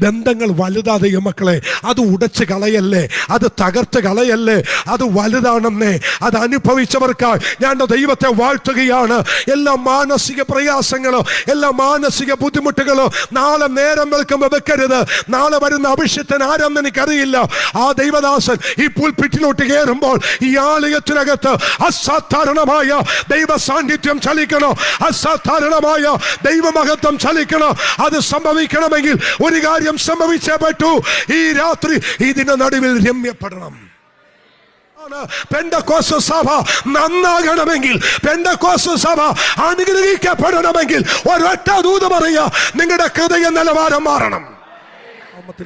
ബന്ധങ്ങൾ വലുതാ ദൈവമക്കളെ. അത് ഉടച്ച് കളയല്ലേ, അത് തകർത്ത് കളയല്ലേ, അത് വലുതാണെന്നേ. അത് അനുഭവിച്ചവർക്കായി ഞാൻ ദൈവത്തെ വാഴ്ത്തുകയാണ്. എല്ലാ മാനസിക പ്രയാസങ്ങളോ എല്ലാ മാനസിക ബുദ്ധിമുട്ടുകളോ നാളെ നേരം വെൽക്കുമ്പോൾ വെക്കരുത്. നാളെ വരുന്ന അഭിഷിക്തൻ ആരെന്ന് എനിക്കറിയില്ല. ആ ദൈവദാസൻ ഈ പുൽപിറ്റിലോട്ട് കയറുമ്പോൾ ഈ ആലയത്തിനകത്ത് അസാധാരണമായ ദൈവ സാന്നിധ്യം ചലിക്കണോ, അസാധാരണമായ ദൈവമഹത്വം ചലിക്കണോ. അത് സംഭവിക്കണമെങ്കിൽ ഒരു കാര്യം സംഭവിച്ചേ പറ്റൂ. ഈ രാത്രി ഇതിന്റെ നടുവിൽ രമ്യപ്പെടണം. പെന്തക്കോസ്ത് സഭ നന്നാകണമെങ്കിൽ, പെന്തക്കോസ്ത് സഭ അനുഗ്രഹിക്കപ്പെടണമെങ്കിൽ ഒരൊറ്റ ദൂത് പറയുക, നിങ്ങളുടെ ഹൃദയ നിലവാരം മാറണം.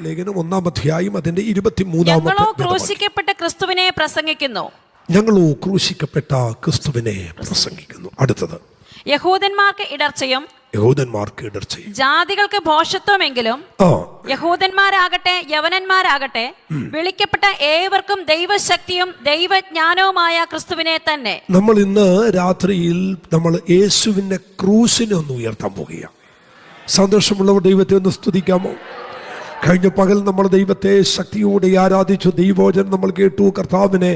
ലേഖനം 1-ാം അധ്യായം അതിന്റെ 23-ാമത്തെ ക്രൂശിക്കപ്പെട്ട ക്രിസ്തുവിനെ പ്രസംഗിക്കുന്നു. ഞങ്ങളോ ക്രൂശിക്കപ്പെട്ട ക്രിസ്തുവിനെ പ്രസംഗിക്കുന്നു. അടുത്തത് യഹൂദന്മാർക്ക് ഇടർച്ചയും ജാതികൾക്ക് ഭോഷത്വമെങ്കിലും യഹൂദന്മാരാകട്ടെ യവനന്മാരാകട്ടെ വിളിക്കപ്പെട്ട ഏവർക്കും ദൈവശക്തിയും ദൈവജ്ഞാനവുമായ ക്രിസ്തുവിനെ തന്നെ. നമ്മൾ ഇന്ന് രാത്രിയിൽ നമ്മൾ യേശുവിന്റെ ക്രൂശിനെ ഒന്ന് ഉയർത്താൻ പോകുകയാണ്. സന്തോഷമുള്ളവർ ദൈവത്തെ ഒന്ന് സ്തുതിക്കാമോ? കഴിഞ്ഞ പകൽ നമ്മൾ ദൈവത്തെ ശക്തിയോടെ ആരാധിച്ചു. ദൈവവചനം നമ്മൾ കേട്ടു. കർത്താവിനെ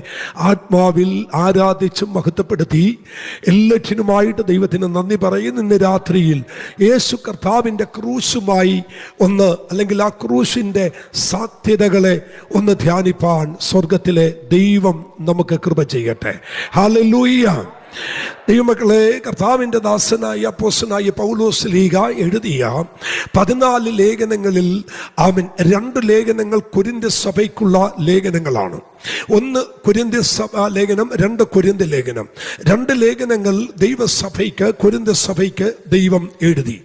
ആത്മാവിൽ ആരാധിച്ച് മഹത്വപ്പെടുത്തി. എല്ലാറ്റിനുമായിട്ട് ദൈവത്തിന് നന്ദി പറയുന്നു. ഇന്ന് രാത്രിയിൽ യേശു കർത്താവിൻ്റെ ക്രൂശുമായി ഒന്ന്, അല്ലെങ്കിൽ ആ ക്രൂശിൻ്റെ സാധ്യതകളെ ഒന്ന് ധ്യാനിപ്പാൻ സ്വർഗത്തിലെ ദൈവം നമുക്ക് കൃപ ചെയ്യട്ടെ. ഹല്ലേലൂയ. ദൈവമക്കളെ, കർത്താവിൻ്റെ ദാസനായ അപ്പോസ്തലനായ പൗലോസ് ശ്ലീഹ എഴുതിയ 14 ലേഖനങ്ങളിൽ 2 ലേഖനങ്ങൾ കൊരിന്ത്യ സഭയ്ക്കുള്ള ലേഖനങ്ങളാണ്. 1 കൊരിന്ത്യ സഭ ലേഖനം, 2 കൊരിന്ത്യ ലേഖനം. 2 ലേഖനങ്ങൾ ദൈവസഭയ്ക്ക്, കൊരിന്ത്യ സഭയ്ക്ക് ദൈവം എഴുതി.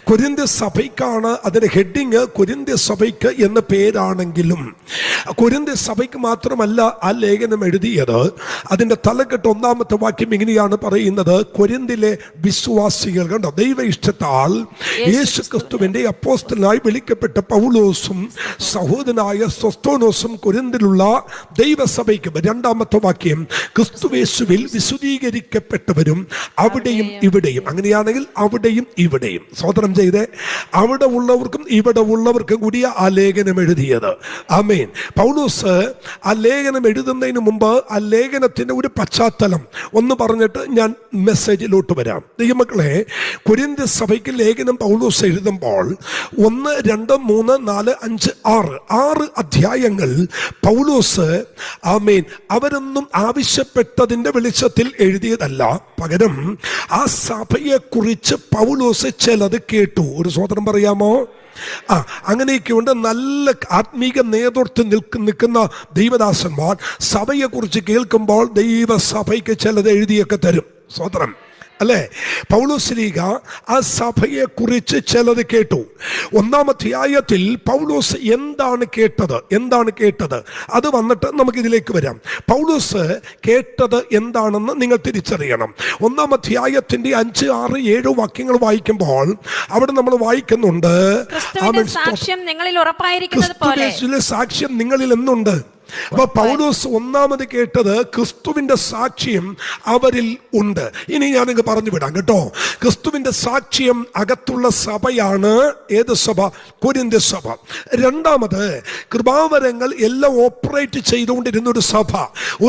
കൊരിന്ത്യ സഭയ്ക്കാണ് അതിൻ്റെ ഹെഡിങ്. കൊരിന്ത്യ സഭയ്ക്ക് എന്ന പേരാണെങ്കിലും കൊരിന്ത്യ സഭയ്ക്ക് മാത്രമല്ല ആ ലേഖനം എഴുതിയത്. അതിൻ്റെ തലക്കെട്ട് 1-ാമത്തെ വാക്യം ഇങ്ങനെയാണ് പറയുന്നത്: കൊരിന്തിലെ വിശ്വാസികൾ, കണ്ടോ, ദൈവ ഇഷ്ടത്താൽ യേശു ക്രിസ്തുവിന്റെ അപ്പോസ്തലനായി വിളിക്കപ്പെട്ട പൗലോസും സഹോദരനായ സൊസ്തോനോസും കൊരിന്തിലുള്ള ദൈവസഭയ്ക്ക്. 2-ാമത്തെ വാക്യം: ക്രിസ്തുയേശുവിൽ വിശുദ്ധീകരിക്കപ്പെട്ടവരും അവിടെയും ഇവിടെയും. അങ്ങനെയാണെങ്കിൽ അവിടെയും ഇവിടെയും. സ്വതന്ത്രം ചെയ്ത് അവിടെ ഉള്ളവർക്കും ഇവിടെ ഉള്ളവർക്കും കൂടിയ ആ ലേഖനം എഴുതിയത്. ആമേൻ. പൗലോസ് ആ ലേഖനം എഴുതുന്നതിന് മുമ്പ് ആ ലേഖനത്തിന്റെ ഒരു പശ്ചാത്തലം ഒന്ന് പറഞ്ഞിട്ട് ഞാൻ മെസ്സേജിലോട്ട് വരാം. ദൈവമക്കളെ, കൊരിന്ത്യ സഭയ്ക്ക് ലേഖനം പൗലോസ് എഴുതുമ്പോൾ 1, 2, 3, 4, 5, 6 അധ്യായങ്ങൾ പൗലോസ് ആമേൻ അവരൊന്നും ആവശ്യപ്പെട്ടതിൻ്റെ വെളിച്ചത്തിൽ എഴുതിയതല്ല. പകരം ആ സഭയെ കുറിച്ച് പൗലോസ് ചിലത് കേട്ടു. ഒരു സ്വതന്ത്രം പറയാമോ? അങ്ങനെയൊക്കെയുണ്ട്. നല്ല ആത്മീക നേതൃത്വം നിൽക്കുന്ന ദൈവദാസന്മാർ സഭയെക്കുറിച്ച് കേൾക്കുമ്പോൾ ദൈവസഭയ്ക്ക് ചിലത് എഴുതിയൊക്കെ തരും. സ്വതന്ത്രം അല്ലേ? പൗലോസ് ശ്ലീഹ ആ സഭയെ കുറിച്ച് ചിലത് കേട്ടു. 1-ാം അധ്യായത്തിൽ പൗലോസ് എന്താണ് കേട്ടത് അത് വന്നിട്ട് നമുക്കിതിലേക്ക് വരാം. പൗലോസ് കേട്ടത് എന്താണെന്ന് നിങ്ങൾ തിരിച്ചറിയണം. 1-ാം അധ്യായത്തിന്റെ 5, 6, 7 വാക്യങ്ങൾ വായിക്കുമ്പോൾ അവിടെ നമ്മൾ വായിക്കുന്നുണ്ട്, ക്രിസ്തുവിന്റെ സാക്ഷ്യം നിങ്ങളിൽ എന്നുണ്ട്. അപ്പൊ പൗലോസ് ഒന്നാമത് കേട്ടത് ക്രിസ്തുവിന്റെ സാക്ഷ്യം അവരിൽ ഉണ്ട്. ഇനി ഞാനിങ്ങ് പറഞ്ഞു വിടാം കേട്ടോ. ക്രിസ്തുവിന്റെ സാക്ഷ്യം അകത്തുള്ള സഭയാണ്. ഏത് സഭ? കൊരിന്ത്യ സഭ. രണ്ടാമത് കൃപാവരങ്ങൾ എല്ലാം ഓപ്പറേറ്റ് ചെയ്തുകൊണ്ടിരുന്ന ഒരു സഭ.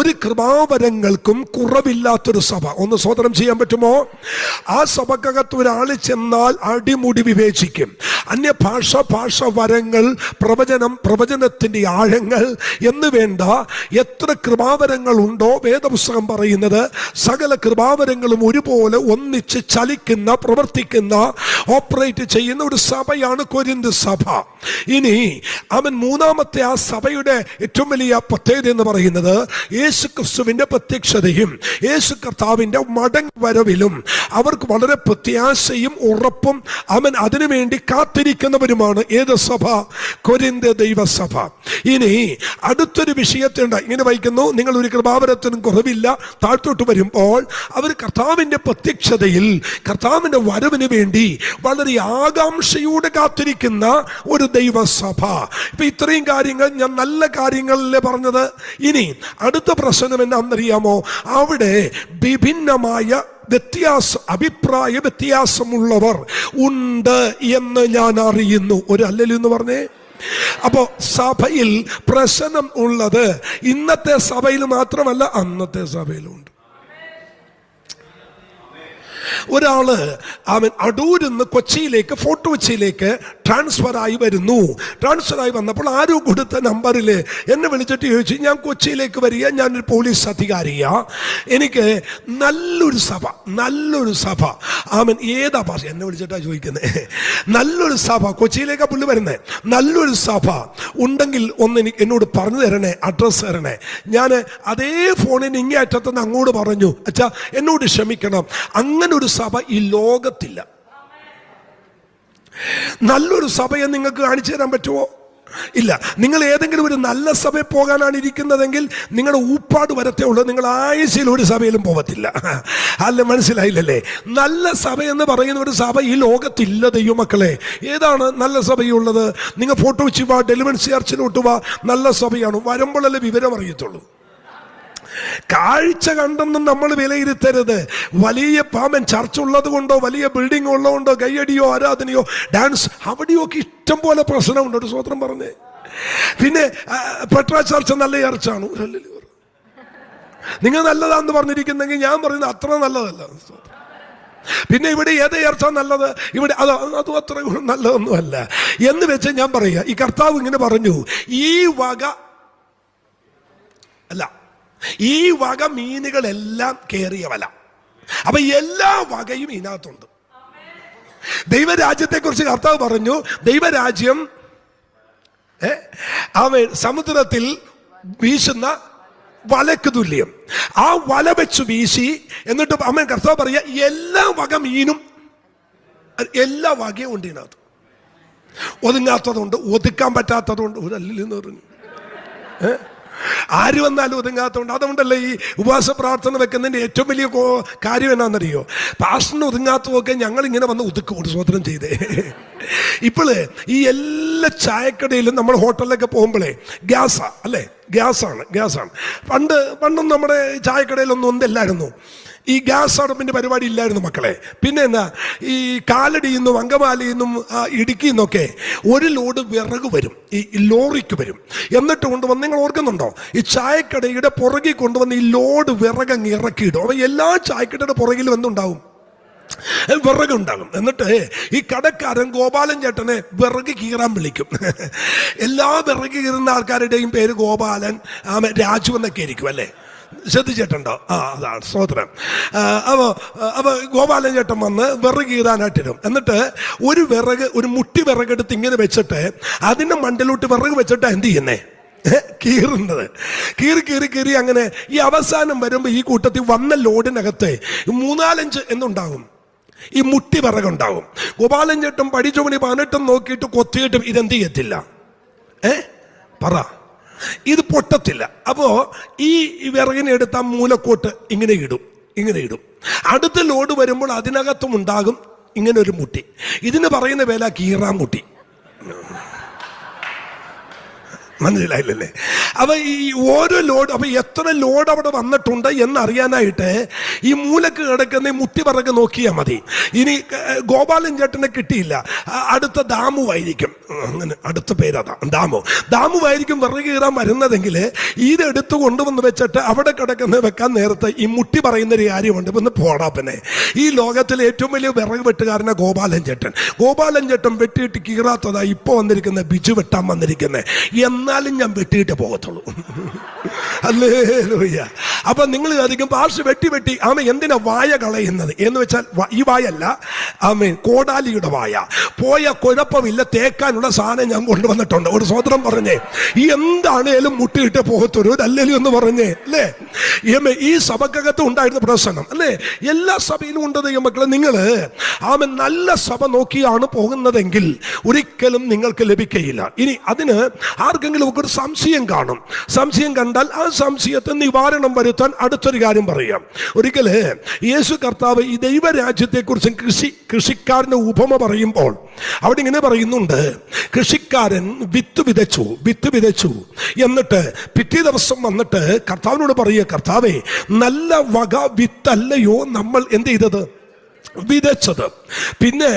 ഒരു കൃപാവരങ്ങൾക്കും കുറവില്ലാത്തൊരു സഭ. ഒന്ന് സ്വതന്ത്രം ചെയ്യാൻ പറ്റുമോ? ആ സഭക്കകത്ത് ഒരാൾ ചെന്നാൽ അടിമുടി വിവേചിക്കും. ഭാഷ വരങ്ങൾ, പ്രവചനത്തിന്റെ ആഴങ്ങൾ എന്ന് വേണ്ട എത്ര കൃപാവരങ്ങൾ ഉണ്ടോ വേദപുസ്തകം പറയുന്നത് സകല കൃപാവരങ്ങളും ഒരുപോലെ ഒന്നിച്ച് ചലിക്കുന്ന, പ്രവർത്തിക്കുന്ന, ഓപ്പറേറ്റ് ചെയ്യുന്ന ഒരു സഭയാണ് കൊരിന്ത് സഭ. ഇനി മൂന്നാമത്തെ ആ സഭയുടെ ഏറ്റവും വലിയ പ്രത്യേകത എന്ന് പറയുന്നത് യേശു ക്രിസ്തുവിന്റെ പ്രത്യക്ഷതയും യേശു കർത്താവിന്റെ മടങ്ങി വരവിലും അവർക്ക് വളരെ പ്രത്യാശയും ഉറപ്പും അതിനുവേണ്ടി കാത്തിരിക്കുന്നവരുമാണ്. ഏത് സഭ? കൊരിന്ത് ദൈവസഭ. ഇനി അടുത്തൊരു വിഷയത്തിനുണ്ട്. ഇങ്ങനെ വായിക്കുന്നു: നിങ്ങൾ ഒരു കൃപാവരത്തിനും കുറവില്ല. താഴ്ത്തോട്ട് വരുമ്പോൾ അവർ കർത്താവിന്റെ പ്രത്യക്ഷതയിൽ, കർത്താവിന്റെ വരവിന് വേണ്ടി വളരെ ആകാംക്ഷയോടെ കാത്തിരിക്കുന്ന ഒരു ദൈവസഭ. ഇപ്പൊ ഇത്രയും കാര്യങ്ങൾ ഞാൻ നല്ല കാര്യങ്ങളിലെ പറഞ്ഞത്. ഇനി അടുത്ത പ്രശ്നം എന്താണെന്നറിയാമോ? അവിടെ വിഭിന്നമായ അഭിപ്രായ വ്യത്യാസമുള്ളവർ ഉണ്ട് എന്ന് ഞാൻ അറിയുന്നു. ഒരു ഹല്ലേലൂയ എന്ന് പറഞ്ഞേ. അപ്പോ സഭയിൽ പ്രശ്നം ഉള്ളത് ഇന്നത്തെ സഭയിൽ മാത്രമല്ല, അന്നത്തെ സഭയിലുണ്ട്. ഒരാള് അവൻ അടൂരിൽ നിന്ന് കൊച്ചിയിലേക്ക്, ഫോർട്ട് കൊച്ചിയിലേക്ക് ട്രാൻസ്ഫർ ആയി വരുന്നു. ട്രാൻസ്ഫർ ആയി വന്നപ്പോൾ ആരോ കൊടുത്ത നമ്പറിൽ എന്നെ വിളിച്ചിട്ട് ചോദിച്ചു, ഞാൻ കൊച്ചിയിലേക്ക് വരിക, ഞാനൊരു പോലീസ് അധികാരിയാ, എനിക്ക് നല്ലൊരു സഭ അവൻ ഏതാ ഭാഷ എന്നെ വിളിച്ചിട്ടാ ചോദിക്കുന്നത്, നല്ലൊരു സഭ, കൊച്ചിയിലേക്കാ പുള്ളി വരുന്നത്, നല്ലൊരു സഭ ഉണ്ടെങ്കിൽ ഒന്ന് എന്നോട് പറഞ്ഞു തരണേ, അഡ്രസ്സ് തരണേ. ഞാൻ അതേ ഫോണിന് ഇങ്ങേ അറ്റത്തുനിന്ന് അങ്ങോട്ട് പറഞ്ഞു, അച്ഛാ എന്നോട് ക്ഷമിക്കണം, അങ്ങനെ ഒരു സഭ ഈ ലോകത്തില്ല. നല്ലൊരു സഭയെ നിങ്ങൾക്ക് കാണിച്ചു തരാൻ പറ്റുമോ? ഇല്ല. നിങ്ങൾ ഏതെങ്കിലും ഒരു നല്ല സഭയിൽ പോകാനാണ് ഇരിക്കുന്നതെങ്കിൽ നിങ്ങളുടെ ഊപ്പാട് വരത്തേ ഉള്ളൂ, നിങ്ങൾ ആയുസിൽ ഒരു സഭയിലും പോകത്തില്ല. അല്ല, മനസ്സിലായില്ലല്ലേ? നല്ല സഭ എന്ന് പറയുന്ന ഒരു സഭ ഈ ലോകത്തില്ല ദൈവമക്കളെ. ഏതാണ് നല്ല സഭയുള്ളത്? നിങ്ങൾ ഫോട്ടോ വെച്ച് വാ, ഡെലിവൻസ് ചർച്ചിലോട്ട് വാ, നല്ല സഭയാണ്. വരുമ്പോഴല്ലേ വിവരം അറിയത്തുള്ളൂ. കാഴ്ച കണ്ടെന്നും നമ്മൾ വിലയിരുത്തരുത്. വലിയ പാമൻ ചർച്ച ഉള്ളത് കൊണ്ടോ, വലിയ ബിൽഡിംഗ് ഉള്ളതുകൊണ്ടോ, കയ്യടിയോ ആരാധനയോ ഡാൻസ്, അവിടെയൊക്കെ ഇഷ്ടം പോലെ പ്രശ്നമുണ്ട്. ഒരു സ്വത്രം പറഞ്ഞേ. പിന്നെ പെട്രാ ചർച്ച നല്ല ചർച്ചാണ്. നിങ്ങൾ നല്ലതാന്ന് പറഞ്ഞിരിക്കുന്നെങ്കിൽ ഞാൻ പറയുന്നത് അത്ര നല്ലതല്ല. പിന്നെ ഇവിടെ ഏത് ചർച്ച നല്ലത്? ഇവിടെ അതും അത്ര നല്ലതൊന്നുമല്ല എന്ന് വെച്ച് ഞാൻ പറയുക, ഈ കർത്താവ് ഇങ്ങനെ പറഞ്ഞു, ഈ വക മീനുകളെല്ലാം കേറിയ വല. അപ്പൊ എല്ലാ വകയും ഇതിനകത്തുണ്ട്. ദൈവരാജ്യത്തെ കുറിച്ച് കർത്താവ് പറഞ്ഞു, ദൈവരാജ്യം സമുദ്രത്തിൽ വീശുന്ന വലക്ക് തുല്യം. ആ വല വെച്ച് വീശി, എന്നിട്ട് കർത്താവ് പറയാ, എല്ലാ വക മീനും, എല്ലാ വകയും ഉണ്ട് ഇതിനകത്ത്. ഒതുങ്ങാത്തതുണ്ട്, ഒതുക്കാൻ പറ്റാത്തതുണ്ട്. ഒരു അല്ലെന്ന് പറഞ്ഞു, ആര് വന്നാലും ഒതുങ്ങാത്തതുണ്ട്. അതുകൊണ്ടല്ലേ ഈ ഉപവാസ പ്രാർത്ഥന വെക്കുന്നതിൻ്റെ ഏറ്റവും വലിയ കാര്യം എന്നാണെന്നറിയോ? പാസ്റ്ററിന് ഒതുങ്ങാത്തതൊക്കെ ഞങ്ങൾ ഇങ്ങനെ വന്ന് ഒതുക്കും, സ്വതന്ത്രം ചെയ്തേ. ഇപ്പോള് ഈ എല്ലാ ചായക്കടയിലും നമ്മൾ ഹോട്ടലിലൊക്കെ പോകുമ്പോഴേ ഗ്യാസാ അല്ലേ? ഗ്യാസാണ്. പണ്ടും നമ്മുടെ ചായക്കടയിലൊന്നും ഒന്നില്ലായിരുന്നു, ഈ ഗ്യാസ് അടുപ്പിൻ്റെ പരിപാടി ഇല്ലായിരുന്നു മക്കളെ. പിന്നെ എന്താ, ഈ കാലടിയിൽ നിന്നും അങ്കമാലിയിൽ നിന്നും ഇടുക്കിയിൽ നിന്നൊക്കെ ഒരു ലോഡ് വിറക് വരും, ഈ ലോറിക്ക് വരും. എന്നിട്ട് കൊണ്ടുവന്ന്, നിങ്ങൾ ഓർക്കുന്നുണ്ടോ, ഈ ചായക്കടയുടെ പുറകിൽ കൊണ്ടുവന്ന് ഈ ലോഡ് വിറക് അങ്ങ് ഇറക്കിയിടും. അപ്പോൾ എല്ലാ ചായക്കടയുടെ പുറകിലും എന്തുണ്ടാവും? വിറകുണ്ടാകും. എന്നിട്ട് ഈ കടക്കാരൻ ഗോപാലൻ ചേട്ടനെ വിറക് കീറാൻ വിളിക്കും. എല്ലാ വിറക് കീറുന്ന ആൾക്കാരുടെയും പേര് ഗോപാലൻ, രാജു എന്നൊക്കെ ആയിരിക്കും അല്ലേ? ശ്രദ്ധിച്ചിട്ടുണ്ടോ? അതാണ് സ്തോത്രം. അപ്പോൾ ഗോപാലൻ ചേട്ടൻ വന്ന് വിറക് കീറാനായിട്ടിരും. എന്നിട്ട് ഒരു മുട്ടി വിറകെടുത്ത് ഇങ്ങനെ വെച്ചിട്ട് അതിൻ്റെ മണ്ടിലോട്ട് വിറക് വെച്ചിട്ട് എന്ത് ചെയ്യുന്നേ? കീറുന്നത്. കീറി അങ്ങനെ ഈ അവസാനം വരുമ്പോൾ ഈ കൂട്ടത്തിൽ വന്ന ലോഡിനകത്ത് 3-4 എന്നുണ്ടാകും, ഈ മുട്ടി വിറകുണ്ടാവും. ഗോപാലൻ ചേട്ടൻ പഠിച്ച പണി 18 നോക്കിയിട്ട് കൊത്തിയിട്ടും ഇതെന്ത് ചെയ്യത്തില്ല? പറ, ഇത് പൊട്ടത്തില്ല. അപ്പോ ഈ വിറകിനെ എടുത്ത് ആ മൂലക്കോട്ട് ഇങ്ങനെ ഇടും. അടുത്ത ലോഡ് വരുമ്പോൾ അതിനകത്തും ഉണ്ടാകും ഇങ്ങനെ ഒരു മുട്ടി. ഇതിന് പറയുന്ന വില കീറാൻ മുട്ടി. മനസ്സിലായില്ലല്ലേ? അപ്പൊ ഈ ഓരോ ലോഡ്, അപ്പൊ എത്ര ലോഡ് അവിടെ വന്നിട്ടുണ്ട് എന്നറിയാനായിട്ട് ഈ മൂലക്ക് കിടക്കുന്ന മുട്ടി പറക്ക് നോക്കിയാൽ മതി. ഇനി ഗോപാലൻ ചേട്ടനെ കിട്ടിയില്ല, അടുത്ത ദാമുവായിരിക്കും. അങ്ങനെ അടുത്ത പേരതാ, ദാമുവായിരിക്കും വിറക് കീറാൻ വരുന്നതെങ്കിൽ ഇതെടുത്ത് കൊണ്ടുവന്ന് വെച്ചിട്ട് അവിടെ കിടക്കുന്ന വെക്കാൻ നേരത്തെ ഈ മുട്ടി പറയുന്നൊരു കാര്യമുണ്ട്. ഇപ്പൊ പോടാപ്പനെ, ഈ ലോകത്തിലെ ഏറ്റവും വലിയ വിറക് വെട്ടുകാരനെ ഗോപാലൻ ചേട്ടൻ വെട്ടിയിട്ട് കീറാത്തതാ ഇപ്പൊ വന്നിരിക്കുന്ന ബിജു വെട്ടാൻ വന്നിരിക്കുന്നത്. എന്നാലും ഞാൻ വെട്ടിയിട്ടേ പോകത്തുള്ളൂ. ഹല്ലേലൂയ. അപ്പൊ നിങ്ങൾ അധികം പാർശ്വ വെട്ടി എന്തിനാ വായ കളയുന്നത് എന്ന് വെച്ചാൽ, ഈ വായല്ല, കോടാലിയുടെ വായ. പോയ കുഴപ്പമില്ല, തേക്കാനുള്ള സാധനം ഞാൻ കൊണ്ടുവന്നിട്ടുണ്ട്. ഒരു സ്വതന്ത്രം പറഞ്ഞേ, ഈ എന്താണേലും മുട്ടിയിട്ടേ പോകത്തുള്ളൂ, അല്ലല്ലോ എന്ന് പറഞ്ഞേ അല്ലേ? ഈ സഭക്കകത്ത് ഉണ്ടായിരുന്ന പ്രശ്നം അല്ലേ? എല്ലാ സഭയിലും ഉണ്ട് മക്കളെ. നിങ്ങൾ നല്ല സഭ നോക്കിയാണ് പോകുന്നതെങ്കിൽ ഒരിക്കലും നിങ്ങൾക്ക് ലഭിക്കയില്ല. ഇനി അതിന് ആർക്കെങ്കിലും ഒരു സംശയം കാണും. സംശയം കണ്ടാൽ ആ സംശയത്തെ നിവാരണം വരുത്താൻ അടുത്തൊരു കാര്യം പറയാം. ഒരിക്കല് യേശു കർത്താവ് ഈ ദൈവരാജ്യത്തെ കുറിച്ച് കൃഷിക്കാരന്റെ ഉപമ പറയുമ്പോൾ അവിടെ ഇങ്ങനെ പറയുന്നുണ്ട്, കൃഷിക്കാരൻ വിത്ത് വിതച്ചു. എന്നിട്ട് പിറ്റേ ദിവസം വന്നിട്ട് കർത്താവിനോട് പറയുക, കർത്താവേ, നല്ല വക വിത്തല്ലയോ നമ്മൾ എന്ത് ചെയ്തത്? വിതച്ചത്. പിന്നെ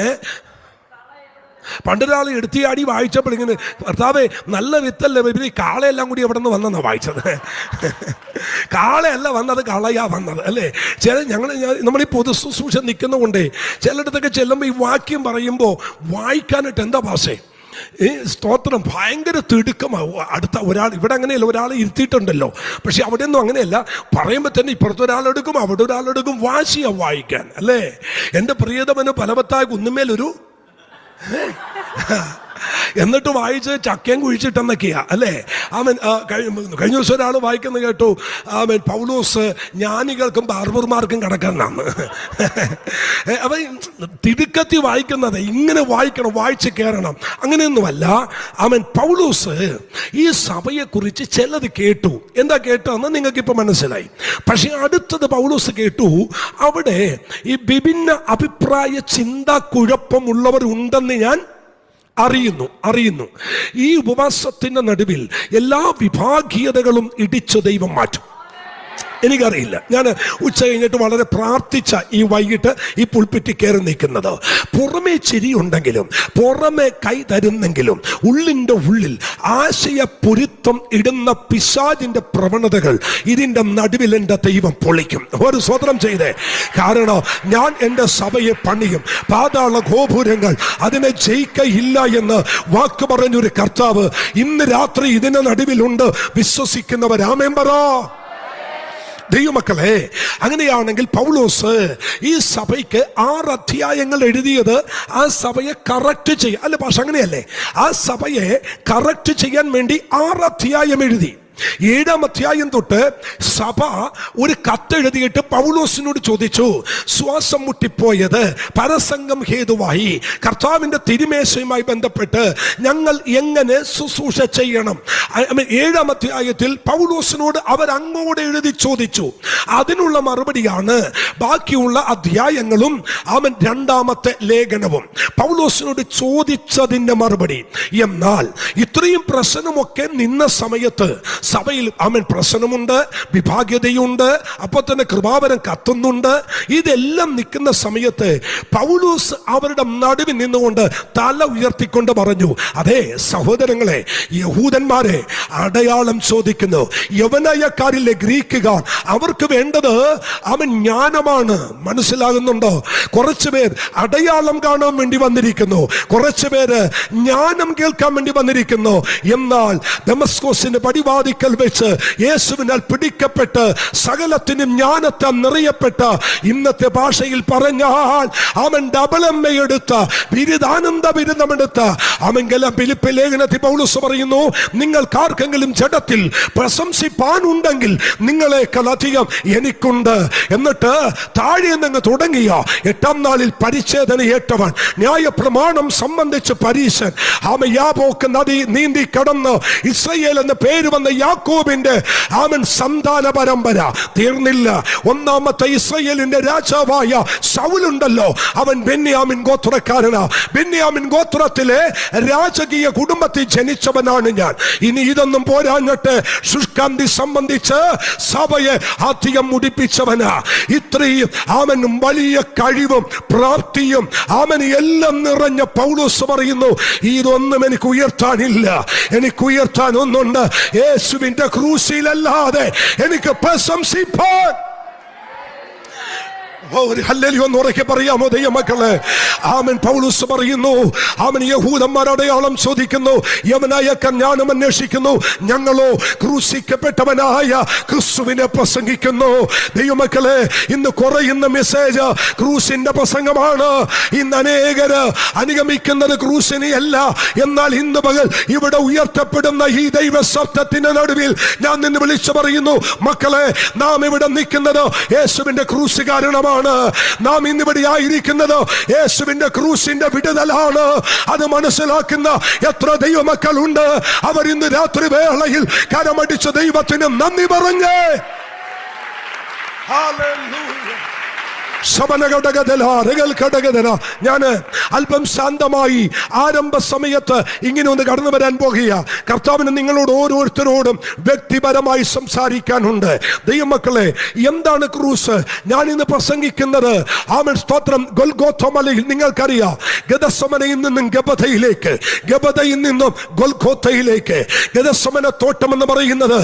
പണ്ടൊരാൾ എടുത്തിയാടി വായിച്ചപ്പോൾ ഇങ്ങനെ, കർത്താവേ നല്ല വിത്തല്ലേ, ഈ കാളയെല്ലാം കൂടി എവിടെ നിന്ന് വന്നെന്നാണ് വായിച്ചത്. കാളയല്ല വന്നത്, കളയാ വന്നത് അല്ലേ. നമ്മൾ ഈ പൊതു ശുശ്രൂഷ നിൽക്കുന്നതുകൊണ്ടേ ചിലയിടത്തൊക്കെ ചെല്ലുമ്പോൾ ഈ വാക്യം പറയുമ്പോൾ വായിക്കാനായിട്ട് എന്താ ഭാഷേ, സ്തോത്രം ഭയങ്കര തിടുക്കമാവും. അടുത്ത ഒരാൾ, ഇവിടെ അങ്ങനെയല്ല, ഒരാൾ ഇരുത്തിയിട്ടുണ്ടല്ലോ, പക്ഷെ അവിടെയൊന്നും അങ്ങനെയല്ല. പറയുമ്പോൾ തന്നെ ഇപ്പുറത്ത് ഒരാളെടുക്കും, അവിടെ ഒരാളെടുക്കും, വാശിയാ വായിക്കാൻ അല്ലേ. എൻ്റെ പ്രിയതമന് ഫലവത്തായ കുന്നുമേലൊരു എന്നിട്ട് വായിച്ച് ചക്കയും കുഴിച്ചിട്ടെന്നൊക്കെയാ അല്ലേ. കഴിഞ്ഞ ദിവസം ഒരാൾ വായിക്കുന്ന കേട്ടു, പൗലോസ് ജ്ഞാനികൾക്കും ബാർബർമാർക്കും കടക്കാരനാണ്. അപ്പം തിടുക്കത്തി വായിക്കുന്നത് ഇങ്ങനെ വായിക്കണം, വായിച്ച് കയറണം, അങ്ങനെയൊന്നുമല്ല. പൗലോസ് ഈ സഭയെക്കുറിച്ച് ചിലത് കേട്ടു. എന്താ കേട്ടതെന്ന് നിങ്ങൾക്ക് ഇപ്പം മനസ്സിലായി. പക്ഷെ അടുത്തത് പൗലോസ് കേട്ടു, അവിടെ ഈ വിഭിന്ന അഭിപ്രായ ചിന്താ കുഴപ്പമുള്ളവർ ഉണ്ടെന്ന് ഞാൻ അറിയുന്നു. ഈ ഉപവാസത്തിന്റെ നടുവിൽ എല്ലാ വിഭാഗീയതകളും ഇടിച്ചു ദൈവം മാറ്റും. എനിക്കറിയില്ല, ഞാൻ ഉച്ച കഴിഞ്ഞിട്ട് വളരെ പ്രാർത്ഥിച്ച ഈ വൈകിട്ട് ഈ പുൾപ്പിറ്റിൽ കയറി നിൽക്കുന്നത്, പുറമേ ചിരിയുണ്ടെങ്കിലും പുറമേ കൈ തരുന്നെങ്കിലും ഉള്ളിൻ്റെ ഉള്ളിൽ ആശയപ്പൊരുത്തം ഇടുന്ന പിശാചിൻ്റെ പ്രവണതകൾ ഇതിൻ്റെ നടുവിൽ എൻ്റെ ദൈവം പൊളിക്കും. ഒരു സ്വതന്ത്രം ചെയ്തേ. കാരണം ഞാൻ എൻ്റെ സഭയെ പണിയും, പാതാള ഗോപുരങ്ങൾ അതിനെ ജയിക്കയില്ല എന്ന് വാക്ക് പറഞ്ഞൊരു കർത്താവ് ഇന്ന് രാത്രി ഇതിൻ്റെ നടുവിലുണ്ട്. വിശ്വസിക്കുന്നവർ ആമേൻ പറ. ദൈവമക്കളെ, അങ്ങനെയാണെങ്കിൽ പൗലോസ് ഈ സഭയ്ക്ക് 6 അധ്യായങ്ങൾ എഴുതിയത് ആ സഭയെ കറക്റ്റ് ചെയ്യാൻ, അല്ല പക്ഷെ അങ്ങനെയല്ലേ, ആ സഭയെ കറക്റ്റ് ചെയ്യാൻ വേണ്ടി 6 അധ്യായം എഴുതി. 7-ാം അധ്യായം തൊട്ട് സഭ ഒരു കത്തെഴുതിയിട്ട് പൗലോസിനോട് ചോദിച്ചു, ശ്വാസം മുട്ടിപ്പോയത് പരസംഗം ഹേതുവായി കർത്താവിൻ്റെ തിരുമേശയുമായി ബന്ധപ്പെട്ട് ഞങ്ങൾ എങ്ങനെ ശുശ്രൂഷ ചെയ്യണം. 7-ാം അധ്യായത്തിൽ പൗലോസിനോട് അവരങ്ങോട്ട് എഴുതി ചോദിച്ചു. അതിനുള്ള മറുപടിയാണ് ബാക്കിയുള്ള അധ്യായങ്ങളും 2-ാമത്തെ ലേഖനവും. പൗലോസിനോട് ചോദിച്ചതിൻ്റെ മറുപടി. എന്നാൽ ഇത്രയും പ്രശ്നമൊക്കെ നിന്ന സമയത്ത് സഭയിൽ പ്രശ്നമുണ്ട്, വിഭാഗ്യതയുണ്ട്, അപ്പോൾ തന്നെ കൃപാവരം കത്തുന്നുണ്ട്. ഇതെല്ലാം നിൽക്കുന്ന സമയത്ത് പൗലോസ് അവരുടെ നടുവിൽ നിന്നുകൊണ്ട് തല ഉയർത്തിക്കൊണ്ട് പറഞ്ഞു, അതെ സഹോദരങ്ങളെ, യഹൂദന്മാരെ അടയാളം ചോദിക്കുന്നു, യവനയക്കാരിലെ ഗ്രീക്കുകാർ അവർക്ക് വേണ്ടത് ജ്ഞാനമാണ്. മനസ്സിലാകുന്നുണ്ടോ? കുറച്ചു പേർ അടയാളം കാണാൻ വേണ്ടി വന്നിരിക്കുന്നു, കുറച്ചു പേര് ജ്ഞാനം കേൾക്കാൻ വേണ്ടി വന്നിരിക്കുന്നു. എന്നാൽ ദമസ്കോസിന്റെ പടിവാതി വെച്ച് യേശുവിനാൽ പിടിക്കപ്പെട്ട് സകലത്തിനും ജ്ഞാനത്താൽ നിറയപ്പെട്ട, ഇന്നത്തെ ഭാഷയിൽ പറഞ്ഞാൽ ഡബിൾ MA എടുത്ത ബിരുദാനന്ദ ബിരുദമെടുത്ത ഫിലിപ്പി ലേഖനത്തിൽ പൗലോസ് പറയുന്നു, നിങ്ങൾക്കാർക്കെങ്കിലും ജഡത്തിൽ പ്രശംസിപ്പാനുണ്ടെങ്കിൽ നിങ്ങളെക്കാൾ അധികം എനിക്കുണ്ട്. എന്നിട്ട് താഴെ നിന്ന് തുടങ്ങിയ 8-ാം നാളിൽ പരിച്ഛേദന ഏറ്റവൻ, ന്യായ പ്രമാണം സംബന്ധിച്ച് പരീശൻ, യാബോക്ക് നദി നീന്തി കടന്ന് ഇസ്രായേൽ എന്ന പേര് വന്ന യാക്കോബിന്റെ സന്താന പരമ്പര തീർന്നില്ല. 1-ാമത്തെ ഇസ്രായേലിന്റെ രാജാവായ ശൗലുണ്ടല്ലോ, അവൻ ബെന്യാമിൻ ഗോത്രക്കാരനാ. ബെന്യാമിൻ ഗോത്രത്തിലെ രാജകീയ കുടുംബത്തിൽ ജനിച്ചവനാണ് ഞാൻ. ഇനി ഇതൊന്നും പോരാഞ്ഞിട്ട് ശുഷ്കാന്തി സംബന്ധിച്ച് സഭയെ അധികം മുടിപ്പിച്ചവനാ. ഇത്രയും വലിയ കഴിവും പ്രാപ്തിയും എല്ലാം നിറഞ്ഞ പൗലോസ് പറയുന്നു, ഇതൊന്നും എനിക്ക് ഉയർത്താനില്ല. എനിക്ക് ഉയർത്താൻ ഒന്നുണ്ട്, യേശുവിന്റെ ക്രൂശിലല്ലാതെ എനിക്ക് പ്രശംസിപ്പാൻ. ഒരു ഹല്ലേലൂയ എന്ന് ഉറക്കെ പറയാമോ ദൈവമക്കളെ? പൗലോസ് പറയുന്നു, യഹൂദന്മാർ അടയാളം ചോദിക്കുന്നു, യവനയക്കാർ ജ്ഞാനം അന്വേഷിക്കുന്നു, ഞങ്ങളോ ക്രൂശിക്കപ്പെട്ടവനായ ക്രിസ്തുവിനെ പ്രസംഗിക്കുന്നു. ദൈവമക്കളെ, ഇന്ന് കുറയുന്ന മെസ്സേജ് ക്രൂശിന്റെ പ്രസംഗമാണ്. ഇന്ന് അനേകര് അനുഗമിക്കുന്നത് ക്രൂശിനെയല്ല. എന്നാൽ ഇന്ന് പകൽ ഇവിടെ ഉയർത്തപ്പെടുന്ന ഈ ദൈവ ശബ്ദത്തിന്റെ നടുവിൽ ഞാൻ നിന്ന് വിളിച്ചു പറയുന്നു, മക്കളെ, നാം ഇവിടെ നിൽക്കുന്നത് യേശുവിന്റെ ക്രൂശ് കാരണമാണ്. നാം ഇന്നിവിടെ ആയിരിക്കുന്നത് യേശുവിന്റെ ക്രൂശിന്റെ വിടുതലാണ്. അത് മനസ്സിലാക്കുന്ന എത്ര ദൈവമക്കളുണ്ട്? അവർ ഇന്ന് രാത്രി വേളയിൽ കരമടിച്ച ദൈവത്തിന് നന്ദി പറഞ്ഞേ. ഹല്ലേലൂയ. ഞാൻ അല്പം ശാന്തമായി ആരംഭ സമയത്ത് ഇങ്ങനെ ഒന്ന് കടന്നു വരാൻ പോകുക. കർത്താവിന് നിങ്ങളോട് ഓരോരുത്തരോടും വ്യക്തിപരമായി സംസാരിക്കാനുണ്ട്. ദൈവമക്കളെ, എന്താണ് ക്രൂസ്? ഞാൻ ഇന്ന് പ്രസംഗിക്കുന്നത് ആമേൻ സ്തോത്രം ഗൊൽഗോഥ മലയിൽ. നിങ്ങൾക്കറിയാം, ഗെത്സമനയിൽ നിന്നും ഗബഥയിലേക്ക്, ഗബഥയിൽ നിന്നും ഗൊൽഗോഥയിലേക്ക്. ഗെത്സമന തോട്ടം എന്ന് പറയുന്നത്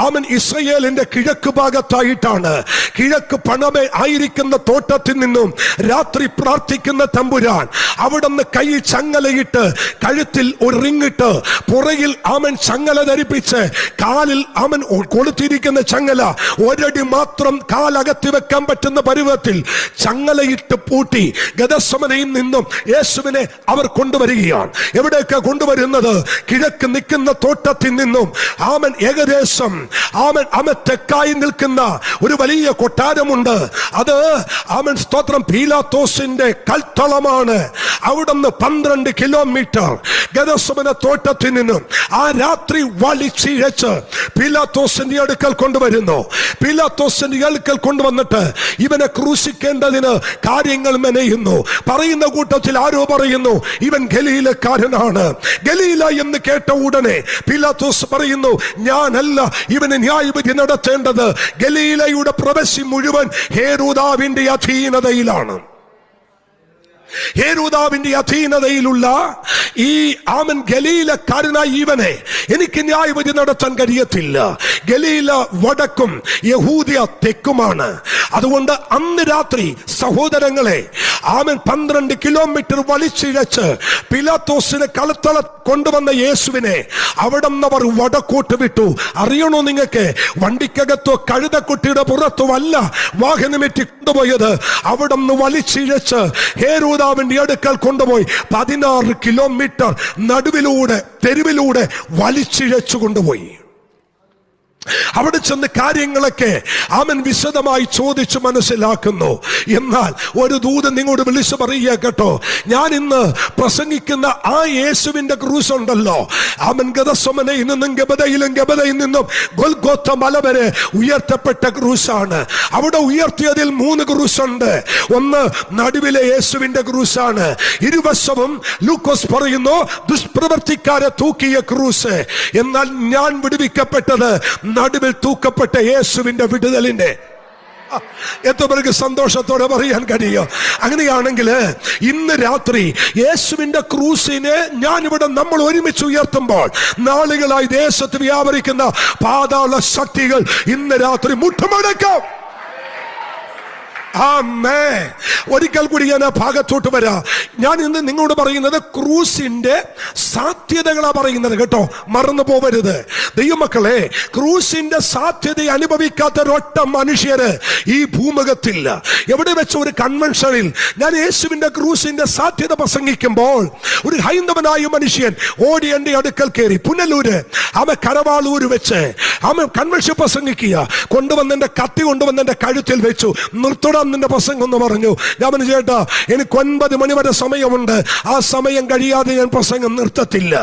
ആമേൻ ഇസ്രായേലിന്റെ കിഴക്ക് ഭാഗത്തായിട്ടാണ്. കിഴക്ക് പണമേ ആയിരിക്കുന്ന തോട്ടത്തിൽ നിന്നും രാത്രി പ്രാർത്ഥിക്കുന്ന തമ്പുരാൻ അവിടുന്ന് കൈയിൽ ചങ്ങലയിട്ട് കഴുത്തിൽ ഒരു റിങ്ങിട്ട് പുറകിൽ ആമൻ ചങ്ങല ധരിപ്പിച്ച് കാലിൽ ആമൻ കൊളുത്തിരിക്കുന്ന ചങ്ങല ഒരടി മാത്രം കാലകത്തി വെക്കാൻ പറ്റുന്ന പരുവത്തിൽ ചങ്ങലയിട്ട് പൂട്ടി ഗെത്സമനയിൽ നിന്നും യേശുവിനെ അവർ കൊണ്ടുവരികയാണ്. എവിടേക്ക് കൊണ്ടുവരുന്നത്? കിഴക്ക് നിൽക്കുന്ന തോട്ടത്തിൽ നിന്നും ആമൻ ഏകദേശം ആമൻ തെക്കായി നിൽക്കുന്ന ഒരു വലിയ കൊട്ടാരമുണ്ട്. അത് ആമൻ സ്തോത്രം പീലാത്തോസിന്റെ കൽത്തളമാണ്. അവിടുന്ന് 12 കിലോമീറ്റർ ഗെത്സമന തോട്ടത്തിൽ നിന്നും ആ രാത്രി വലിച്ചിഴച്ച് പീലാത്തോസിന്റെ അടുക്കൽ കൊണ്ടുവരുന്നു. പീലാത്തോസിന്റെ അടുക്കൽ കൊണ്ടുവന്നിട്ട് ഇവനെ ക്രൂശിക്കേണ്ടതിന് കാര്യങ്ങൾ മെനയുന്നു. പറയുന്ന കൂട്ടത്തിൽ ആരോ പറയുന്നു ഇവൻ ഗലീലക്കാരനാണ്. ഗലീല എന്ന് കേട്ട ഉടനെ പീലാത്തോസ് പറയുന്നു, ഞാനല്ല ഇവന് ന്യായവിധി നടത്തേണ്ടത്. ഗലീലയുടെ പ്രവശി മുഴുവൻ ഹേരോദാവിന്റെ അധീനതയിലാണ്. ഹേരോദാവിന്റെ അധീനതയിലുള്ള ഈ ആമൻ ഗലീലക്കാരനായി ഇവനെ എനിക്ക് ന്യായവിധി നടത്താൻ കഴിയത്തില്ല. ഗലീല വടക്കും യഹൂദിയ തെക്കുമാണ്. അതുകൊണ്ട് അന്ന് രാത്രി സഹോദരങ്ങളെ ആമൻ 12 കിലോമീറ്റർ വലിച്ചിഴച്ച് പീലാത്തോസിനെ കളത്തള കൊണ്ടുവന്ന യേശുവിനെ അവിടെ അവർ വടക്കോട്ട് വിട്ടു. അറിയണോ നിങ്ങൾക്ക്? വണ്ടിക്കകത്തോ കഴുതക്കുട്ടിയുടെ പുറത്തോ അല്ല വാഹനമേറ്റി കൊണ്ടുപോയത്. അവിടെ നിന്ന് വലിച്ചിഴച്ച് ഹേരോദാവിന്റെ അടുക്കൽ കൊണ്ടുപോയി 16 കിലോമീറ്റർ നടുവിലൂടെ തെരുവിലൂടെ വലിച്ചിഴച്ചു കൊണ്ടുപോയി. അവിടെ ചെന്ന് കാര്യങ്ങളൊക്കെ അവൻ വിശദമായി ചോദിച്ച് മനസ്സിലാക്കുന്നു. എന്നാൽ ഒരു ദൂതൻ നിങ്ങളോട് വിളിച്ചു പറയുക കേട്ടോ, ഞാൻ ഇന്ന് പ്രസംഗിക്കുന്ന ആ യേശുവിന്റെ ക്രൂസ് ഉണ്ടല്ലോ, അവൻ ഗെത്സമനയിൽ നിന്നും ഗബഥയിലും ഗബഥയിൽ നിന്നും ഗൊൽഗോഥ മല വരെ ഉയർത്തപ്പെട്ട ക്രൂസാണ്. അവിടെ ഉയർത്തിയതിൽ 3 ക്രൂസുണ്ട്. ഒന്ന് നടുവിലെ യേശുവിന്റെ ക്രൂസാണ്. ഇരുവശവും ലൂക്കോസ് പറയുന്നു ദുഷ്പ്രവർത്തിക്കാരെ തൂക്കിയ ക്രൂസ്. എന്നാൽ ഞാൻ വിടുവിക്കപ്പെട്ടത് നടുവിൽ തൂക്കപ്പെട്ട യേശുവിന്റെ വിടുതലിന്റെ. എത്ര പേർക്ക് സന്തോഷത്തോടെ പറയാൻ കഴിയും? അങ്ങനെയാണെങ്കിൽ ഇന്ന് രാത്രി യേശുവിന്റെ ക്രൂസിനെ ഞാനിവിടെ നമ്മൾ ഒരുമിച്ച് ഉയർത്തുമ്പോൾ നാളുകളായി ദേശത്ത് വ്യാപരിക്കുന്ന പാതാള ശക്തികൾ ഇന്ന് രാത്രി മുട്ടുമടക്കാം. ആമേൻ. ഒരിക്കൽ കൂടി ഞാൻ ആ ഭാഗത്തോട്ട് വരാം. ഞാൻ ഇന്ന് നിങ്ങളോട് പറയുന്നത് ക്രൂസിന്റെ സാധ്യതകളാ പറയുന്നത് കേട്ടോ, മറന്നു പോവരുത്. ദൈവമക്കളെ, ക്രൂസിന്റെ സാധ്യത അനുഭവിക്കാത്ത ഒരൊറ്റ മനുഷ്യര് ഈ ഭൂമുഖത്തില്ല. എവിടെ വെച്ച ഒരു കൺവെൻഷനിൽ ഞാൻ യേശുവിന്റെ ക്രൂസിന്റെ സാധ്യത പ്രസംഗിക്കുമ്പോൾ ഒരു ഹൈന്ദവനായ മനുഷ്യൻ ഓടി എന്റെ അടുക്കൽ കയറി. പുനലൂര് കരവാളൂര് വെച്ച് കൺവെൻഷൻ പ്രസംഗിക്കുക. കൊണ്ടുവന്നെന്റെ കത്തി കൊണ്ടുവന്നെന്റെ കഴുത്തിൽ വെച്ചു. നിർത്തണം നിന്റെ പ്രസംഗം എന്ന് പറഞ്ഞു. ഞാൻ പറഞ്ഞു, ചേട്ടാ എനിക്ക് 9 മണി വരെ സമയമുണ്ട്, ആ സമയം കഴിയാതെ ഞാൻ പ്രസംഗം നിർത്തത്തില്ല.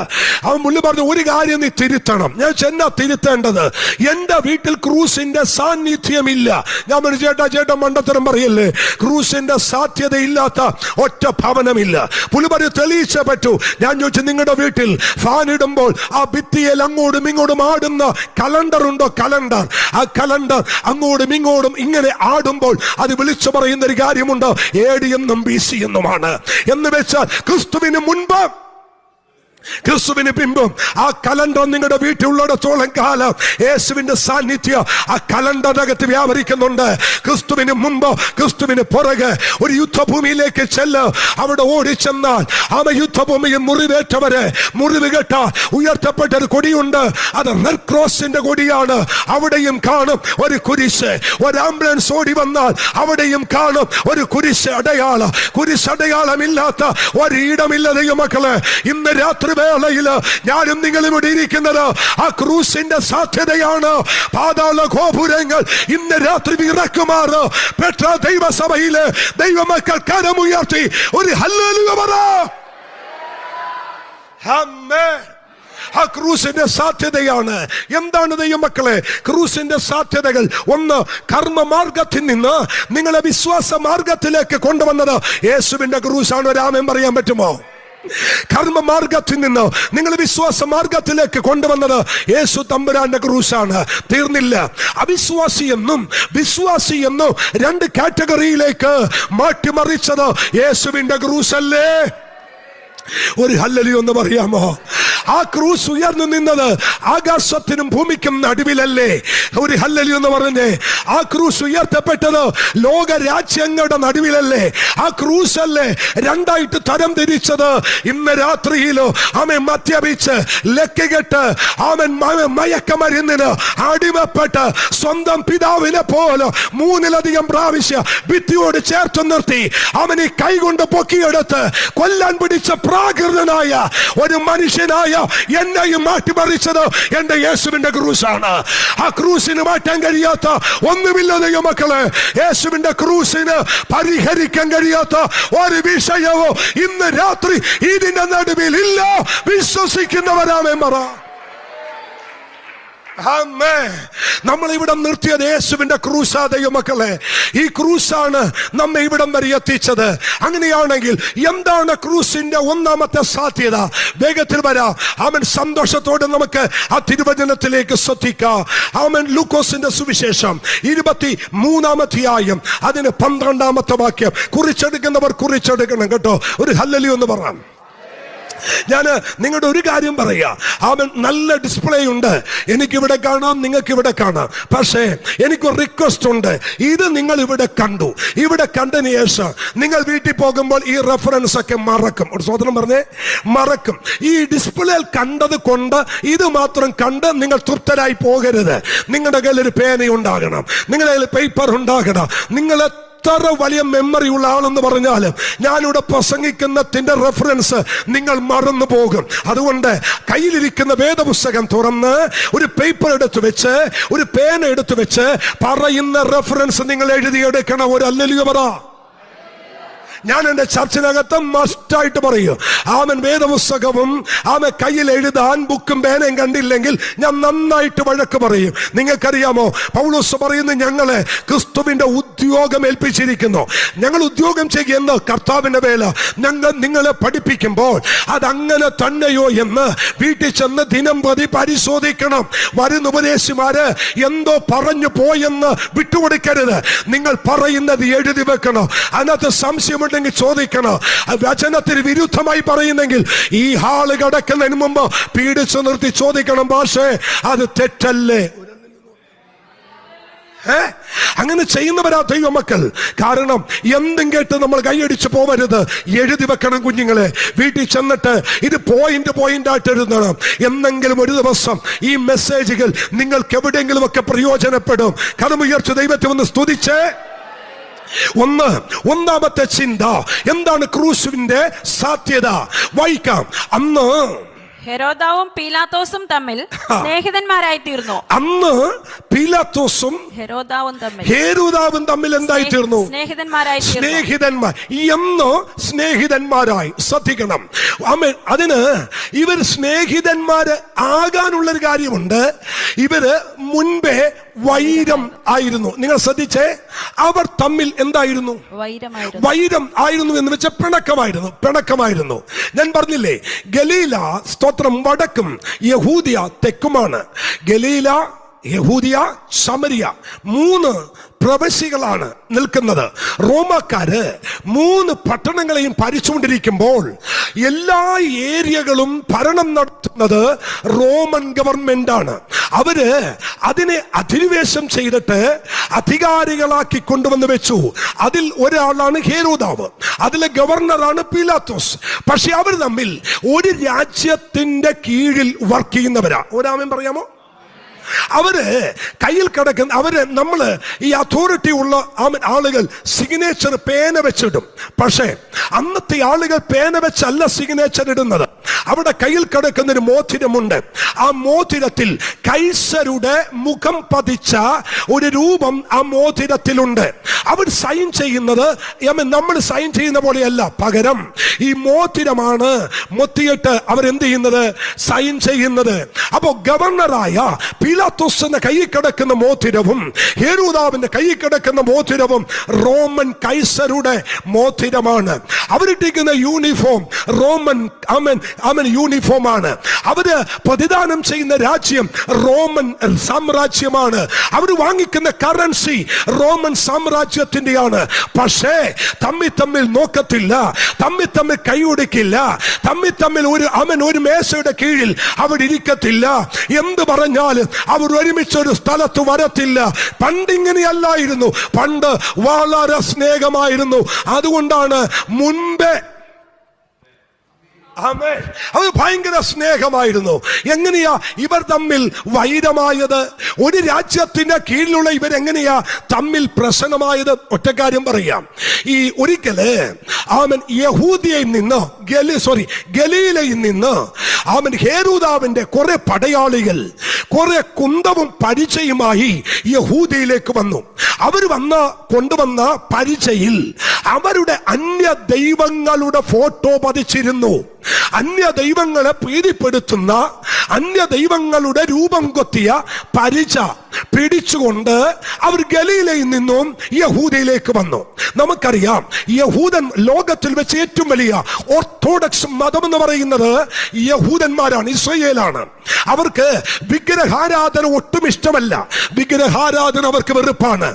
അവൻ മുള്ളി പറഞ്ഞു, ഒരു കാര്യം നീ തിരുത്തണം. ഞാൻ ചെന്നാ തിരുത്തേണ്ടത്, എന്റെ വീട്ടിൽ ക്രൂസിന്റെ സാന്നിധ്യമില്ല. ഞാൻ പറഞ്ഞു, ചേട്ടാ മണ്ടത്തരം പറയല്ലേ, ക്രൂസിന്റെ സാധ്യതയില്ലാത്ത ഒറ്റ ഭവനമില്ല. പുള്ളി പറഞ്ഞു, തെളിയിച്ചേ പറ്റൂ. ഞാൻ ചോദിച്ചു, നിങ്ങളുടെ വീട്ടിൽ ഫാൻ ഇടുമ്പോൾ ആ ഭിത്തിയിൽ അങ്ങോട്ടും ഇങ്ങോട്ടും ആടുന്ന കലണ്ടർ ഉണ്ടോ? കലണ്ടർ, ആ കലണ്ടർ അങ്ങോട്ടും ഇങ്ങോട്ടും ഇങ്ങനെ ആടുമ്പോൾ അത് വിളിച്ചു പറയുന്ന ഒരു കാര്യമുണ്ട്, AD എന്നും BC എന്നുമാണ്. എന്ന് വെച്ചാൽ ക്രിസ്തുവിന് മുൻപ് ക്രിസ്തുവിന് പിമ്പും ആ കലണ്ടർ നിങ്ങളുടെ വീട്ടിലുള്ളിടത്തോളം കാലം യേശുവിന്റെ സാന്നിധ്യം ആ കലണ്ടറിനകത്ത് വ്യാപരിക്കുന്നുണ്ട്. ക്രിസ്തുവിന് മുമ്പ് ക്രിസ്തുവിന് പുറകെ ഒരു യുദ്ധഭൂമിയിലേക്ക് ചെല്ല്. അവിടെ ഓടിച്ചെന്നാൽ ആ യുദ്ധഭൂമിയിൽ മുറിവേറ്റവരെ മുറിവ് കെട്ട ഉയർത്തപ്പെട്ട ഒരു കൊടിയുണ്ട്. അത് റെഡ് ക്രോസിന്റെ കൊടിയാണ്. അവിടെയും കാണും ഒരു കുരിശ്. ഒരു ആംബുലൻസ് ഓടി വന്നാൽ അവിടെയും കാണും ഒരു കുരിശ് അടയാളം. കുരിശ് അടയാളമില്ലാത്ത ഒരിടമില്ല ദൈവമക്കളെ. ഇന്ന് രാത്രി വേളയിൽ ഞാനും നിങ്ങളും ഇവിടെ ഇരിക്കുന്നത് ആ ക്രൂസിന്റെ സാധ്യതയാണ്. പാതാള ഗോപുരങ്ങൾ ഇന്ന് രാത്രി വിറക്കുമാറ് പെട്ര ദൈവസഭയിലെ ദൈവമക്കൾ കരമുയർത്തി ഒരു ഹല്ലേലൂയ പറ. ആമേൻ. ആ ക്രൂസിന്റെ സാധ്യതയാണ്. എന്താണ് ദൈവമക്കളെ ക്രൂസിന്റെ സാധ്യതകൾ? ഒന്ന്, കർമ്മമാർഗത്തിൽ നിന്ന് നിങ്ങളെ വിശ്വാസ മാർഗത്തിലേക്ക് കൊണ്ടുവന്നത് യേശുവിന്റെ ക്രൂസാണ്. ഒരാമേൻ പറയാൻ പറ്റുമോ? കർമ്മമാർഗത്തിൽ നിന്ന് നിങ്ങൾ വിശ്വാസ മാർഗത്തിലേക്ക് കൊണ്ടുവന്നത് യേശു തമ്പുരാന്റെ ക്രൂസാണ്. തീർന്നില്ല. അവിശ്വാസിയെന്നും വിശ്വാസിയെന്നും രണ്ട് കാറ്റഗറിയിലേക്ക് മാറ്റിമറിച്ചത് യേശുവിന്റെ ക്രൂസല്ലേ? ഒരു ഹല്ലേലൂയ ഒന്ന് പറയാമോ? ആ ക്രൂസ് ഉയർന്നു നിന്നത് ആകാശത്തിനും ഭൂമിക്കും നടുവിലല്ലേ? ഒരു ഹല്ലേലൂയ എന്ന് പറഞ്ഞേ. ആ ക്രൂസ് ഉയർത്തപ്പെട്ടത് ലോക രാജ്യങ്ങളുടെ നടുവിലല്ലേ? ആ ക്രൂസ് അല്ലേ രണ്ടായിട്ട് തരം തിരിച്ചത്? ഇന്ന് രാത്രിയിലോ അവൻ മദ്യപിച്ച് ലക്കുകെട്ട് അവൻ മയക്കമരുന്നിന് അടിമപ്പെട്ട് സ്വന്തം പിതാവിനെ പോലെ 3-ലധികം പ്രാവശ്യം ഭിത്തിയോട് ചേർത്ത് നിർത്തി അവനെ കൈകൊണ്ട് പൊക്കിയെടുത്ത് കൊല്ലാൻ പിടിച്ച പ്രാകൃതനായ ഒരു മനുഷ്യനായ എന്നെയും മാറ്റിമറിച്ചത് എന്റെ യേശുവിന്റെ ക്രൂസാണ്. ആ ക്രൂസിന് മാറ്റാൻ കഴിയാത്ത ഒന്നുമില്ല ദൈവമക്കളെ. യേശുവിന്റെ ക്രൂസിന് പരിഹരിക്കാൻ കഴിയാത്ത ഒരു വിഷയവും ഇന്ന് രാത്രി ഇതിന്റെ നടുവിൽ ഇല്ല. വിശ്വസിക്കുന്നവരാമേൻ പറ. നമ്മൾ ഇവിടെ നിർത്തിയത് യേശുവിന്റെ ക്രൂസാ ദൈവമക്കളെ. ഈ ക്രൂസാണ് നമ്മെ ഇവിടം വരെ എത്തിച്ചത്. അങ്ങനെയാണെങ്കിൽ എന്താണ് ക്രൂസിന്റെ ഒന്നാമത്തെ സാധ്യത? വേഗത്തിൽ വരാം. അവൻ സന്തോഷത്തോടെ നമുക്ക് ആ തിരുവചനത്തിലേക്ക് ശ്രദ്ധിക്കാം. അവൻ ലൂക്കോസിന്റെ സുവിശേഷം 23-ാം അധ്യായം അതിന് 12-ാമത്തെ വാക്യം. കുറിച്ചെടുക്കുന്നവർ കുറിച്ചെടുക്കണം കേട്ടോ. ഒരു ഹല്ലേലൂയ എന്ന് പറയാം. ഞാൻ നിങ്ങളുടെ ഒരു കാര്യം പറയാ. അവൻ നല്ല ഡിസ്പ്ലേ ഉണ്ട്. എനിക്കിവിടെ കാണാം, നിങ്ങൾക്ക് ഇവിടെ കാണാം. പക്ഷേ എനിക്കൊരു റിക്വസ്റ്റ് ഉണ്ട്. ഇത് നിങ്ങൾ ഇവിടെ കണ്ടു. ഇവിടെ കണ്ടതിന് ശേഷം നിങ്ങൾ വീട്ടിൽ പോകുമ്പോൾ ഈ റെഫറൻസ് ഒക്കെ മറക്കും. ഒരു സ്വതന്ത്രം പറഞ്ഞേ, മറക്കും. ഈ ഡിസ്പ്ലേയിൽ കണ്ടത് കൊണ്ട് ഇത് മാത്രം കണ്ട് നിങ്ങൾ തൃപ്തരായി പോകരുത്. നിങ്ങളുടെ കയ്യിൽ ഒരു പേന ഉണ്ടാകണം, നിങ്ങളുടെ കയ്യിൽ പേപ്പർ ഉണ്ടാകണം. നിങ്ങൾ എത്ര വലിയ മെമ്മറി ഉള്ള ആളെന്ന് പറഞ്ഞാലും ഞാനിവിടെ പ്രസംഗിക്കുന്നതിന്റെ റെഫറൻസ് നിങ്ങൾ മറന്നു പോകും. അതുകൊണ്ട് കയ്യിലിരിക്കുന്ന വേദപുസ്തകം തുറന്ന് ഒരു പേപ്പർ എടുത്തു വെച്ച് ഒരു പേന എടുത്തു വെച്ച് പറയുന്ന റെഫറൻസ് നിങ്ങൾ എഴുതിയെടുക്കണം. ഒരു ഹല്ലേലൂയ പറ. ഞാൻ എന്റെ ചർച്ചിനകത്ത് മസ്റ്റായിട്ട് പറയും, ആമൻ വേദപുസ്തകവും ആമൻ കയ്യിൽ എഴുതാൻ ബുക്കും പേനയും കണ്ടില്ലെങ്കിൽ ഞാൻ നന്നായിട്ട് വഴക്ക് പറയും. നിങ്ങൾക്കറിയാമോ, പൗലോസ് പറയുന്നു, ഞങ്ങളെ ക്രിസ്തുവിന്റെ ഉദ്യോഗം ഏൽപ്പിച്ചിരിക്കുന്നു. ഞങ്ങൾ ഉദ്യോഗം ചെയ്യുന്ന കർത്താവിന്റെ വേല ഞങ്ങൾ നിങ്ങളെ പഠിപ്പിക്കുമ്പോൾ അതങ്ങനെ തന്നെയോ എന്ന് വീട്ടിൽ ചെന്ന് ദിനം പ്രതി പരിശോധിക്കണം. വരുന്ന ഉപദേശിമാര് എന്തോ പറഞ്ഞു പോയെന്ന് വിട്ടുകൊടുക്കരുത്. നിങ്ങൾ പറയുന്നത് എഴുതി വെക്കണം. അതിനകത്ത് സംശയമുണ്ടെങ്കിൽ ചോദിക്കണം. വചനത്തിന് വിരുദ്ധമായി പറയുന്നെങ്കിൽ ഈ ഹാള് കടക്കുന്നതിന് മുമ്പ് പീഡിച്ചു നിർത്തി ചോദിക്കണം, ഭാഷേ അത് തെറ്റല്ലേ? അങ്ങനെ ചെയ്യുന്നവരാ ദൈവമക്കൾ. കാരണം എന്തും കേട്ട് നമ്മൾ കൈയടിച്ച് പോവരുത്. എഴുതി വെക്കണം കുഞ്ഞുങ്ങളെ. വീട്ടിൽ ചെന്നിട്ട് ഇത് പോയിന്റ് ആയിട്ട് എഴുതണം. എന്നെങ്കിലും ഒരു ദിവസം ഈ മെസ്സേജുകൾ നിങ്ങൾക്ക് എവിടെയെങ്കിലും ഒക്കെ പ്രയോജനപ്പെടും. കരമുയർച്ച ദൈവത്തെ ഒന്ന് സ്തുതിച്ചേ. ഒന്നാമത്തെ ചിന്ത എന്താണ് ക്രൂസിന്റെ സാധ്യത? വായിക്കാം. അന്ന് ഹെരോദാവും പീലാത്തോസും തമ്മിൽ സ്നേഹിതന്മാരായി തീർന്നു. അന്ന് പീലാത്തോസും ഹെരോദാവും തമ്മിൽ എന്തായി തീർന്നു? സ്നേഹിതന്മാർ. എന്ന് സ്നേഹിതന്മാരായി. ശ്രദ്ധിക്കണം. അതിന് ഇവർ സ്നേഹിതന്മാര് ആകാനുള്ളൊരു കാര്യമുണ്ട്. ഇവര് മുൻപേ വൈരം ആയിരുന്നു. നിങ്ങൾ ശ്രദ്ധിച്ചേ, അവർ തമ്മിൽ എന്തായിരുന്നു? വൈരം ആയിരുന്നു എന്ന് വെച്ചാൽ പിണക്കമായിരുന്നു. ഞാൻ പറഞ്ഞില്ലേ, ഗലീല സ്തോത്രം വടക്കും യഹൂദിയ തെക്കുമാണ്. ഗലീല, യഹൂദിയ, ശമരിയ 3 പ്രവശ്യകളാണ് നിൽക്കുന്നത്. റോമാക്കാര് 3 പട്ടണങ്ങളെയും ഭരിച്ചുകൊണ്ടിരിക്കുമ്പോൾ എല്ലാ ഏരിയകളും ഭരണം നടത്തുന്നത് റോമൻ ഗവൺമെന്റ് ആണ്. അവര് അതിനെ അധിനിവേശം ചെയ്തിട്ട് അധികാരികളാക്കി കൊണ്ടുവന്ന് വെച്ചു. അതിൽ ഒരാളാണ് ഹെരോദാവ്, അതിലെ ഗവർണറാണ് പീലാത്തോസ്. പക്ഷെ അവർ തമ്മിൽ ഒരു രാജ്യത്തിന്റെ കീഴിൽ വർക്ക് ചെയ്യുന്നവരാ. ഒരാമൻ പറയാമോ? അവര് കയ്യിൽ കിടക്കുന്ന നമ്മള് ഈ അതോറിറ്റി ഉള്ള ആളുകൾ സിഗ്നേച്ചർ പേന വെച്ചിടും. പക്ഷേ അന്നത്തെ ആളുകൾ പേന വെച്ചല്ല സിഗ്നേച്ചർ ഇടുന്നത്. അവിടെ കയ്യിൽ കിടക്കുന്ന ഒരു മോതിരമുണ്ട്. ആ മോതിരത്തിൽ കൈസരുടെ മുഖം പതിച്ച ഒരു രൂപം ആ മോതിരത്തിലുണ്ട്. അവർ സൈൻ ചെയ്യുന്നത് നമ്മൾ സൈൻ ചെയ്യുന്ന പോലെയല്ല, പകരം ഈ മോതിരമാണ് മുത്തിയിട്ട് അവരെന്ത് ചെയ്യുന്നത്, സൈൻ ചെയ്യുന്നത്. അപ്പോ ഗവർണറായ പീലാത്തോസിന്റെ കയ്യിൽ കിടക്കുന്ന മോതിരവും ഹെരോദാവിന്റെ കയ്യിൽ കിടക്കുന്ന മോതിരവും റോമൻ കൈസരുടെ മോതിരമാണ്. അവരിട്ടിരിക്കുന്ന യൂണിഫോം റോമൻ യൂണിഫോം ആണ്. അവര് പ്രതിദാനം ചെയ്യുന്ന രാജ്യം റോമൻ സാമ്രാജ്യമാണ്. അവർ വാങ്ങിക്കുന്ന കറൻസി റോമൻ സാമ്രാജ്യത്തിന്റെയാണ്. പക്ഷേ തമ്മിൽ നോക്കത്തില്ല, തമ്മിൽ കൈയൊടിക്കില്ല, തമ്മിൽ ഒരു മേശയുടെ കീഴിൽ അവർ ഇരിക്കത്തില്ല. എന്ത് പറഞ്ഞാലും അവർ ഒരുമിച്ചൊരു സ്ഥലത്ത് വരത്തില്ല. പണ്ടിങ്ങനെയല്ലായിരുന്നു. പണ്ട് വളരെ സ്നേഹമായിരുന്നു. അതുകൊണ്ടാണ് മുൻപേ അത് ഭയങ്കര സ്നേഹമായിരുന്നു. എങ്ങനെയാ ഇവർ തമ്മിൽ വൈരമായത്? ഒരു രാജ്യത്തിന്റെ കീഴിലുള്ള ഇവരെങ്ങനെയാ തമ്മിൽ പ്രശ്നമായത്? ഒറ്റക്കാര്യം പറയാം. ഈ ഒരിക്കല് യഹൂദിയയിൽ നിന്ന് ഗലീലയിൽ നിന്ന് ഹെരോദാവിന്റെ കുറെ പടയാളികൾ കുറെ കുന്തവും പരിചയുമായി യഹൂദിയിലേക്ക് വന്നു. അവർ കൊണ്ടുവന്ന പരിചയിൽ അവരുടെ അന്യ ദൈവങ്ങളുടെ ഫോട്ടോ പതിച്ചിരുന്നു. അന്യ ദൈവങ്ങളെ പ്രീതിപ്പെടുത്തുന്ന അന്യ ദൈവങ്ങളുടെ രൂപം കൊത്തിയ പരിച പിടിച്ചുകൊണ്ട് അവർ ഗലീലയിൽ നിന്നും യഹൂദയിലേക്ക് വന്നു. നമുക്കറിയാം, യഹൂദൻ ലോകത്തിൽ വെച്ച് ഏറ്റവും വലിയ ഓർത്തഡോക്സ് മതം എന്ന് പറയുന്നത് യഹൂദന്മാരാണ്, ഇസ്രായേലാണ്. അവർക്ക് വിഗ്രഹാരാധന ഒട്ടും ഇഷ്ടമല്ല. വിഗ്രഹാരാധന അവർക്ക് വെറുപ്പാണ്.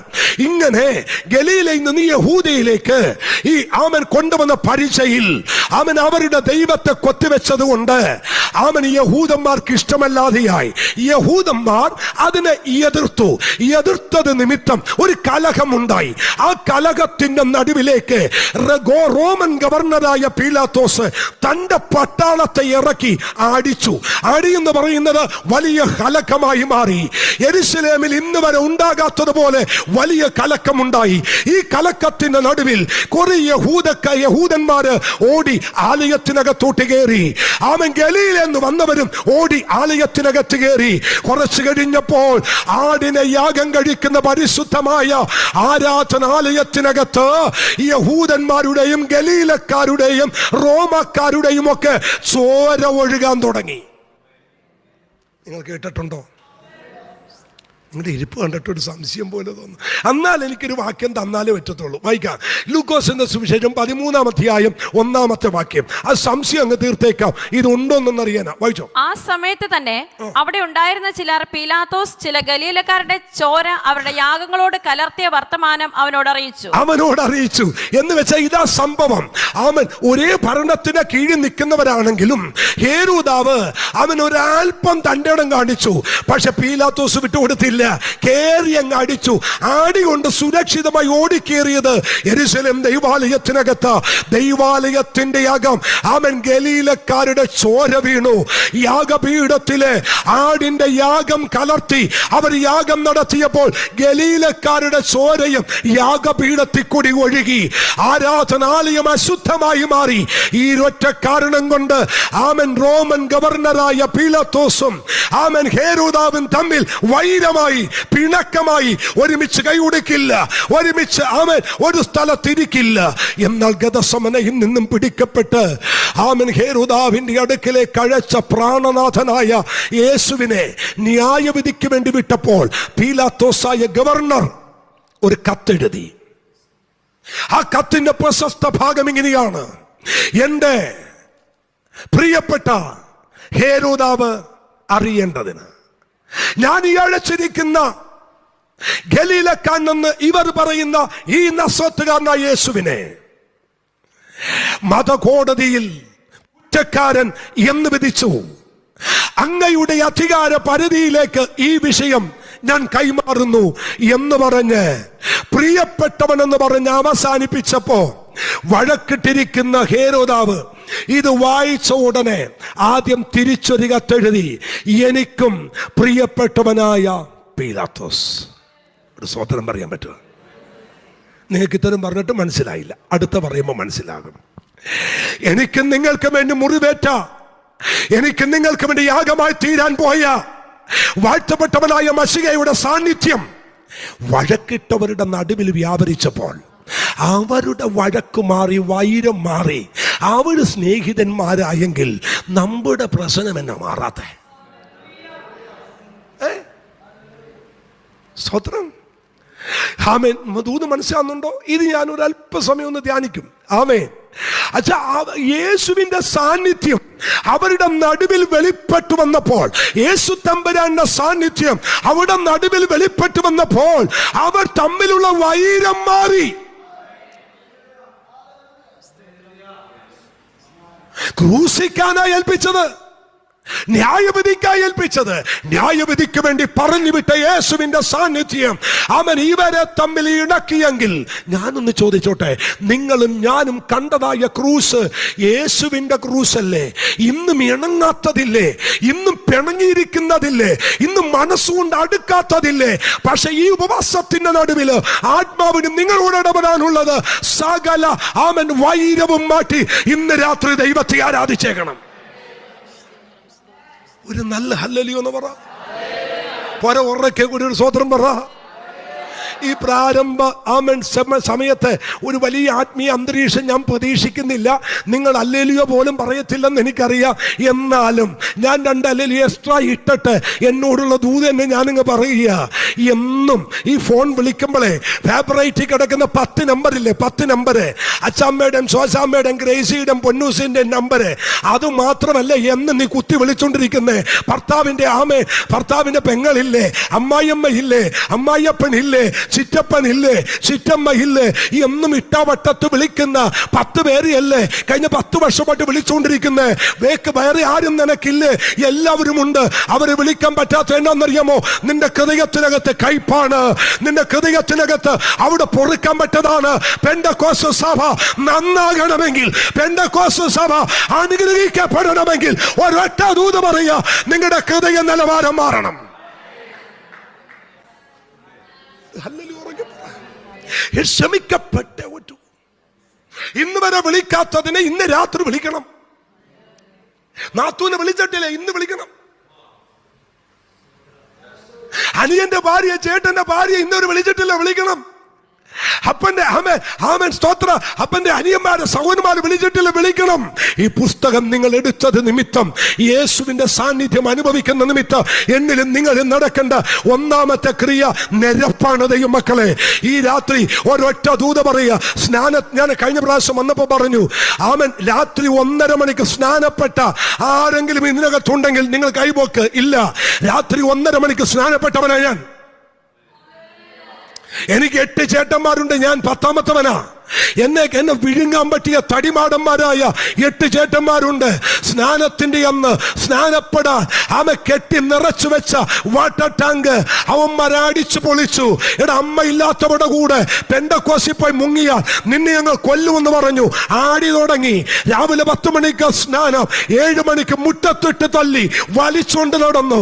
ഇങ്ങനെ ഗലീലയിൽ നിന്ന് യഹൂദയിലേക്ക് ഈ കൊണ്ടുവന്ന പരിചയിൽ അവരുടെ ദൈവത്തെ കൊത്തിവെച്ചത് കൊണ്ട് യഹൂദന്മാർക്ക് ഇഷ്ടമല്ലാതെയായി. യഹൂദന്മാർ അതിനെ എതിർത്തത് നിമിത്തം ഒരു കലഹമുണ്ടായി. ആ കലഹത്തിന്റെ നടുവിലേക്ക് റോമൻ ഗവർണറായ പീലാത്തോസ് തന്റെ പട്ടാളത്തെ ഇറക്കി അടിച്ചു. അടിയെന്ന് പറയുന്നത് വലിയ കലക്കമായി മാറി. യെരുശലേമിൽ ഇന്ന് വരെ ഉണ്ടാകാത്തതുപോലെ വലിയ കലക്കമുണ്ടായി. ഈ കലക്കത്തിന്റെ നടുവിൽ കുറെ യഹൂദന്മാര് ഓടി ആലയത്തിനകത്തോട്ട് കയറി. ഗലീലെന്ന് വന്നവരും ഓടി ആലയത്തിനകത്ത് കയറി. കുറച്ചു കഴിഞ്ഞപ്പോൾ ആടിനെ യാഗം കഴിക്കുന്ന പരിശുദ്ധമായ ആരാധനാലയത്തിനകത്ത് യഹൂദന്മാരുടെയും ഗലീലക്കാരുടെയും റോമക്കാരുടെയും ഒക്കെ ചോര ഒഴുകാൻ തുടങ്ങി. നിങ്ങൾ കേട്ടിട്ടുണ്ടോ? നിങ്ങളുടെ ഇരിപ്പ് കണ്ടിട്ട് ഒരു സംശയം പോലെ തോന്നുന്നു. എന്നാൽ എനിക്കൊരു വാക്യം തന്നാലേ പറ്റത്തുള്ളൂ. വായിക്കാം. ലൂക്കോസിന്റെ സുവിശേഷം 13-ാം അധ്യായം 1-ാമത്തെ വാക്യം. ആ സംശയം അങ്ങ് തീർത്തേക്കാം. ഇത് ഉണ്ടോന്നറിയാനാ. വായിച്ചോ. ആ സമയത്ത് തന്നെ അവിടെ ഉണ്ടായിരുന്ന ചിലർ പീലാത്തോസ് ചില ഗലീലക്കാരുടെ ചോര അവരുടെ യാഗങ്ങളോട് കലർത്തിയ വർത്തമാനം അവനോട് അറിയിച്ചു. എന്ന് വെച്ചാൽ ഇതാ സംഭവം. ഒരേ ഭരണത്തിന് കീഴിൽ നിൽക്കുന്നവരാണെങ്കിലും ഹെരോദാവ് ഒരൽപ്പം തന്റെ ഇടം കാണിച്ചു. പക്ഷെ പീലാത്തോസ് വിട്ടുകൊടുത്തില്ല. കേറി അങ്ങ് അടിച്ചു. ആടികൊണ്ട് സുരക്ഷിതമായി ഓടിക്കേറിയത് യെരുശലേം ദൈവാലയത്തിനകത്ത്. ദൈവാലയത്തിന്റെ യാഗം ഗലീലക്കാരുടെ ചോര വീണു. യാഗപീഠത്തിലെ ആടിന്റെ യാഗം കലർത്തി അവർ യാഗം നടത്തിയപ്പോൾ ഗലീലക്കാരുടെ ചോരയും യാഗപീഠത്തിൽ കൂടി ഒഴുകി. ആരാധനാലയം അശുദ്ധമായി മാറി. ഈ ഒറ്റ കാരണം കൊണ്ട് റോമൻ ഗവർണറായ പീലാത്തോസും ഹെരോദാവും തമ്മിൽ വൈരമായി, പിണക്കമായി. ഒരുമിച്ച് കൈയൊടുക്കില്ല, ഒരുമിച്ച് ഒരു സ്ഥലത്തിരിക്കില്ല. എന്നാൽ ഗദസമനയിൽ നിന്നും പിടിക്കപ്പെട്ട് ഹെരോദാവിന്റെ അടുക്കലേക്ക് അഴച്ച പ്രാണനാഥനായ യേശുവിനെ ന്യായവിധിക്ക് വേണ്ടി വിട്ടപ്പോൾ പീലാത്തോസായ ഗവർണർ ഒരു കത്തെഴുതി. ആ കത്തിന്റെ പ്രശസ്ത ഭാഗം ഇങ്ങനെയാണ്: എന്റെ പ്രിയപ്പെട്ട ഹെരോദാവ് അറിയേണ്ടതിന് ഞാൻ ഈ അഴച്ചിരിക്കുന്ന ഗലീലക്കാരനെന്ന് ഇവർ പറയുന്ന ഈ നസ്രത്തുകാരനായ യേശുവിനെ മതകോടതിയിൽ കുറ്റക്കാരൻ എന്ന് വിധിച്ചു. അങ്ങയുടെ അധികാര പരിധിയിലേക്ക് ഈ വിഷയം ഞാൻ കൈമാറുന്നു എന്ന് പറഞ്ഞ് പ്രിയപ്പെട്ടവൻ എന്ന് പറഞ്ഞ് അവസാനിപ്പിച്ചപ്പോ വഴക്കിട്ടിരിക്കുന്ന ഹെരോദാവ് ഇത് വായിച്ച ഉടനെ ആദ്യം തിരിച്ചൊരു കത്തെഴുതി, എനിക്കും പ്രിയപ്പെട്ടവനായ പീലാത്തോസ്. ഒരു സ്വതന്ത്രം പറയാൻ പറ്റുമോ? നിങ്ങൾക്ക് ഇത്തരം പറഞ്ഞിട്ട് മനസ്സിലായില്ല, അടുത്ത പറയുമ്പോൾ മനസ്സിലാകും. എനിക്കും നിങ്ങൾക്കും വേണ്ടി മുറിവേറ്റ, എനിക്ക് നിങ്ങൾക്ക് വേണ്ടി യാഗമായി തീരാൻ പോയ വാഴ്ത്തപ്പെട്ടവനായ മശിഹയുടെ സാന്നിധ്യം വഴക്കിട്ടവരുടെ നടുവിൽ വ്യാപരിച്ചപ്പോൾ അവരുടെ വഴക്ക് മാറി, വൈരം മാറി, അവർ സ്നേഹിതന്മാരായെങ്കിൽ നമ്മുടെ പ്രശ്നം എന്നെ മാറാത്തെ? സ്വത്രം ആമേൻ. ദൂത് മനസ്സിലാകുന്നുണ്ടോ? ഇത് ഞാൻ ഒരു അല്പസമയം ഒന്ന് ധ്യാനിക്കും. ആമേൻ. അച്ഛാ, യേശുവിന്റെ സാന്നിധ്യം അവരുടെ നടുവിൽ വെളിപ്പെട്ടു വന്നപ്പോൾ, യേശു തമ്പുരാന്റെ സാന്നിധ്യം അവരുടെ നടുവിൽ വെളിപ്പെട്ടു വന്നപ്പോൾ അവർ തമ്മിലുള്ള വൈരം മാറി. ക്രൂശിക്കാനായി ഏൽപ്പിച്ചത്, ന്യായവിധിക്കായി ഏൽപ്പിച്ചത്, ന്യായവിധിക്ക് വേണ്ടി പറഞ്ഞു വിട്ട യേശുവിന്റെ സാന്നിധ്യം അവൻ ഇവരെ തമ്മിൽ ഇണക്കിയെങ്കിൽ, ഞാനൊന്ന് ചോദിച്ചോട്ടെ, നിങ്ങളും ഞാനും കണ്ടതായ ക്രൂസ് യേശുവിന്റെ ക്രൂസല്ലേ? ഇന്നും ഇണങ്ങാത്തതില്ലേ? ഇന്നും പിണങ്ങിയിരിക്കുന്നതില്ലേ? ഇന്നും മനസ്സുകൊണ്ട് അടുക്കാത്തതില്ലേ? പക്ഷെ ഈ ഉപവാസത്തിന്റെ നടുവില് ആത്മാവിന് നിങ്ങളോട് ഇടപെടാനുള്ളത് സകല ആമൻ വൈരവും മാറ്റി ഇന്ന് രാത്രി ദൈവത്തെ ആരാധിച്ചേക്കണം. ഒരു നല്ല ഹല്ലേലൂയ എന്ന് പറ. ഉറക്കെ കൂടി ഒരു സ്വതന്ത്രം പറ. ഈ പ്രാരംഭ ആമൻ സമയത്ത് ഒരു വലിയ ആത്മീയ അന്തരീക്ഷം ഞാൻ പ്രതീക്ഷിക്കുന്നില്ല. നിങ്ങൾ ഹല്ലേലൂയ പോലും പറയത്തില്ലെന്ന് എനിക്കറിയാം. എന്നാലും ഞാൻ 2 ഹല്ലേലൂയ എക്സ്ട്രാ ഇട്ടിട്ട് എന്നോടുള്ള ദൂത് തന്നെ ഞാനിങ്ങ് പറയുക. എന്നും ഈ ഫോൺ വിളിക്കുമ്പോഴേ ഫേവറേറ്റിൽ കിടക്കുന്ന 10 നമ്പറില്ലേ, 10 നമ്പര്, അച്ചാമ്മയുടെയും ശോശാമ്മയുടെയും ഗ്രേസിയുടെയും പൊന്നൂസിന്റെ നമ്പര്, അത് മാത്രമല്ല എന്ന് നീ കുത്തി വിളിച്ചോണ്ടിരിക്കുന്നേ. ഭർത്താവിന്റെ ഭർത്താവിന്റെ പെങ്ങളില്ലേ, അമ്മായിയമ്മ ഇല്ലേ, അമ്മായിയപ്പനില്ലേ, ചിറ്റപ്പനില്ലേ, ചിറ്റമ്മ ഇല്ലേ, എന്നും ഇട്ടാവട്ടത്ത് വിളിക്കുന്ന 10 പേരെയല്ലേ കഴിഞ്ഞ 10 വർഷമായിട്ട് വിളിച്ചുകൊണ്ടിരിക്കുന്നേ. വേറെ ആരും നിനക്കില്ലേ? എല്ലാവരും ഉണ്ട്. അവരെ വിളിക്കാൻ പറ്റാത്ത എന്നാന്നറിയാമോ? നിന്റെ ഹൃദയത്തിനകത്ത് കയ്പാണ്, നിന്റെ ഹൃദയത്തിനകത്ത് അവിടെ പൊറുക്കാൻ പറ്റതാണ്. പെന്തക്കോസ്ത് സഭ നന്നാകണമെങ്കിൽ, പെന്തക്കോസ്ത് സഭ അനുഗ്രഹിക്കപ്പെടണമെങ്കിൽ ഒരൊറ്റ ദൂത് പറയുക, നിങ്ങളുടെ ഹൃദയ നിലവാരം മാറണം. ക്ഷമിക്കപ്പെട്ട ഇന്ന് വരെ വിളിക്കാത്തതിനെ ഇന്ന് രാത്രി വിളിക്കണം. നാത്തൂനെ വിളിച്ചിട്ടില്ല, ഇന്ന് വിളിക്കണം. അനിയന്റെ ഭാര്യ, ചേട്ടന്റെ ഭാര്യ ഇന്നൊരു വിളിച്ചിട്ടില്ല, വിളിക്കണം. അപ്പന്റെ ആമൻ സ്തോത്ര, അപ്പന്റെ അനിയന്മാരെ സഹോദരന്മാരെ വിളിച്ചിട്ടില്ല, വിളിക്കണം. ഈ പുസ്തകം നിങ്ങൾ എടുത്തത് നിമിത്തം, യേശുവിന്റെ സാന്നിധ്യം അനുഭവിക്കുന്ന നിമിത്തം എന്നിലും നിങ്ങളിൽ നടക്കേണ്ട ഒന്നാമത്തെ ക്രിയ നിരപ്പാണ്. ദൈവമക്കളെ, ഈ രാത്രി ഒരൊറ്റ ദൂത് പറയുക. ഞാൻ കഴിഞ്ഞ പ്രാവശ്യം വന്നപ്പോ പറഞ്ഞു, ആമൻ, രാത്രി 1:30 മണിക്ക് സ്നാനപ്പെട്ട ആരെങ്കിലും ഇതിനകത്തുണ്ടെങ്കിൽ നിങ്ങൾ കൈപോക്ക്. ഇല്ല, രാത്രി 1:30 മണിക്ക് സ്നാനപ്പെട്ടവനാ ഞാൻ. എനിക്ക് 8 ചേട്ടന്മാരുണ്ട്, ഞാൻ 10ാമത്തവനാ. എന്നെ വിഴുങ്ങാൻ പറ്റിയ തടിമാടന്മാരായ 8 ചേട്ടന്മാരുണ്ട്. സ്നാനത്തിന്റെ അന്ന് സ്നാനപ്പെടാൻ കെട്ടി നിറച്ചു വെച്ച വാട്ടർ ടാങ്ക് അവന്മാരെ അടിച്ചു പൊളിച്ചു. എടാ, അമ്മ ഇല്ലാത്തവരുടെ കൂടെ പെന്തക്കോസ്തിൽ പോയി മുങ്ങിയാൽ നിന്നെ ഞങ്ങൾ കൊല്ലുമെന്ന് പറഞ്ഞു. ആടി തുടങ്ങി. രാവിലെ 10 മണിക്ക് സ്നാനം, 7 മണിക്ക് മുറ്റത്തിട്ട് തല്ലി വലിച്ചുകൊണ്ട് നടന്നു.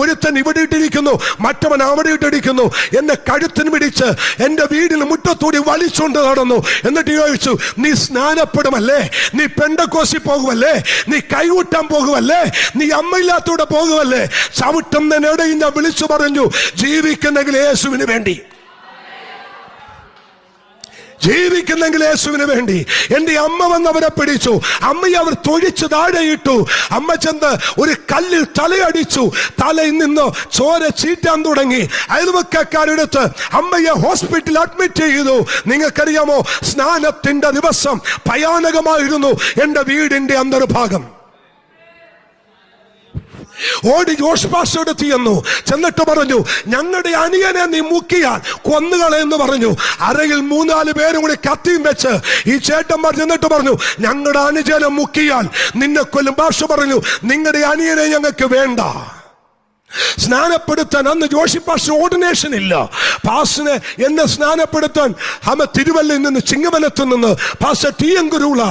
ഒരുത്തൻ ഇവിടെ ഇട്ടിരിക്കുന്നു, മറ്റവൻ അവിടെ ഇട്ടിരിക്കുന്നു. എന്നെ കഴുത്തിന് പിടിച്ച് എന്റെ വീടിന് മുറ്റത്തൂടി വലിച്ചുകൊണ്ട് നടന്നു. എന്നിട്ട് ചോദിച്ചു, നീ സ്നാനപ്പെടുമല്ലേ? നീ പെന്തക്കോസ്തിൽ പോകുമല്ലേ? നീ കൈകൂട്ടാൻ പോകുമല്ലേ? നീ അമ്മയില്ലാത്തൂടെ പോകുമല്ലേ? ചവിട്ടുന്നതിനിടയിൽ ഞാൻ വിളിച്ചു പറഞ്ഞു, ജീവിക്കുന്നെങ്കിൽ യേശുവിന് വേണ്ടി, ജീവിക്കുന്നെങ്കിൽ യേശുവിന് വേണ്ടി. എന്റെ അമ്മ വന്നവരെ പിടിച്ചു. അമ്മയെ അവർ തൊഴിച്ച് താഴെയിട്ടു. അമ്മ ചെന്ന് ഒരു കല്ലിൽ തലയടിച്ചു. തലയിൽ നിന്ന് ചോര ചീറ്റാൻ തുടങ്ങി. അയൽവക്കക്കാരെടുത്ത് അമ്മയെ ഹോസ്പിറ്റലിൽ അഡ്മിറ്റ് ചെയ്തു. നിങ്ങൾക്കറിയാമോ, സ്നാനത്തിന്റെ ദിവസം ഭയാനകമായിരുന്നു എന്റെ വീടിന്റെ അന്തർഭാഗം. ഓടി ജോഷ് പാസ്റ്ററുടെ ചെന്നു. ചെന്നിട്ട് പറഞ്ഞു, ഞങ്ങളുടെ അനിയനെ നീ മുക്കിയാൽ കൊന്നുകളെന്ന് പറഞ്ഞു. അരയിൽ 3-4 പേരും കൂടി കത്തിയും വെച്ച് ഈ ചേട്ടന്മാർ ചെന്നിട്ട് പറഞ്ഞു, ഞങ്ങളുടെ അനുജനെ മുക്കിയാൽ നിന്നെ കൊല്ലും. പാസ്റ്റർ പറഞ്ഞു, നിങ്ങളുടെ അനിയനെ ഞങ്ങൾക്ക് വേണ്ട. സ്നാനപ്പെടുത്താൻ അന്ന് ജോഷി പാസ്റ്റർ ഓർഡിനേഷൻ ഇല്ല. പാസ്റ്ററിനെ എന്നെ സ്നാനപ്പെടുത്താൻ തിരുവല്ലയിൽ നിന്ന് ചിങ്ങവനത്ത് നിന്ന് പാസ്റ്റർ ടി എൻ ഗുരുള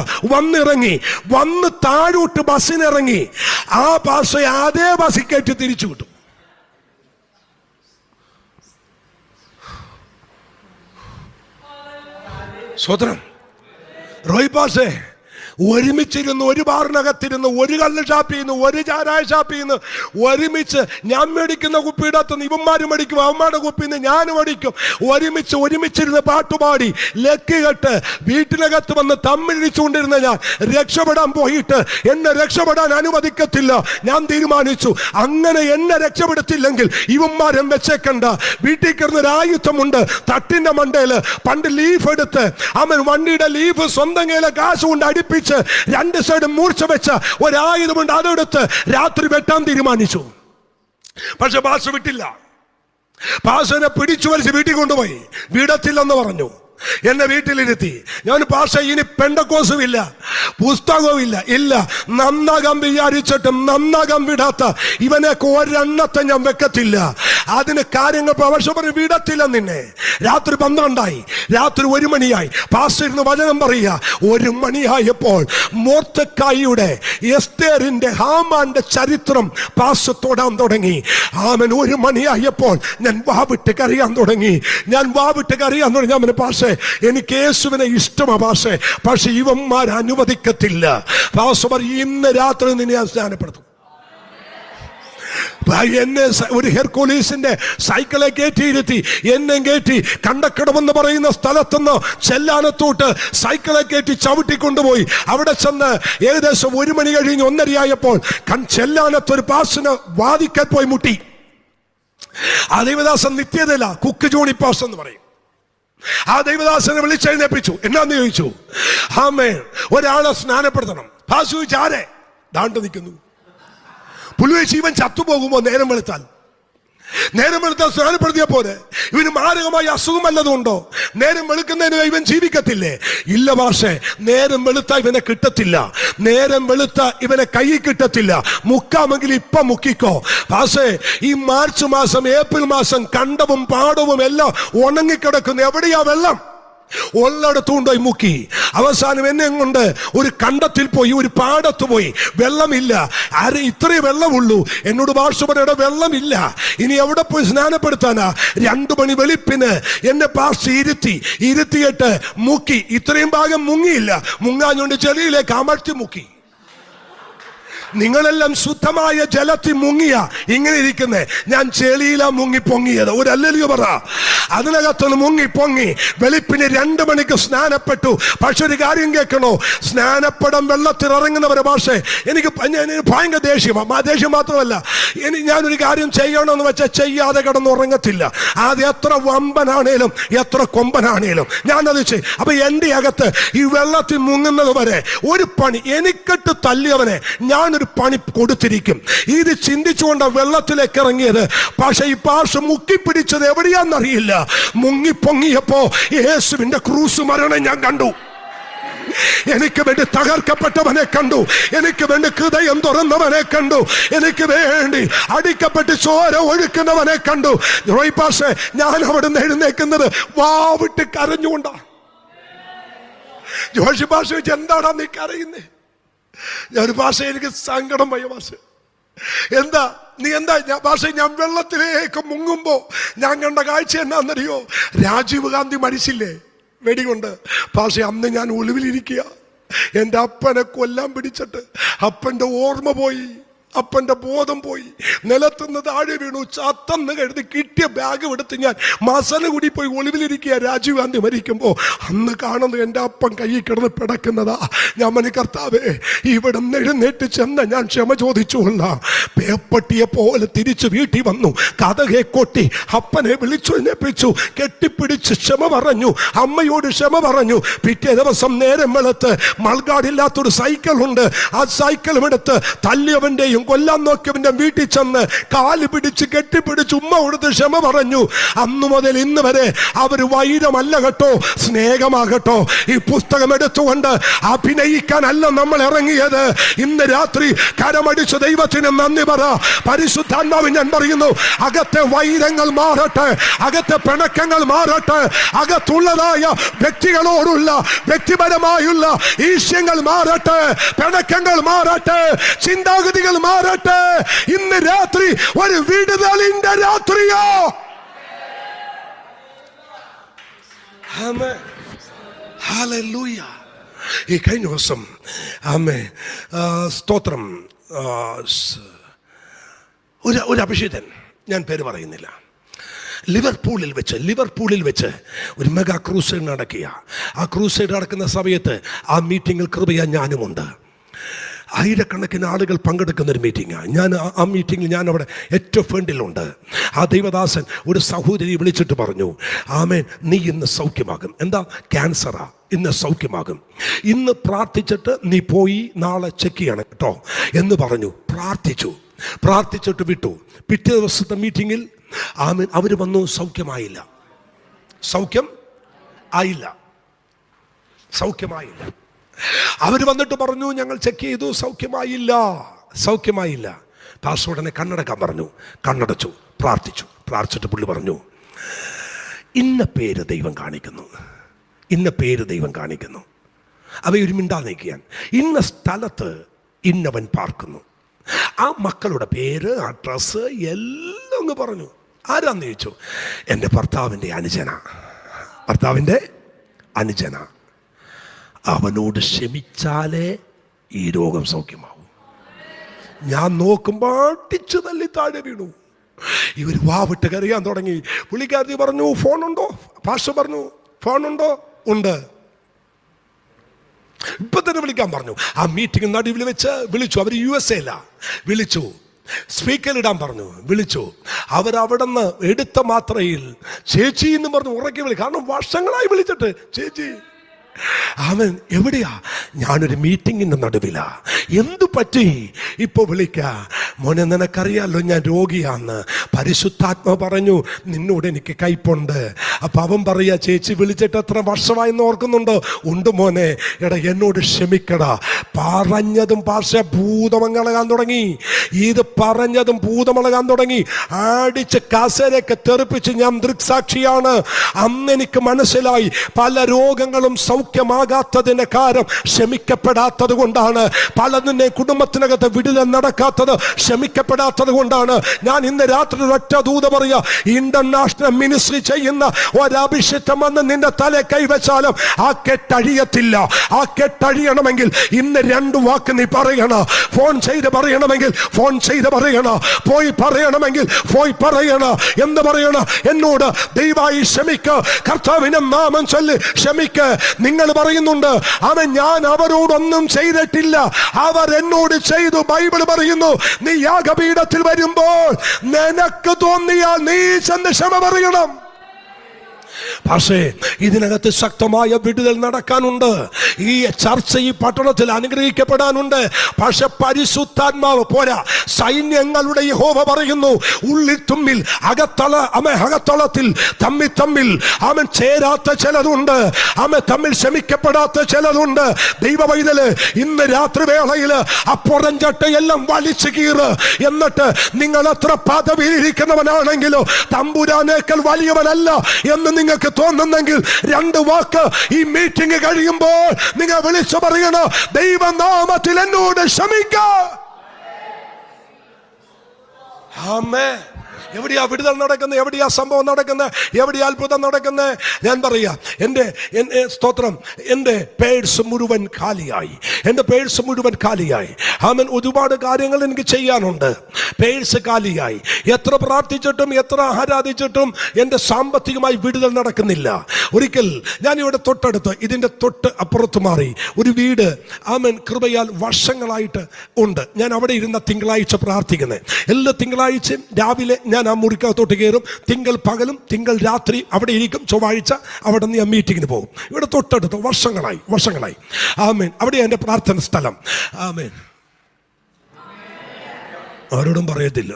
വന്ന് താഴോട്ട് ബസ്സിനിറങ്ങി. ആ പാസ്റ്ററെ അതേ ബസ്സിൽ കയറ്റി തിരിച്ചു വിട്ടു. സ്വതന്ത്രം. റോയ് പാസ്റ്റേ ഒരുമിച്ചിരുന്ന്, ഒരു ബാറിനകത്തിരുന്ന്, ഒരു കള്ള് ഷാപ്പിൽ നിന്ന്, ഒരു ചാരായ ഷാപ്പിൽ നിന്ന് ഒരുമിച്ച് ഞാൻ മേടിക്കുന്ന കുപ്പിയിടത്തുനിന്ന് ഇവന്മാർ മേടിക്കും, അവന്മാരുടെ കുപ്പിയിൽ നിന്ന് ഞാൻ മേടിക്കും. ഒരുമിച്ചിരുന്ന് പാട്ടുപാടി ലക്ക് കെട്ട് വീട്ടിനകത്ത് വന്ന് തമ്മിലിടിച്ചുകൊണ്ടിരുന്ന ഞാൻ രക്ഷപ്പെടാൻ പോയിട്ട് എന്നെ രക്ഷപ്പെടാൻ അനുവദിക്കത്തില്ല. ഞാൻ തീരുമാനിച്ചു, അങ്ങനെ എന്നെ രക്ഷപ്പെടുത്തില്ലെങ്കിൽ ഇവന്മാരെ വെച്ചേക്കണ്ട. വീട്ടിൽ കിടന്നൊരു ആയുധമുണ്ട് തട്ടിന്റെ മണ്ടയിൽ. പണ്ട് ലീഫ് എടുത്ത് വണ്ടിയുടെ ലീഫ് സ്വന്തം കയ്യിലെ കാശ് കൊണ്ട് അടിപ്പിച്ച് രണ്ട് സൈഡും മൂർച്ച വെച്ച ഒരായുധമുണ്ട്, അതെടുത്ത് രാത്രി വെട്ടാൻ തീരുമാനിച്ചു. പക്ഷെ പാസ്റ്റർ വിട്ടില്ല. പാസ്റ്ററിനെ പിടിച്ചു വലിച്ച് വീട്ടിൽ കൊണ്ടുപോയി. വിടത്തില്ലെന്ന് പറഞ്ഞു. എന്നെ വീട്ടിലിരുത്തി. ഞാൻ പാസ്റ്റർ ഇനി പെന്തക്കോസും ഇല്ല, പുസ്തകവും ഇല്ല, നന്നാകാൻ വിചാരിച്ചിട്ടും നന്നാകാൻ വിടാത്ത ഇവനൊക്കെ ഒരെണ്ണത്തെ ഞാൻ വെക്കത്തില്ല. അതിന് കാര്യങ്ങൾ പക്ഷെ പറഞ്ഞു വിടത്തില്ല നിന്നെ. രാത്രി 12 രാത്രി 1 മണിയായി. പാസ്റ്റർ ഇരുന്ന് വചനം പറയുക. 1 മണിയായപ്പോൾ മൊർദെഖായിയുടെ, എസ്തേറിന്റെ, ഹാമാന്റെ ചരിത്രം പാസ്റ്റർ തൊടാൻ തുടങ്ങി. ആമൻ 1 മണിയായപ്പോൾ ഞാൻ വാവിട്ട് കരയാൻ തുടങ്ങി. അവന് പാസ്റ്റർ എനിക്ക് യേശുവിനെ ഇഷ്ടമാ പാസ്റ്റർ, പക്ഷെ ഇവന്മാർ അനുവദിക്കത്തില്ല. പാസ്റ്റർ ഇന്ന് രാത്രി നിന്നെ ഞാൻ സ്നാനപ്പെടുത്തും. എന്നെ ഒരു ഹെർക്കുലീസിന്റെ സൈക്കിളെ കയറ്റിയിരുത്തി എന്നെ കയറ്റി കണ്ടക്കടമെന്ന് പറയുന്ന സ്ഥലത്തുനിന്ന് ചെല്ലാനത്തോട്ട് സൈക്കിളെ കയറ്റി ചവിട്ടിക്കൊണ്ടുപോയി. അവിടെ ചെന്ന് ഏകദേശം 1 മണി കഴിഞ്ഞ് 1:30 ചെല്ലാനത്തൊരു പാസിന് വാദിക്കൽ പോയി മുട്ടി. ആ ദൈവദാസൻ നിത്യതയില്ല, കുക്ക് ജോണി പാസ് എന്ന് പറയും. ആ ദൈവദാസനെ വിളിച്ചെഴുന്നേപ്പിച്ചു. എന്നാന്ന് ചോദിച്ചു. ആമേൻ, ഒരാളെ സ്നാനപ്പെടുത്തണം. പാസ് ചോദിച്ചു, ആരെ? ദാണ്ട് നിൽക്കുന്നു. പുള്ളിയെ ജീവൻ ചത്തുപോകുമ്പോ നേരം വെളുത്താൽ സ്നാനപ്പെടുത്തിയ പോലെ ഇവന് മാരകമായ അസുഖം വല്ലതുണ്ടോ? നേരം വെളുക്കുന്നതിന് ഇവൻ ജീവിക്കത്തില്ലേ? ഇല്ല പക്ഷേ, നേരം വെളുത്ത ഇവനെ കിട്ടത്തില്ല. നേരം വെളുത്ത ഇവനെ കയ്യിൽ കിട്ടത്തില്ല. മുക്കാമെങ്കിൽ ഇപ്പം മുക്കിക്കോ. പക്ഷേ ഈ മാർച്ച് മാസം, ഏപ്രിൽ മാസം കണ്ടവും പാടവും എല്ലാം ഉണങ്ങിക്കിടക്കുന്നു. എവിടെയാ വെള്ളം? ഉള്ളിടത്തുകൊണ്ടുപോയി മുക്കി. അവസാനം എന്നെ കൊണ്ട് ഒരു കണ്ടത്തിൽ പോയി, ഒരു പാടത്ത് പോയി. വെള്ളമില്ല. ഇത്രയും വെള്ളമുള്ളൂ. എന്നോട് പാസ്റ്റർ വെള്ളമില്ല, ഇനി എവിടെ പോയി സ്നാനപ്പെടുത്താനാ? 2 മണി വെളുപ്പിന് എന്നെ പാസ്റ്റർ ഇരുത്തിയിട്ട് മുക്കി. ഇത്രയും ഭാഗം മുങ്ങിയില്ല. മുങ്ങാഞ്ഞുകൊണ്ട് ചെളിയിലേക്ക് അമർത്തി മുക്കി. നിങ്ങളെല്ലാം ശുദ്ധമായ ജലത്തിൽ മുങ്ങിയ ഇങ്ങനെ ഇരിക്കുന്നേ. ഞാൻ ചെളിയിലാ മുങ്ങി പൊങ്ങിയത്. ഒരു അല്ലല്ലോ പറ. അതിനകത്തൊന്ന് മുങ്ങി പൊങ്ങി വെളുപ്പിന് 2 മണിക്ക് സ്നാനപ്പെട്ടു. പക്ഷെ ഒരു കാര്യം കേൾക്കണോ? സ്നാനപ്പെടാൻ വെള്ളത്തിൽ ഇറങ്ങുന്നവരെ ഭാഷേ എനിക്ക് ഭയങ്കര ദേഷ്യമാണ്. ദേഷ്യം മാത്രമല്ല, ഞാനൊരു കാര്യം ചെയ്യണമെന്ന് വെച്ചാൽ ചെയ്യാതെ കിടന്നുറങ്ങത്തില്ല. അത് എത്ര വമ്പനാണേലും എത്ര കൊമ്പനാണേലും ഞാനത് ചെയ്യും. അപ്പൊ എൻ്റെ അകത്ത് ഈ വെള്ളത്തിൽ മുങ്ങുന്നത് വരെ ഒരു പണി എനിക്കിട്ട് തല്ലിയവനെ ഞാനൊരു പണി കൊടുത്തിരിക്കും. ഇത് ചിന്തിച്ചുകൊണ്ടാണ് വെള്ളത്തിലേക്ക് ഇറങ്ങിയത്. പക്ഷെ ഈ പാർശ്വ മുക്കിപ്പിടിച്ചത് എവിടെയാന്നറിയില്ല. മുങ്ങിപ്പൊങ്ങിയപ്പോ യേശുവിന്റെ ക്രൂസ് മരണം ഞാൻ കണ്ടു. എനിക്ക് വേണ്ടി തകർക്കപ്പെട്ടവനെ കണ്ടു. എനിക്ക് വേണ്ടി ഹൃദയം തുറന്നവനെ കണ്ടു. എനിക്ക് വേണ്ടി അടിക്കപ്പെട്ട് ചോര ഒഴുക്കുന്നവനെ കണ്ടു. റോയ് പാഷേ, ഞാൻ അവിടെ നിന്ന് എഴുന്നേക്കുന്നത് വാവിട്ട് കരഞ്ഞുകൊണ്ടാണ്. ജോഷി പാഷ വെച്ച് എന്താടാ നീ കരയുന്നേ? ഞാൻ ഭാഷ എനിക്ക് സങ്കടം വയ്യ ഭാഷ. നീ എന്താ ഭാഷ? ഞാൻ വെള്ളത്തിലേക്ക് മുങ്ങുമ്പോ ഞാൻ കണ്ട കാഴ്ച എന്നാന്നറിയോ? രാജീവ് ഗാന്ധി മരിച്ചില്ലേ വെടികൊണ്ട്? പക്ഷെ അന്ന് ഞാൻ ഒളിവിലിരിക്കുക. എൻ്റെ അപ്പനെ കൊല്ലാൻ പിടിച്ചിട്ട് അപ്പൻ്റെ ഓർമ്മ പോയി, അപ്പൻ്റെ ബോധം പോയി, നിലത്തുനിന്ന് താഴെ വീണു, ചത്തെന്ന് കരുതി കിട്ടിയ ബാഗ് എടുത്ത് ഞാൻ മസല കൂടി പോയി ഒളിവിലിരിക്കുക. രാജീവ് ഗാന്ധി മരിക്കുമ്പോൾ അന്ന് കാണുന്നത് എൻ്റെ അപ്പൻ കയ്യിൽ കിടന്ന് പിടക്കുന്നതാ. ഞാൻ മനി കർത്താവേ, ഇവിടെ നിന്ന് എഴുന്നേറ്റ് ചെന്ന ഞാൻ ക്ഷമ ചോദിച്ചുകൊള്ളാം. പേപ്പട്ടിയെ പോലെ തിരിച്ചു വീട്ടിൽ വന്നു. കഥകെ കൊട്ടി അപ്പനെ വിളിച്ചു എഴുന്നേപ്പിച്ചു. കെട്ടിപ്പിടിച്ച് ക്ഷമ പറഞ്ഞു, അമ്മയോട് ക്ഷമ പറഞ്ഞു. പിറ്റേ ദിവസം നേരം വെളുത്ത് മൾഗാടില്ലാത്തൊരു സൈക്കിളുണ്ട്. ആ സൈക്കിളും എടുത്ത് തല്ലിയവൻ്റെയും എന്നെയും കൊല്ലാൻ നോക്കിയവന്റെ വീട്ടിൽ ചെന്ന് കാല് പിടിച്ച് കെട്ടിപ്പിടിച്ച് ഉമ്മ കൊടുത്ത് ക്ഷമ പറഞ്ഞു. അന്നു മുതൽ ഇന്ന് വരെ അവർ വൈരമല്ല കേട്ടോ, സ്നേഹമാകട്ടോ. ഈ പുസ്തകം എടുത്തുകൊണ്ട് അഭിനയിക്കാനല്ല നമ്മൾ ഇറങ്ങിയത്. ഇന്ന് രാത്രി കരമടിച്ച് ദൈവത്തിന് നന്ദി പറ. പരിശുദ്ധാത്മാവ് ഞാൻ പറയുന്നു, അകത്തെ വൈരങ്ങൾ മാറട്ടെ, അകത്തെ പിണക്കങ്ങൾ മാറട്ടെ, അകത്തുള്ളതായ വ്യക്തികളോടുള്ള വ്യക്തിപരമായുള്ള ഈശ്യങ്ങൾ മാറട്ടെ, പിണക്കങ്ങൾ മാറട്ടെ, ചിന്താഗതികൾ മാറട്ടെ. ഇന്ന് രാത്രി ഒരു വിടുതലിന്റെ രാത്രിയോ. ആമേൻ, ഹല്ലേലൂയ. ഈ കഴിഞ്ഞ ദിവസം സ്തോത്രം, ഒരു അഭിഷേകൻ, ഞാൻ പേര് പറയുന്നില്ല, ലിവർപൂളിൽ വെച്ച് ഒരു മെഗാ ക്രൂസൈഡ് നടക്കുക. ആ ക്രൂസൈഡ് നടക്കുന്ന സമയത്ത് ആ മീറ്റിങ്ങിൽ കൃപയാ ഞാനുമുണ്ട്. ആയിരക്കണക്കിന് ആളുകൾ പങ്കെടുക്കുന്ന ഒരു മീറ്റിംഗാണ്. ആ മീറ്റിങ്ങിൽ ഞാൻ അവിടെ ഏറ്റവും ഫ്രണ്ടിലുണ്ട്. ആ ദൈവദാസൻ ഒരു സഹോദരി വിളിച്ചിട്ട് പറഞ്ഞു, ആമേൻ, നീ ഇന്ന് സൗഖ്യമാകും. എന്താ? ക്യാൻസറാ, ഇന്ന് സൗഖ്യമാകും. ഇന്ന് പ്രാർത്ഥിച്ചിട്ട് നീ പോയി നാളെ ചെക്ക് ചെയ്യണം കേട്ടോ എന്ന് പറഞ്ഞു. പ്രാർത്ഥിച്ചിട്ട് വിട്ടു. പിറ്റേ ദിവസത്തെ മീറ്റിങ്ങിൽ ആമേൻ അവർ വന്നു. സൗഖ്യമായില്ല. അവർ വന്നിട്ട് പറഞ്ഞു, ഞങ്ങൾ ചെക്ക് ചെയ്തു, സൗഖ്യമായില്ല. പാസ്റ്റർ ഉടനെ കണ്ണടക്കാൻ പറഞ്ഞു. കണ്ണടച്ചു. പ്രാർത്ഥിച്ചിട്ട് പുള്ളി പറഞ്ഞു, ഇന്ന പേര് ദൈവം കാണിക്കുന്നു. അവയൊരു മിണ്ടാ നീക്കിയാൻ. ഇന്ന സ്ഥലത്ത് ഇന്നവൻ പാർക്കുന്നു. ആ മക്കളുടെ പേര്, അഡ്രസ് എല്ലാം അങ്ങ് പറഞ്ഞു. ആരാന്ന് ചോദിച്ചു. എൻ്റെ ഭർത്താവിൻ്റെ അനുജന. അവനോട് ക്ഷമിച്ചാലേ ഈ രോഗം സൗഖ്യമാവും. ഞാൻ നോക്കുമ്പോൾ അടിച്ചു തല്ലി താഴെ വീണു. ഇവർ വാവിട്ട് കരയാൻ തുടങ്ങി. പുള്ളിക്കാരത്തി പറഞ്ഞു, ഫോണുണ്ടോ? പാസ്റ്റർ പറഞ്ഞു, ഫോണുണ്ടോ? ഉണ്ട്. ഇപ്പൊ തന്നെ വിളിക്കാൻ പറഞ്ഞു. ആ മീറ്റിംഗ് നടുവിൽ വെച്ച് വിളിച്ചു. അവർ USA വിളിച്ചു. സ്പീക്കറിടാൻ പറഞ്ഞു. വിളിച്ചു. അവരവിടെ നിന്ന് എടുത്ത മാത്രയിൽ ചേച്ചി എന്ന് പറഞ്ഞു ഉറക്കി വിളി. കാരണം വർഷങ്ങളായി വിളിച്ചിട്ട് ചേച്ചി. അവൻ എവിടെയാ? ഞാനൊരു മീറ്റിങ്ങിന്റെ നടുവിലാ. എന്തു പറ്റി? ഇപ്പൊ വിളിക്ക. മോനെ, നിനക്കറിയാലോ ഞാൻ രോഗിയാന്ന്. പരിശുദ്ധാത്മ പറഞ്ഞു നിന്നോട് എനിക്ക് കയ്പുണ്ട്. അപ്പൊ അവൻ പറയാ, ചേച്ചി വിളിച്ചിട്ട് എത്ര വർഷമായെന്ന് ഓർക്കുന്നുണ്ടോ? ഉണ്ട് മോനെ. എടാ, എന്നോട് ക്ഷമിക്കടാ. പറഞ്ഞതും ഭാഷ ഭൂതമളകാൻ തുടങ്ങി. ഇത് പറഞ്ഞതും ഭൂതമളകാൻ തുടങ്ങി. അടിച്ച് കസേരയൊക്കെ തെറിപ്പിച്ച് ഞാൻ ദൃക്സാക്ഷിയാണ്. അന്ന് എനിക്ക് മനസ്സിലായി പല രോഗങ്ങളും സൗഖ്യമാകാത്തതിന്റെ കാരണം ക്ഷമിക്കപ്പെടാത്തത് കൊണ്ടാണ്. പലതിന്റെ കുടുംബത്തിനകത്ത് വിടുതൽ നടക്കാത്തത് ക്ഷമിക്കപ്പെടാത്തത് കൊണ്ടാണ്. ഞാൻ ഇന്ന് രാത്രി ഒറ്റ ദൂത പറയാ, ഇന്റർനാഷണൽ മിനിസ്ട്രി ചെയ്യുന്ന ഒരഭിഷിക്തം വന്ന് നിന്റെ തല കൈവച്ചാലും ആ കെട്ടഴിയത്തില്ല. ആ കെട്ടഴിയണമെങ്കിൽ ഇന്ന് 2 വാക്ക് നീ പറയണം. ഫോൺ ചെയ്ത് പറയണമെങ്കിൽ ഫോൺ ചെയ്ത് പറയണം. പോയി പറയണമെങ്കിൽ പോയി പറയണം. എന്ത് പറയണം? എന്നോട് ദയവായി ക്ഷമിക്ക, കർത്താവിന്റെ നാമം ചൊല്ലി ക്ഷമിക്ക. നിങ്ങൾ പറയുന്നുണ്ട്, അവൻ ഞാൻ അവരോടൊന്നും ചെയ്തിട്ടില്ല, അവർ എന്നോട് ചെയ്തു. ബൈബിൾ പറയുന്നു, നീ യാഗപീഠത്തിൽ വരുമ്പോൾ നിനക്ക് തോന്നിയാൽ നീ ചെന്ന് ക്ഷമ പറയണം. പക്ഷേ ഇതിനകത്ത് ശക്തമായ വിടുതൽ നടക്കാനുണ്ട്. ഈ ചർച്ച ഈ പട്ടണത്തിൽ അനുഗ്രഹിക്കപ്പെടാനുണ്ട്. പക്ഷെ പരിശുദ്ധാത്മാവ് പോരാ. സൈന്യങ്ങളുടെ യഹോവ പറയുന്നു, ഉള്ളിൽ തുമ്മിൽ അകത്തളത്തിൽ തമ്മിൽ അവൻ ചേരാത്ത ചിലതുണ്ട്. അവൻ തമ്മിൽ ക്ഷമിക്കപ്പെടാത്ത ചിലതുണ്ട്. ദൈവവൈതല് ഇന്ന് രാത്രി വേളയിൽ അപ്പുറഞ്ചട്ടയെല്ലാം വലിച്ചു കീറ്. എന്നിട്ട് നിങ്ങൾ എത്ര പദവിയിലിരിക്കുന്നവനാണെങ്കിലോ തമ്പുരാനേക്കാൾ വലിയവനല്ല എന്ന് നിങ്ങൾക്ക് തോന്നുന്നെങ്കിൽ 2 വാക്ക് ഈ മീറ്റിംഗ് കഴിയുമ്പോൾ നിങ്ങൾ വിളിച്ചു പറയണം, ദൈവനാമത്തിൽ എന്നോട് ക്ഷമിക്ക. ആമേൻ. എവിടെയാ വിടുതൽ നടക്കുന്നത്? എവിടെയാ സംഭവം നടക്കുന്നത്? എവിടെയാ അത്ഭുതം നടക്കുന്നത്? ഞാൻ പറയാ, എൻ്റെ സ്തോത്രം, എൻ്റെ പേഴ്സ് മുഴുവൻ കാലിയായി. ആമേൻ. ഒരുപാട് കാര്യങ്ങൾ എനിക്ക് ചെയ്യാനുണ്ട്. പേഴ്സ് കാലിയായി. എത്ര പ്രാർത്ഥിച്ചിട്ടും എത്ര ആരാധിച്ചിട്ടും എൻ്റെ സാമ്പത്തികമായി വിടുതൽ നടക്കുന്നില്ല. ഒരിക്കൽ ഞാൻ ഇവിടെ തൊട്ടടുത്ത്, ഇതിൻ്റെ തൊട്ട് അപ്പുറത്ത് മാറി ഒരു വീട്, ആമേൻ, കൃപയാൽ വർഷങ്ങളായിട്ട് ഉണ്ട്. ഞാൻ അവിടെ ഇരുന്ന തിങ്കളാഴ്ച പ്രാർത്ഥിക്കുന്നത്. എല്ലാ തിങ്കളാഴ്ചയും രാവിലെ ഞാൻ ആ മുറിക്കകത്തോട്ട് കയറും. തിങ്കൾ പകലും തിങ്കൾ രാത്രി അവിടെ ഇരിക്കും. ചൊവ്വാഴ്ച അവിടെ നിന്ന് ഞാൻ മീറ്റിങ്ങിന് പോകും. ഇവിടെ തൊട്ടടുത്ത് വർഷങ്ങളായി. ആമേൻ. അവിടെ എൻ്റെ പ്രാർത്ഥന സ്ഥലം. ആമേൻ. ആരോടും പറയത്തില്ല.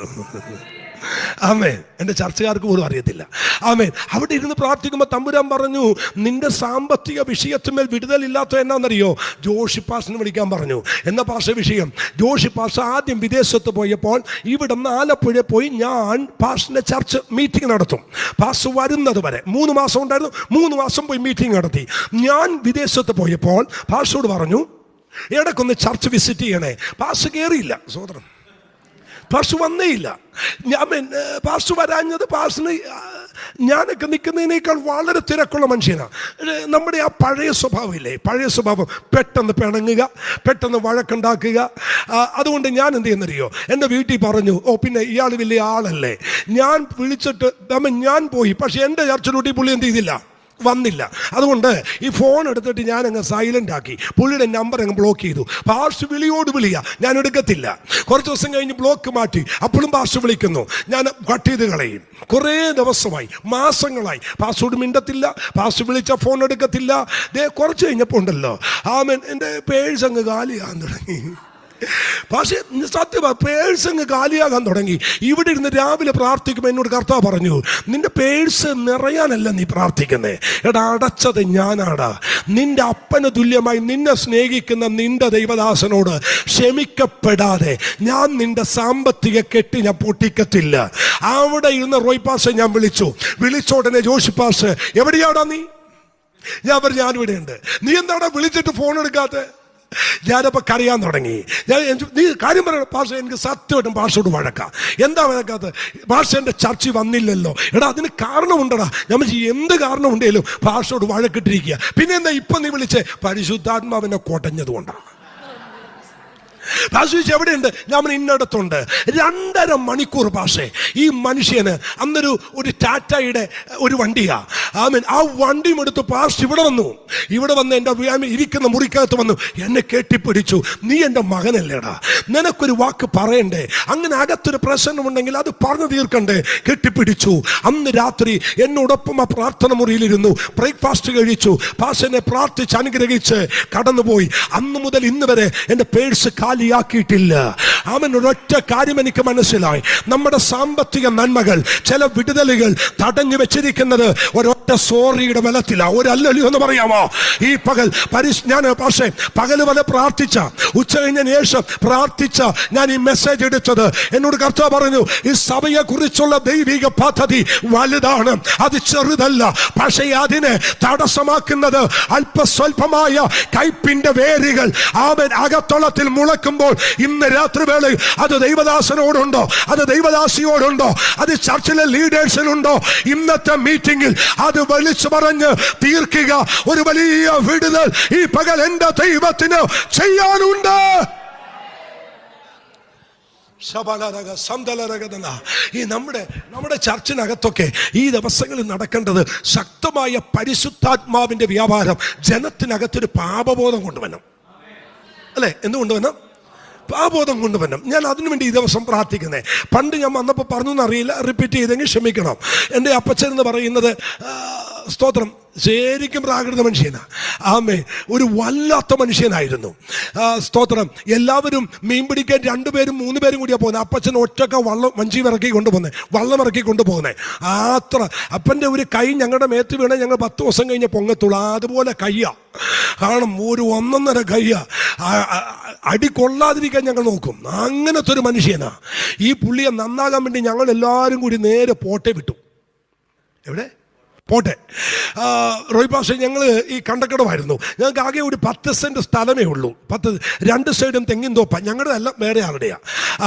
ആമേൻ. എൻ്റെ ചർച്ചക്കാർക്ക് പോലും അറിയത്തില്ല. ആമേൻ. അവിടെ ഇരുന്ന് പ്രാർത്ഥിക്കുമ്പോൾ തമ്പുരാൻ പറഞ്ഞു, നിന്റെ സാമ്പത്തിക വിഷയത്തിന്മേൽ വിടുതലില്ലാത്ത എന്നാന്നറിയോ? ജോഷി പാസ്റ്ററിനെ വിളിക്കാൻ പറഞ്ഞു. എന്ന പാസ്റ്റർ വിഷയം? ജോഷി പാസ്റ്റർ ആദ്യം വിദേശത്ത് പോയപ്പോൾ ഇവിടെ നിന്ന് ആലപ്പുഴ പോയി ഞാൻ പാസ്റ്ററിൻ്റെ ചർച്ച് മീറ്റിംഗ് നടത്തും. പാസ്റ്റർ വരുന്നത് വരെ 3 മാസം ഉണ്ടായിരുന്നു. 3 മാസം പോയി മീറ്റിംഗ് നടത്തി. ഞാൻ വിദേശത്ത് പോയപ്പോൾ പാസ്റ്ററോട് പറഞ്ഞു, ഇടയ്ക്കൊന്ന് ചർച്ച് വിസിറ്റ് ചെയ്യണേ. പാസ്റ്റർ കയറിയില്ല. സോദരൻ പാസ്റ്റർ വന്നേയില്ല. ഞാൻ പാസ്റ്റർ വരാഞ്ഞത് പാസ്റ്ററിന് ഞാനൊക്കെ നിൽക്കുന്നതിനേക്കാൾ വളരെ തിരക്കുള്ള മനുഷ്യനാണ്. നമ്മുടെ ആ പഴയ സ്വഭാവമില്ലേ, പഴയ സ്വഭാവം, പെട്ടെന്ന് പിണങ്ങുക, പെട്ടെന്ന് വഴക്കുണ്ടാക്കുക. അതുകൊണ്ട് ഞാൻ എന്ത് ചെയ്യുന്നറിയോ, എൻ്റെ വീട്ടിൽ പറഞ്ഞു, പിന്നെ ഇയാൾ വലിയ ആളല്ലേ. ഞാൻ വിളിച്ചിട്ട് ഞാൻ പോയി. പക്ഷെ എൻ്റെ ചർച്ചിലൂട്ടി പുള്ളി എന്ത് ചെയ്തില്ല, വന്നില്ല. അതുകൊണ്ട് ഈ ഫോൺ എടുത്തിട്ട് ഞാൻ അങ്ങ് സൈലൻ്റ് ആക്കി. പുള്ളിയുടെ നമ്പർ അങ്ങ് ബ്ലോക്ക് ചെയ്തു. പാസ്റ്റർ വിളിയോട് വിളിയാ, ഞാൻ എടുക്കത്തില്ല. കുറച്ച് ദിവസം കഴിഞ്ഞ് ബ്ലോക്ക് മാറ്റി. അപ്പോഴും പാസ്റ്റർ വിളിക്കുന്നു, ഞാൻ കട്ട് ചെയ്ത് കളയും. കുറേ ദിവസമായി, മാസങ്ങളായി പാസ്റ്ററോട് മിണ്ടത്തില്ല. പാസ്റ്റർ വിളിച്ച ഫോൺ എടുക്കത്തില്ല. കുറച്ച് കഴിഞ്ഞപ്പോൾ ഉണ്ടല്ലോ, ആമേൻ, എൻ്റെ പേഴ്സ് അങ്ങ് കാലിയാകാൻ തുടങ്ങി. പക്ഷേ സത്യം, പേഴ്സ് അങ്ങ് കാലിയാകാൻ തുടങ്ങി. ഇവിടെ ഇരുന്ന് രാവിലെ പ്രാർത്ഥിക്കുമ്പോൾ എന്നോട് കർത്താവ് പറഞ്ഞു, നിന്റെ പേഴ്സ് നിറയാനല്ല നീ പ്രാർത്ഥിക്കുന്നേ, എടാ അടച്ചത് ഞാനാടാ. നിന്റെ അപ്പന് തുല്യമായി നിന്നെ സ്നേഹിക്കുന്ന നിന്റെ ദൈവദാസനോട് ക്ഷമിക്കപ്പെടാതെ ഞാൻ നിന്റെ സാമ്പത്തിക കെട്ടി ഞാൻ പൊട്ടിക്കത്തില്ല. അവിടെ ഇരുന്ന് റോയ് പാസ്റ്റർ ഞാൻ വിളിച്ചോടനെ ജോഷി പാസ്റ്റർ, എവിടെയാടാ നീ? ഞാൻ പറഞ്ഞു, ഞാനിവിടെ ഉണ്ട്. നീ എന്താടാ വിളിച്ചിട്ട് ഫോൺ എടുക്കാത്ത? ഞാനപ്പോൾ കരയാൻ തുടങ്ങി. നീ കാര്യം പറയണം പാസ്റ്റർ, എനിക്ക് സത്യമായിട്ടും പാസ്റ്ററോട് വഴക്കാം. എന്താ വഴക്കാത്ത? പാസ്റ്റർ എൻ്റെ ചർച്ചിൽ വന്നില്ലല്ലോ. എടാ അതിന് കാരണമുണ്ടടാ. നമ്മൾ എന്ത് കാരണം ഉണ്ടെങ്കിലും പാസ്റ്ററോട് വഴക്കിട്ടിരിക്കുക. പിന്നെ എന്താ ഇപ്പം നീ വിളിച്ചേ? പരിശുദ്ധാത്മാവിനെ കൊടഞ്ഞതുകൊണ്ടാണ്. പാസ്റ്റർ എവിടെയുണ്ട്? ഞാൻ ഇന്നടത്തുണ്ട്. 2.5 മണിക്കൂർ പാസ്റ്റേ. ഈ മനുഷ്യന് അന്നൊരു ടാറ്റയുടെ ഒരു വണ്ടിയാ. ആ വണ്ടിയും എടുത്ത് പാസ്റ്റർ ഇവിടെ വന്ന് എൻ്റെ ഇരിക്കുന്ന മുറിക്കകത്ത് വന്നു എന്നെ കെട്ടിപ്പിടിച്ചു. നീ എൻ്റെ മകനല്ലേടാ, നിനക്കൊരു വാക്ക് പറയണ്ടേ? അങ്ങനെ അകത്തൊരു പ്രശ്നമുണ്ടെങ്കിൽ അത് പറഞ്ഞു തീർക്കണ്ടേ? കെട്ടിപ്പിടിച്ചു. അന്ന് രാത്രി എന്നോടൊപ്പം ആ പ്രാർത്ഥന മുറിയിലിരുന്നു. ബ്രേക്ക്ഫാസ്റ്റ് കഴിച്ചു. പാസ്റ്ററിനെ പ്രാർത്ഥിച്ച് അനുഗ്രഹിച്ച് കടന്നുപോയി. അന്ന് മുതൽ ഇന്ന് വരെ എൻ്റെ പേഴ്സ് ാക്കിയിട്ടില്ല. അവൻ ഒരൊറ്റ കാര്യം എനിക്ക് മനസ്സിലായി, നമ്മുടെ സാമ്പത്തിക നന്മകൾ, ചില വിടുതലുകൾ തടഞ്ഞു വെച്ചിരിക്കുന്നത് ഒരൊറ്റ സോറിയുടെ ബലത്തിലാ. ഒരു അല്ലല്ലോ എന്ന് പറയാമോ? ഈ പകൽ ഞാൻ പക്ഷേ പകല് വരെ പ്രാർത്ഥിച്ച, ഉച്ച കഴിഞ്ഞ ശേഷം പ്രാർത്ഥിച്ച ഞാൻ ഈ മെസ്സേജ് എടുത്തത്, എന്നോട് കർത്താവ് പറഞ്ഞു, ഈ സഭയെ കുറിച്ചുള്ള ദൈവിക പദ്ധതി വലുതാണ്, അത് ചെറുതല്ല. പക്ഷേ അതിനെ തടസ്സമാക്കുന്നത് അല്പസ്വല്പമായ കയ്പിന്റെ വേരുകൾ അവൻ അകത്തളത്തിൽ മുളക്കുമ്പോൾ ഇന്ന് രാത്രി വേള അത് ദൈവദാസനോടുണ്ടോ, അത് ദൈവദാസിയോടുണ്ടോ, അത് ചർച്ചിലെ ലീഡേഴ്സിനുണ്ടോ? ഇന്നത്തെ മീറ്റിംഗിൽ അത് വിളിച്ചു പറഞ്ഞ് തീർക്കുക. ഒരു വലിയ വിടുതൽ ഈ പകൽ എൻ്റെ ദൈവത്തിന് ചെയ്യാനുണ്ട്. ഈ നമ്മുടെ ചർച്ചിനകത്തൊക്കെ ഈ ദിവസങ്ങളിൽ നടക്കേണ്ടത് ശക്തമായ പരിശുദ്ധാത്മാവിന്റെ വ്യാപാരം. ജനത്തിനകത്തൊരു പാപബോധം കൊണ്ടുവരണം, അല്ലേ? എന്തുകൊണ്ടുവരണം? പാപബോധം കൊണ്ടുവരണം. ഞാൻ അതിനുവേണ്ടി ഈ ദിവസം പ്രാർത്ഥിക്കുന്നേ. പണ്ട് ഞാൻ വന്നപ്പോൾ പറഞ്ഞു എന്നറിയില്ല, റിപ്പീറ്റ് ചെയ്തെങ്കിൽ ക്ഷമിക്കണം. എൻ്റെ അപ്പച്ചൻ എന്ന് പറയുന്നത് സ്തോത്രം ശരിക്കും പ്രാകൃത മനുഷ്യനാണ്. ആമേ, ഒരു വല്ലാത്ത മനുഷ്യനായിരുന്നു. സ്തോത്രം. എല്ലാവരും മീൻ പിടിക്കാൻ 2 പേരും 3 പേരും കൂടിയാണ് പോകുന്നത്. അപ്പച്ചൻ ഒറ്റക്ക വഞ്ചി ഇറക്കി കൊണ്ടുപോകുന്നത്, വള്ളം ഇറക്കി കൊണ്ടുപോകുന്നത്. അത്ര അപ്പൻ്റെ ഒരു കൈ ഞങ്ങളുടെ മേത്ത് വീണേ ഞങ്ങൾ 10 ദിവസം കഴിഞ്ഞ് പൊങ്ങത്തുള്ളൂ. അതുപോലെ കയ്യാ കാണും, ഒരു 1.5 കയ്യാ. അടി കൊള്ളാതിരിക്കാൻ ഞങ്ങൾ നോക്കും. അങ്ങനത്തെ ഒരു മനുഷ്യനാ. ഈ പുള്ളിയെ നന്നാകാൻ വേണ്ടി ഞങ്ങൾ എല്ലാവരും കൂടി നേരെ പോട്ടെ വിട്ടു. എവിടെ? പോട്ടെ. റോയ് പാസ്റ്റർ, ഞങ്ങൾ ഈ കണ്ടക്കടമായിരുന്നു. ഞങ്ങൾക്ക് ആകെ ഒരു 10 സെൻറ്റ് സ്ഥലമേ ഉള്ളൂ. 2 സൈഡും തെങ്ങിൻ തോപ്പ. ഞങ്ങളുടെ എല്ലാം വേറെ ആളുടെയാ.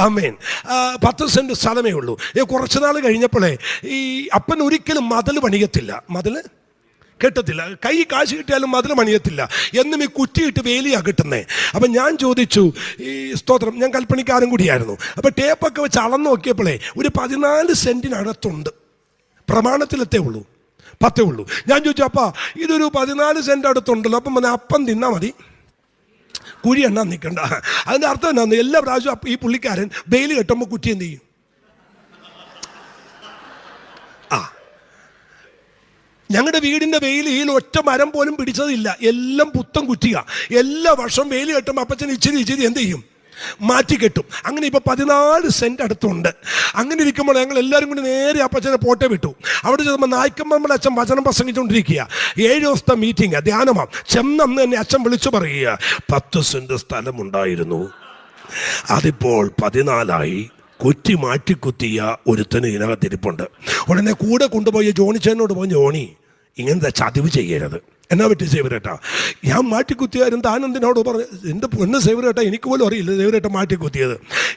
ആമേൻ. 10 സെൻറ്റ് സ്ഥലമേ ഉള്ളൂ. കുറച്ച് നാൾ കഴിഞ്ഞപ്പോഴേ ഈ അപ്പൻ ഒരിക്കലും മതിൽ പണിയത്തില്ല, മതിൽ കെട്ടത്തില്ല. കൈ കാശ് കിട്ടിയാലും മതിൽ പണിയത്തില്ല. എന്നും ഈ കുറ്റിയിട്ട് വേലിയാണ് കിട്ടുന്നേ. അപ്പം ഞാൻ ചോദിച്ചു, ഈ സ്തോത്രം, ഞാൻ കൽപ്പണിക്കാരൻ കൂടിയായിരുന്നു. അപ്പം ടേപ്പൊക്കെ വെച്ച് അളന്ന് നോക്കിയപ്പോഴേ ഒരു 14 സെൻറ്റിനകത്തുണ്ട്. പ്രമാണത്തിലെത്തേ ഉള്ളൂ, 10 ഉള്ളൂ. ഞാൻ ചോദിച്ചു, അപ്പാ ഇതൊരു 14 സെൻറ്റ് അടുത്തുണ്ടല്ലോ, അപ്പം അപ്പം തിന്നാൽ മതി, കുഴി എണ്ണാൻ നിൽക്കണ്ട. അതിൻ്റെ അർത്ഥം എന്നാന്ന്? എല്ലാ പ്രാവശ്യവും ഈ പുള്ളിക്കാരൻ ബെയിൽ കെട്ടുമ്പോൾ കുറ്റി എന്ത് ചെയ്യും? ഞങ്ങളുടെ വീടിൻ്റെ വെയിൽ ഒറ്റ മരം പോലും പിടിച്ചതില്ല. എല്ലാം പുത്തൻ കുറ്റിയ. എല്ലാ വർഷവും വെയിൽ കെട്ടുമ്പോൾ അപ്പച്ചൻ ഇച്ചിരി എന്ത് ചെയ്യും? മാറ്റിക്കെട്ടും. അങ്ങനെ ഇപ്പോൾ 14 സെൻറ്റ് അടുത്തുണ്ട്. അങ്ങനെ ഇരിക്കുമ്പോൾ ഞങ്ങൾ എല്ലാവരും കൂടി നേരെ അപ്പച്ചനെ പോട്ടെ വിട്ടു. അവിടെ ചെന്നപ്പോൾ നായ്ക്കമ്മയുടെ അച്ഛൻ വചനം പ്രസംഗിച്ചുകൊണ്ടിരിക്കുക. 7 ദിവസത്തെ മീറ്റിംഗ് ധ്യാനമാണ്. ചെന്നന്ന് തന്നെ അച്ഛൻ വിളിച്ചു പറയുക, 10 സെൻറ്റ് സ്ഥലമുണ്ടായിരുന്നു, അതിപ്പോൾ 14ആയി. കുറ്റി മാറ്റിക്കുത്തിയ ഒരുത്തന് ഇതിനകത്തിരിപ്പുണ്ട്. ഉടനെ കൂടെ കൊണ്ടുപോയി ജോണിച്ചേനോട് പോയി, ജോണി ഇങ്ങനത്തെ ചതിവ് ചെയ്യരുത്. എന്നാ പറ്റി സേവരേട്ടാ? ഞാൻ മാറ്റിക്കുത്തിയായിരുന്നു. താനെന്തിനോട് പറഞ്ഞു? എൻ്റെ പൊണ്ണ് സേവരേട്ടാ, എനിക്ക് പോലും അറിയില്ല സേവരേട്ട മാറ്റിക്കുത്തിയത്.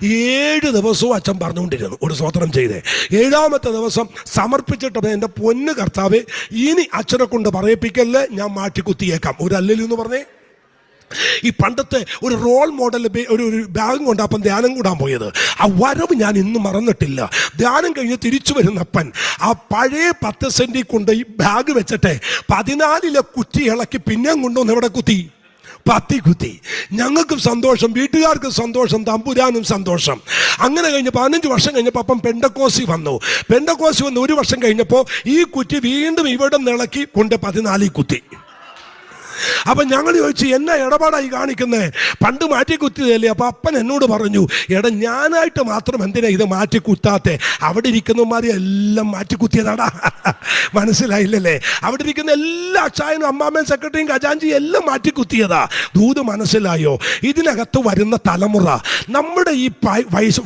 7 ദിവസവും അച്ഛൻ പറഞ്ഞുകൊണ്ടിരുന്നു ഒരു സ്തോത്രം ചെയ്തേ. 7ാമത്തെ ദിവസം സമർപ്പിച്ചിട്ട്, എൻ്റെ പൊന്ന് കർത്താവേ, ഇനി അച്ഛനെ കൊണ്ട് പറയിപ്പിക്കല്ലേ, ഞാൻ മാറ്റിക്കുത്തിയേക്കാം. ഒരു അല്ലെന്ന് പറഞ്ഞേ. ഈ പണ്ടത്തെ ഒരു റോൾ മോഡൽ ഒരു ബാഗും കൊണ്ട് അപ്പം ധ്യാനം കൂടാൻ പോയത്. ആ വരവ് ഞാൻ ഇന്ന് മറന്നിട്ടില്ല. ധ്യാനം കഴിഞ്ഞ് തിരിച്ചു വരുന്നപ്പൻ ആ പഴയ 10 സെൻറ്റിൽ കൊണ്ട് ഈ ബാഗ് വെച്ചിട്ട് 14 കുറ്റി ഇളക്കി പിന്നെയും കൊണ്ടുവന്ന് എവിടെ കുത്തി? പത്തി കുത്തി. ഞങ്ങൾക്കും സന്തോഷം, വീട്ടുകാർക്കും സന്തോഷം, തമ്പുരാനും സന്തോഷം. അങ്ങനെ കഴിഞ്ഞ് 15 വർഷം കഴിഞ്ഞപ്പോൾ അപ്പം പെന്തക്കോസ്തി വന്നു. 1 വർഷം കഴിഞ്ഞപ്പോൾ ഈ കുറ്റി വീണ്ടും ഇവിടെ നിളക്കി കൊണ്ട് 14 കുത്തി. അപ്പം ഞങ്ങൾ ചോദിച്ചു, എന്നാ ഇടപാടായി കാണിക്കുന്നേ? പണ്ട് മാറ്റി കുത്തിയതല്ലേ? അപ്പം അപ്പൻ എന്നോട് പറഞ്ഞു, എടാ ഞാനായിട്ട് മാത്രം എന്തിനാ ഇത് മാറ്റി കുത്താത്തെ? അവിടെ ഇരിക്കുന്നവന്മാരെ എല്ലാം മാറ്റി കുത്തിയതാടാ. മനസ്സിലായില്ലല്ലേ? അവിടെ ഇരിക്കുന്ന എല്ലാ അച്ചായനും അമ്മാമ്മയും സെക്രട്ടറിയും ഖജാൻജിയും എല്ലാം മാറ്റി കുത്തിയതാ. ദൂത് മനസ്സിലായോ? ഇതിനകത്ത് വരുന്ന തലമുറ നമ്മുടെ ഈ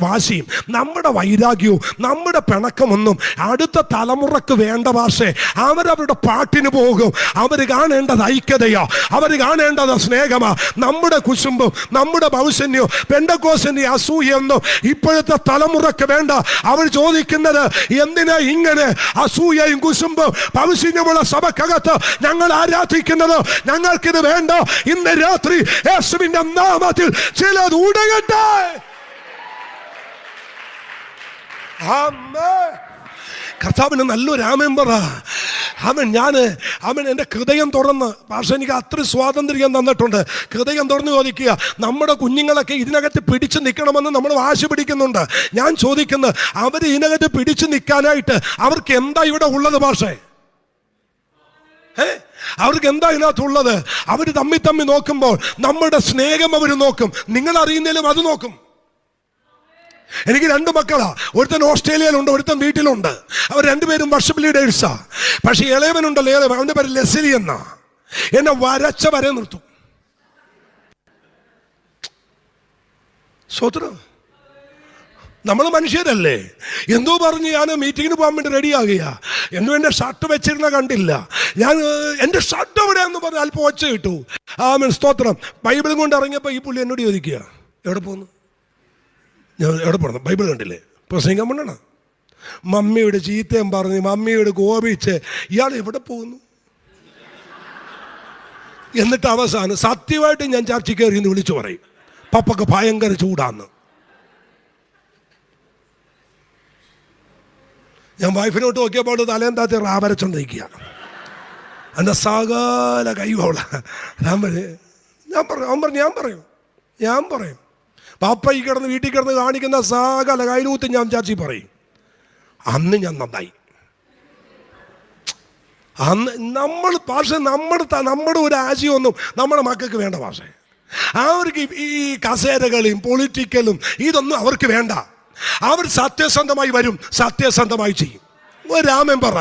വാശിയും നമ്മുടെ വൈരാഗ്യവും നമ്മുടെ പിണക്കമൊന്നും അടുത്ത തലമുറക്ക് വേണ്ട. ഭാഷേ അവരവരുടെ പാട്ടിന് പോകും. അവർ കാണേണ്ടത് ഐക്യതയോ, അവർ കാണേണ്ടത് സ്നേഹമാ. നമ്മുടെ കുശുമ്പും നമ്മുടെ ഭൗഷണ്യവും പെന്തക്കോസ്തിന്റെ അസൂയൊന്നും ഇപ്പോഴത്തെ തലമുറക്ക് വേണ്ട. അവർ ചോദിക്കുന്നത്, എന്തിനാ ഇങ്ങനെ അസൂയയും കുശുമ്പും ഭൗഷണ്യമുള്ള സഭക്കകത്ത് ഞങ്ങൾ ആരാധിക്കുന്നത്? ഞങ്ങൾക്കിത് വേണ്ട. ഇന്ന് രാത്രി യേശുവിന്റെ നാമത്തിൽ ചിലത് ഉടയട്ടെ. ആമേൻ. കർത്താവിന് നല്ലൊരു ആമേൻ പറ. അവൻ എൻ്റെ ഹൃദയം തുറന്ന്, പക്ഷെ എനിക്ക് അത്ര സ്വാതന്ത്ര്യം തന്നിട്ടുണ്ട്. ഹൃദയം തുറന്ന് ചോദിക്കുക, നമ്മുടെ കുഞ്ഞുങ്ങളൊക്കെ ഇതിനകത്ത് പിടിച്ചു നിൽക്കണമെന്ന് നമ്മൾ വാശി പിടിക്കുന്നുണ്ട്. ഞാൻ ചോദിക്കുന്നത്, അവർ ഇതിനകത്ത് പിടിച്ചു നിൽക്കാനായിട്ട് അവർക്ക് എന്താ ഇവിടെ ഉള്ളത്? ഭാഷേ അവർക്ക് എന്താ ഇതിനകത്തുള്ളത്? അവർ തമ്മി നോക്കുമ്പോൾ നമ്മുടെ സ്നേഹം അവർ നോക്കും. നിങ്ങൾ അറിയുന്നതിലും അത് നോക്കും. എനിക്ക് 2 മക്കളാ. ഒരുത്തൻ ഓസ്ട്രേലിയയിലുണ്ട്, ഒരുത്തൻ വീട്ടിലുണ്ട്. അവർ 2 പേരും വർഷിപ്പ് ലീഡേഴ്സാ. പക്ഷെ ഇളയവനുണ്ടല്ലോ, അവൻ്റെ പേര് ലെസ്ലി എന്നാ. എന്നെ വരച്ച വരെ നിർത്തും. സ്വത്രം നമ്മൾ മനുഷ്യരല്ലേ? എന്തോ പറഞ്ഞ് ഞാൻ മീറ്റിങ്ങിന് പോകാൻ വേണ്ടി റെഡിയാകുക. എൻ്റെ ഷർട്ട് വെച്ചിരുന്ന കണ്ടില്ല. ഞാൻ എൻ്റെ ഷർട്ട് എവിടെയാണെന്ന് പറഞ്ഞ് അല്പം ഒച്ച കിട്ടു. സ്തോത്രം. ബൈബിളും കൊണ്ട് ഇറങ്ങിയപ്പോൾ ഈ പുള്ളി എന്നോട് ചോദിക്കുക, എവിടെ പോകുന്നു? ഞാൻ എവിടെ പോകണം? ബൈബിൾ കണ്ടില്ലേ? പ്രസംഗിക്കാൻ വേണ്ടണ. മമ്മിയുടെ ചീത്തയും പറഞ്ഞ് മമ്മിയോട് കോപിച്ച് ഇയാൾ എവിടെ പോകുന്നു? എന്നിട്ട് അവസാനം സത്യമായിട്ട് ഞാൻ ചർച്ചയ്ക്ക് കയറി എന്ന് വിളിച്ചു പറയും, പപ്പക്ക് ഭയങ്കര ചൂടാന്ന്. ഞാൻ വൈഫിനോട്ട് നോക്കിയപ്പോൾ തലേന്താത്തി റാവരച്ചോണ്ടിരിക്കുക. എൻ്റെ സകല കൈവോള. ഞാൻ പറയും പാപ്പ ഈ കിടന്ന് വീട്ടിൽ കിടന്ന് കാണിക്കുന്ന സകല കൈലൂത്ത് ഞാൻ ചാച്ചി പറയും. അന്ന് ഞാൻ നന്നായി. അന്ന് നമ്മൾ ഭാഷ നമ്മുടെ ഒരു ആശയമൊന്നും നമ്മുടെ മക്കൾക്ക് വേണ്ട. ഭാഷ അവർക്ക് ഈ കസേരകളും പൊളിറ്റിക്കലും ഇതൊന്നും അവർക്ക് വേണ്ട. അവർ സത്യസന്ധമായി വരും, സത്യസന്ധമായി ചെയ്യും. ഒരാമൻ പറ.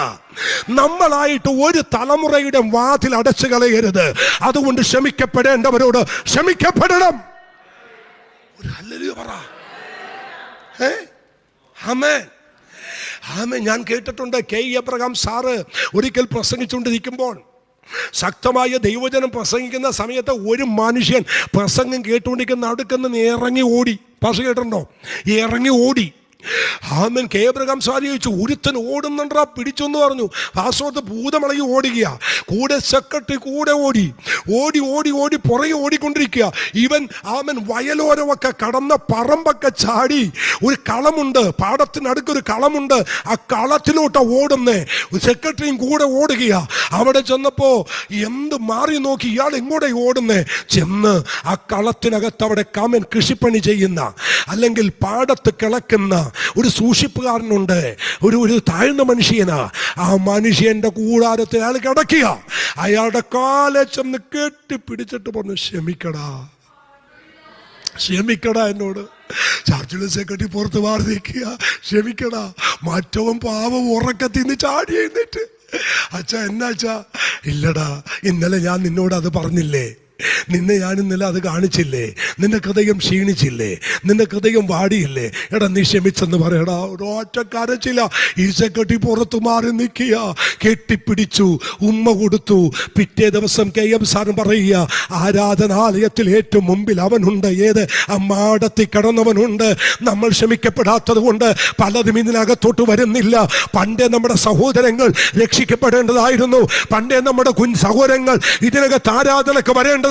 നമ്മളായിട്ട് ഒരു തലമുറയുടെ വാതിൽ അടച്ചു കളയരുത്. അതുകൊണ്ട് ക്ഷമിക്കപ്പെടേണ്ടവരോട് ക്ഷമിക്കപ്പെടണം. ഒരു ഹല്ലേലൂയ പറ. ആമേൻ. ഞാൻ കേട്ടിട്ടുണ്ട്, കെ എബ്രഹാം സാറ് ഒരിക്കൽ പ്രസംഗിച്ചുകൊണ്ടിരിക്കുമ്പോൾ, ശക്തമായ ദൈവജനം പ്രസംഗിക്കുന്ന സമയത്ത് ഒരു മനുഷ്യൻ പ്രസംഗം കേട്ടുകൊണ്ടിരിക്കുന്ന അടുക്കുന്ന ഇറങ്ങി ഓടി. പാസ് കേട്ടിട്ടുണ്ടോ? ഇറങ്ങി ഓടി. ആമൻ. കെ എബ്രഹാം സാർ ചോദിച്ചു, ഒരുത്തൻ ഓടുന്നുണ്ടാ പിടിച്ചെന്ന് പറഞ്ഞു. പാസ്പോർട്ട് ഭൂതമളകി ഓടുകയാ. കൂടെ സെക്രട്ടറി കൂടെ ഓടി പുറകെ ഓടിക്കൊണ്ടിരിക്കുക. ഇവൻ ആമൻ വയലോരമൊക്കെ കടന്ന പറമ്പൊക്കെ ചാടി. ഒരു കളമുണ്ട്, പാടത്തിനടുക്കൊരു കളമുണ്ട്. ആ കളത്തിലോട്ട് ഓടുന്നേ. സെക്രട്ടറിയും കൂടെ ഓടുകയാ. അവിടെ ചെന്നപ്പോ എന്ത് മാറി നോക്കി, ഇയാൾ എങ്ങോട്ടേ ഓടുന്നേ? ചെന്ന് ആ കളത്തിനകത്ത് അവിടെ കാമൻ കൃഷിപ്പണി ചെയ്യുന്ന, അല്ലെങ്കിൽ പാടത്ത് കിളക്കുന്ന ഒരു സൂക്ഷിപ്പുകാരനുണ്ട്. ഒരു താഴ്ന്ന മനുഷ്യനാ. ആ മനുഷ്യന്റെ കൂടാരത്തിൽ അയാൾ കിടക്കുക. അയാളുടെ കാലെ ചെന്ന് കെട്ടിപ്പിടിച്ചിട്ട് പറഞ്ഞു, ക്ഷമിക്കടാ. ക്ഷമിക്കടാ എന്നോട്. ചർച്ചിലെ സെക്രട്ടറി പുറത്ത് മാറി നിൽക്കുക, ക്ഷമിക്കടാ. മറ്റവൻ പാവം ഉറക്കത്തിന്ന് ചാടി എഴുന്നേറ്റ്, അച്ഛാ എന്നാ അച്ഛാ? ഇല്ലടാ, ഇന്നലെ ഞാൻ നിന്നോട് അത് പറഞ്ഞില്ലേ, നിന്നെ ഞാൻ ഇന്നലെ അത് കാണിച്ചില്ലേ, നിന്റെ ഹൃദയം ക്ഷീണിച്ചില്ലേ, നിന്റെ ഹൃദയം വാടിയില്ലേ, എടാ നീ ക്ഷമിച്ചെന്ന് പറയടാ. ഒരൊറ്റ കരച്ചില്ല. ഈ സെക്രട്ടറി പുറത്തു മാറി നിൽക്കുക, കെട്ടിപ്പിടിച്ചു, ഉമ്മ കൊടുത്തു. പിറ്റേ ദിവസം KM സാറും പറയുക, ആരാധനാലയത്തിൽ ഏറ്റവും മുമ്പിൽ അവനുണ്ട്. ഏത്? മാടത്തി കിടന്നവനുണ്ട്. നമ്മൾ ക്ഷമിക്കപ്പെടാത്തത് കൊണ്ട് പലതും ഇതിനകത്തോട്ട് വരുന്നില്ല. പണ്ടേ നമ്മുടെ സഹോദരങ്ങൾ രക്ഷിക്കപ്പെടേണ്ടതായിരുന്നു. പണ്ടേ നമ്മുടെ സഹോദരങ്ങൾ ഇതിനകത്ത് ആരാധനക്ക് വരേണ്ടതായിരുന്നു.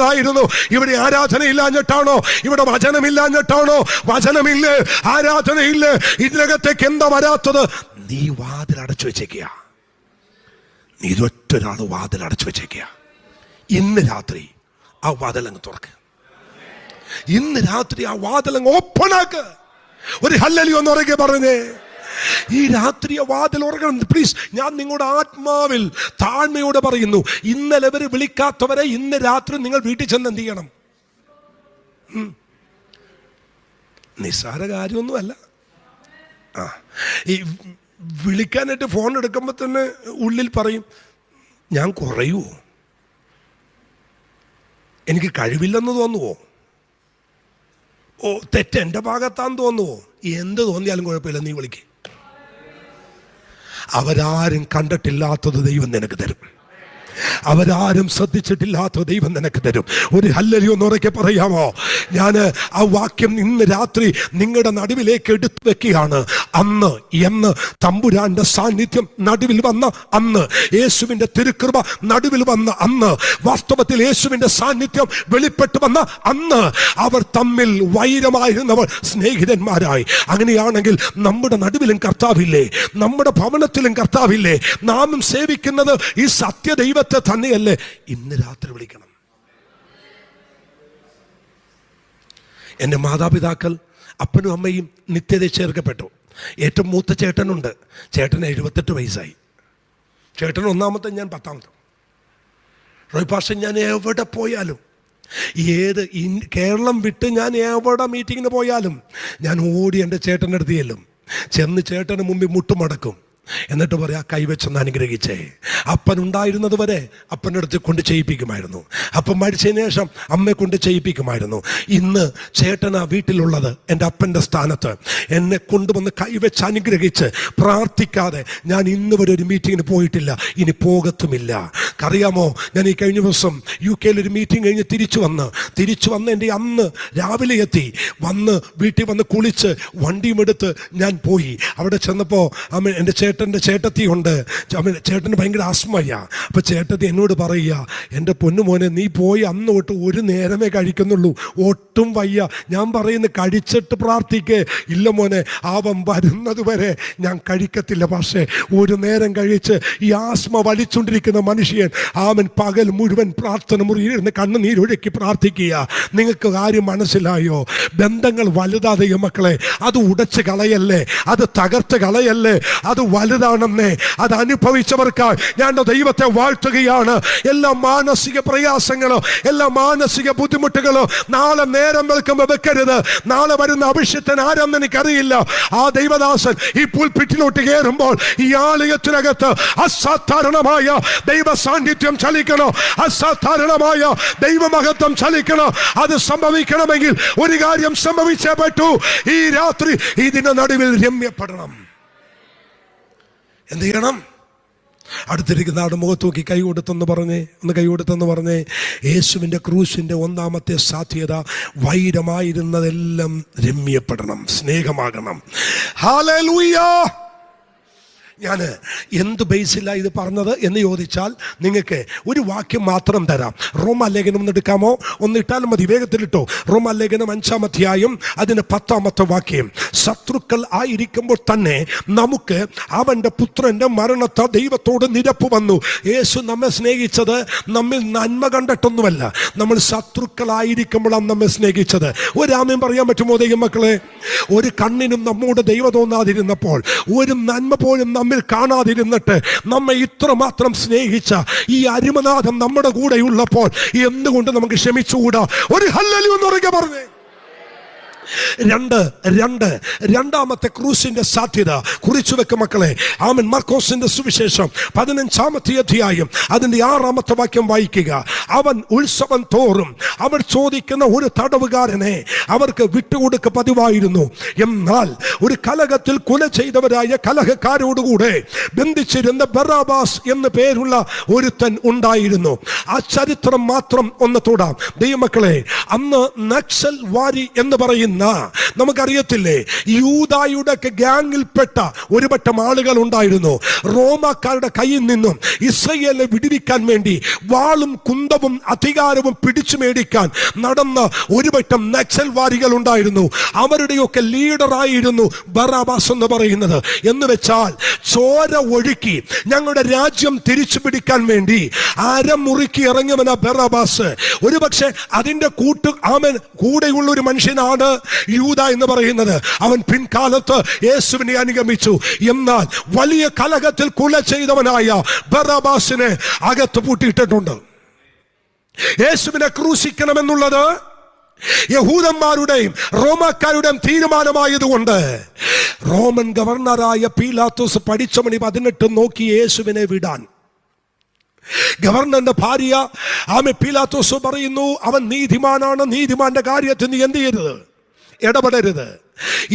ഇവിടെ ആരാധനയില്ലാഞ്ഞിട്ടാണോ? ഇവിടെ വചനമില്ലാഞ്ഞിട്ടാണോ? വചനമില്ലേ, ആരാധനയില്ലേ, ഇതിനകത്തേക്ക് എന്താ വരാത്തത്? നീ വാതിൽ അടച്ചു വെച്ചേക്കുക. നീ ഒറ്റൊരാൾ വാതിൽ അടച്ചു വെച്ചേക്കുക. ഇന്ന് രാത്രി ആ വാതിലങ്ങ് തുറക്ക്. ഇന്ന് രാത്രി ആ വാതിലങ്ങ് ഓപ്പണാക്ക്. ഒരു ഹല്ലേലൂയ ഒന്ന് ഉറക്കെ പറഞ്ഞേ. ഈ രാത്രി വാതിൽ ഉറങ്ങണം പ്ലീസ്. ഞാൻ നിങ്ങളുടെ ആത്മാവിൽ താഴ്മയോടെ പറയുന്നു, ഇന്നലെ വരെ വിളിക്കാത്തവരെ ഇന്ന് രാത്രി നിങ്ങൾ വീട്ടിൽ ചെന്ന് എന്ത് ചെയ്യണം? നിസ്സാര കാര്യമൊന്നുമല്ല. ഈ വിളിക്കാനായിട്ട് ഫോൺ എടുക്കുമ്പോൾ തന്നെ ഉള്ളിൽ പറയും, ഞാൻ കുറയുമോ, എനിക്ക് കഴിവില്ലെന്ന് തോന്നുവോ, തെറ്റ് എൻ്റെ ഭാഗത്താന്ന് തോന്നുവോ? എന്ത് തോന്നിയാലും കുഴപ്പമില്ല, നീ വിളിക്ക്. അവരാരും കണ്ടിട്ടില്ലാത്തത് ദൈവം നിനക്ക് തരും. അവരാരും ശ്രദ്ധിച്ചിട്ടില്ലാത്ത ദൈവം നിനക്ക് തരും. ഒരു ഹല്ലേലൂയ ഒന്ന് ഉറക്കെ പറയാമോ? ഞാൻ ആ വാക്യം ഇന്ന് രാത്രി നിങ്ങളുടെ നടുവിലേക്ക് എടുത്തു വെക്കുകയാണ്. അന്ന് എന്ന് തമ്പുരാന്റെ സാന്നിധ്യം നടുവിൽ വന്ന അന്ന്, യേശുവിന്റെ തിരുകൃപ നടുവിൽ വന്ന അന്ന്, വാസ്തവത്തിൽ യേശുവിന്റെ സാന്നിധ്യം വെളിപ്പെട്ട് വന്ന അന്ന് അവർ തമ്മിൽ വൈരമായിരുന്നവർ സ്നേഹിതന്മാരായി. അങ്ങനെയാണെങ്കിൽ നമ്മുടെ നടുവിലും കർത്താവില്ലേ, നമ്മുടെ ഭവനത്തിലും കർത്താവില്ലേ? നാമും സേവിക്കുന്നത് ഈ സത്യദൈവ തന്നെയല്ലേ? ഇന്ന് രാത്രി വിളിക്കണം. എൻ്റെ മാതാപിതാക്കൾ അപ്പനും അമ്മയും നിത്യത ചേർക്കപ്പെട്ടു. ഏറ്റവും മൂത്ത ചേട്ടനുണ്ട്. ചേട്ടന് 78 വയസ്സായി. ചേട്ടൻ ഒന്നാമത്തെ, ഞാൻ 10ാമത്തെ. റോയ് പാസ്റ്റർ, ഞാൻ എവിടെ പോയാലും, കേരളം വിട്ട് ഞാൻ എവിടെ മീറ്റിങ്ങിന് പോയാലും ഞാൻ ഓടി എൻ്റെ ചേട്ടൻ്റെ അടുത്ത് ചെന്ന് ചേട്ടന് മുമ്പിൽ മുട്ടുമടക്കും. എന്നിട്ട് പറയാ, കൈവച്ചൊന്ന് അനുഗ്രഹിച്ചേ. അപ്പൻ ഉണ്ടായിരുന്നത് വരെ അപ്പൻ്റെ അടുത്ത് കൊണ്ട് ചെയ്യിപ്പിക്കുമായിരുന്നു. അപ്പം മരിച്ചതിന് ശേഷം അമ്മയെ കൊണ്ട് ചെയ്യിപ്പിക്കുമായിരുന്നു. ഇന്ന് ചേട്ടനാ വീട്ടിലുള്ളത്. എൻ്റെ അപ്പൻ്റെ സ്ഥാനത്ത് എന്നെ കൊണ്ടുവന്ന് കൈവച്ച് അനുഗ്രഹിച്ച് പ്രാർത്ഥിക്കാതെ ഞാൻ ഇന്ന് വരെ ഒരു മീറ്റിങ്ങിന് പോയിട്ടില്ല, ഇനി പോകത്തുമില്ല. അറിയാമോ, ഞാൻ ഈ കഴിഞ്ഞ ദിവസം UK ഒരു മീറ്റിംഗ് കഴിഞ്ഞ് തിരിച്ചു വന്ന് എൻ്റെ അന്ന് രാവിലെ എത്തി. വീട്ടിൽ വന്ന് കുളിച്ച് വണ്ടിയും എടുത്ത് ഞാൻ പോയി. അവിടെ ചെന്നപ്പോൾ എൻ്റെ ചേട്ടത്തി ഉണ്ട്. ചേട്ടന് ഭയങ്കര ആസ്മയാ. അപ്പം ചേട്ടത്തി എന്നോട് പറയുക, എൻ്റെ പൊന്നുമോനെ, നീ പോയി അന്ന് തൊട്ട് ഒരു നേരമേ കഴിക്കുന്നുള്ളൂ, ഒട്ടും വയ്യ. ഞാൻ പറയുന്നു, കഴിച്ചിട്ട് പ്രാർത്ഥിക്കേ. ഇല്ല മോനെ, അവൻ വരുന്നത് വരെ ഞാൻ കഴിക്കത്തില്ല. പക്ഷേ ഒരു നേരം കഴിച്ച് ഈ ആസ്മ വലിച്ചുകൊണ്ടിരിക്കുന്ന മനുഷ്യൻ പകൽ മുഴുവൻ പ്രാർത്ഥന മുറിയിരുന്ന് കണ്ണുനീരൊഴുക്കി പ്രാർത്ഥിക്കുക. നിങ്ങൾക്ക് കാര്യം മനസ്സിലായോ? ബന്ധങ്ങൾ വലുതാതെയോ മക്കളെ? അത് ഉടച്ച് കളയല്ലേ, അത് തകർത്ത് കളയല്ലേ. അത് വലുതാണെന്നേ. അത് അനുഭവിച്ചവർക്കായി ഞാൻ ദൈവത്തെ വാഴ്ത്തുകയാണ്. എല്ലാ മാനസിക പ്രയാസങ്ങളോ, എല്ലാ മാനസിക ബുദ്ധിമുട്ടുകളോ നാളെ നേരം വെൽക്കുമ്പോൾ വെക്കരുത്. നാളെ വരുന്ന അഭിഷിക്തൻ ആരെന്ന് എനിക്കറിയില്ല. ആ ദൈവദാസൻ ഈ പുൽപിറ്റിലോട്ട് കയറുമ്പോൾ ഈ ആലയത്തിനകത്ത് അസാധാരണമായ ദൈവ സാന്നിധ്യം ചലിക്കണോ, അസാധാരണമായ ദൈവമഹത്വം ചലിക്കണോ. അത് സംഭവിക്കണമെങ്കിൽ ഒരു കാര്യം സംഭവിച്ചേ പറ്റൂ. ഈ രാത്രി ഇതിന്റെ നടുവിൽ രമ്യപ്പെടണം. എന്ത് ചെയ്യണം? അടുത്തിരിക്കുന്ന ആളുടെ മുഖത്ത് നോക്കി കൈ കൊടുത്തെന്ന് പറഞ്ഞേ. യേശുവിൻ്റെ ക്രൂശിൻ്റെ ഒന്നാമത്തെ സാധ്യത വൈരമായിരുന്നതെല്ലാം രമ്യപ്പെടണം, സ്നേഹമാകണം. ഹല്ലേലൂയ. ഞാൻ എന്ത് ബേസിലാണ് ഇത് പറഞ്ഞത് എന്ന് ചോദിച്ചാൽ നിങ്ങൾക്ക് ഒരു വാക്യം മാത്രം തരാം. റോമാലേഖനം ഒന്ന് എടുക്കാമോ? ഒന്ന് ഇട്ടാലും മതി, വേഗത്തിലിട്ടോ. റോമാലേഖനം 5-ാം അധ്യായം അതിൻ്റെ 10-ാമത്തെ വാക്യം. ശത്രുക്കൾ ആയിരിക്കുമ്പോൾ തന്നെ നമുക്ക് അവൻ്റെ പുത്രൻ്റെ മരണത്തെ ദൈവത്തോട് നിരപ്പ് വന്നു. യേശു നമ്മെ സ്നേഹിച്ചത് നമ്മിൽ നന്മ കണ്ടിട്ടൊന്നുമല്ല, നമ്മൾ ശത്രുക്കളായിരിക്കുമ്പോഴാണ് നമ്മെ സ്നേഹിച്ചത്. ഒരാമയും പറയാൻ പറ്റുമോ ദൈവമക്കളെ? ഒരു കണ്ണിനും നമ്മോട് ദൈവം തോന്നാതിരുന്നപ്പോൾ, ഒരു നന്മ പോലും നമ്മിൽ കാണാതിരുന്നിട്ട് നമ്മെ ഇത്രമാത്രം സ്നേഹിച്ച ഈ അരുമനാഥൻ നമ്മുടെ കൂടെ ഉള്ളപ്പോൾ എന്തുകൊണ്ട് നമുക്ക് ക്ഷമിച്ചുകൂടാ? ഒരു ഹല്ലേലൂയ എന്ന് പറഞ്ഞേ. രണ്ടാമത്തെ ക്രൂസിന്റെ സാധ്യത കുറിച്ചു വെക്കും മക്കളെ. ആമൻ. മർക്കോസിന്റെ സുവിശേഷം 15-ാമത്തെ അധ്യായം അതിന്റെ 6-ാമത്തെ വാക്യം വായിക്കുക. അവൻ ഉത്സവം തോറും അവർ ചോദിക്കുന്ന ഒരു തടവുകാരനെ അവർക്ക് വിട്ടുകൊടുക്ക പതിവായിരുന്നു. എന്നാൽ ഒരു കലഹത്തിൽ കൊല ചെയ്തവരായ കലഹക്കാരോടുകൂടെ ബന്ധിച്ചിരുന്ന ബറാബാസ് എന്ന് പേരുള്ള ഒരുത്തൻ ഉണ്ടായിരുന്നു. ആ ചരിത്രം മാത്രം ഒന്ന് തൊടാം ദൈവമക്കളെ. അന്ന് നക്സൽ വാരി എന്ന് പറയുന്ന നമുക്കറിയത്തില്ലേ, യൂദായുടെ ഗ്യാങ്ങിൽപ്പെട്ട ഒരു പറ്റം ആളുകൾ ഉണ്ടായിരുന്നു. റോമാക്കാരുടെ കയ്യിൽ നിന്നും ഇസ്രയേലിനെ വിടുവിക്കാൻ വേണ്ടി വാളും കുന്തവും അധികാരവും പിടിച്ചു മേടിക്കാൻ നടന്ന ഒരു പറ്റം നക്സൽവാദികൾ ഉണ്ടായിരുന്നു. അവരുടെയൊക്കെ ലീഡറായിരുന്നു ബറാബാസ് എന്ന് പറയുന്നത്. എന്ന് വെച്ചാൽ ചോര ഒഴുക്കി ഞങ്ങളുടെ രാജ്യം തിരിച്ചു പിടിക്കാൻ വേണ്ടി അരമുറുക്കി ഇറങ്ങിയവന ബറാബാസ്. ഒരുപക്ഷെ അതിന്റെ കൂടെയുള്ള ഒരു മനുഷ്യനാണ് യൂദ എന്ന് പറയുന്നത്. അവൻ പിൻകാലത്ത് യേശുവിനെ അനുഗമിച്ചു. എന്നാൽ വലിയ കലഹത്തിൽ കൊല ചെയ്തവനായ ബറാബാസിനെ അകത്ത് പൂട്ടിയിട്ടിട്ടുണ്ട്. യേശുവിനെ ക്രൂശിക്കണമെന്നുള്ളത് യഹൂദന്മാരുടെയും റോമാക്കാരുടെയും തീരുമാനമായതുകൊണ്ട് റോമൻ ഗവർണറായ പീലാത്തോസ് പഠിച്ച മണി 18 നോക്കി യേശുവിനെ വിടാൻ ഗവർണറിന്റെ ഭാര്യ പീലാത്തോസ് പറയുന്നു, അവൻ നീതിമാനാണ്, നീതിമാന്റെ കാര്യത്തിൽ നീ എന്ത് ചെയ്യരുത്, ഇടപെടരുത്.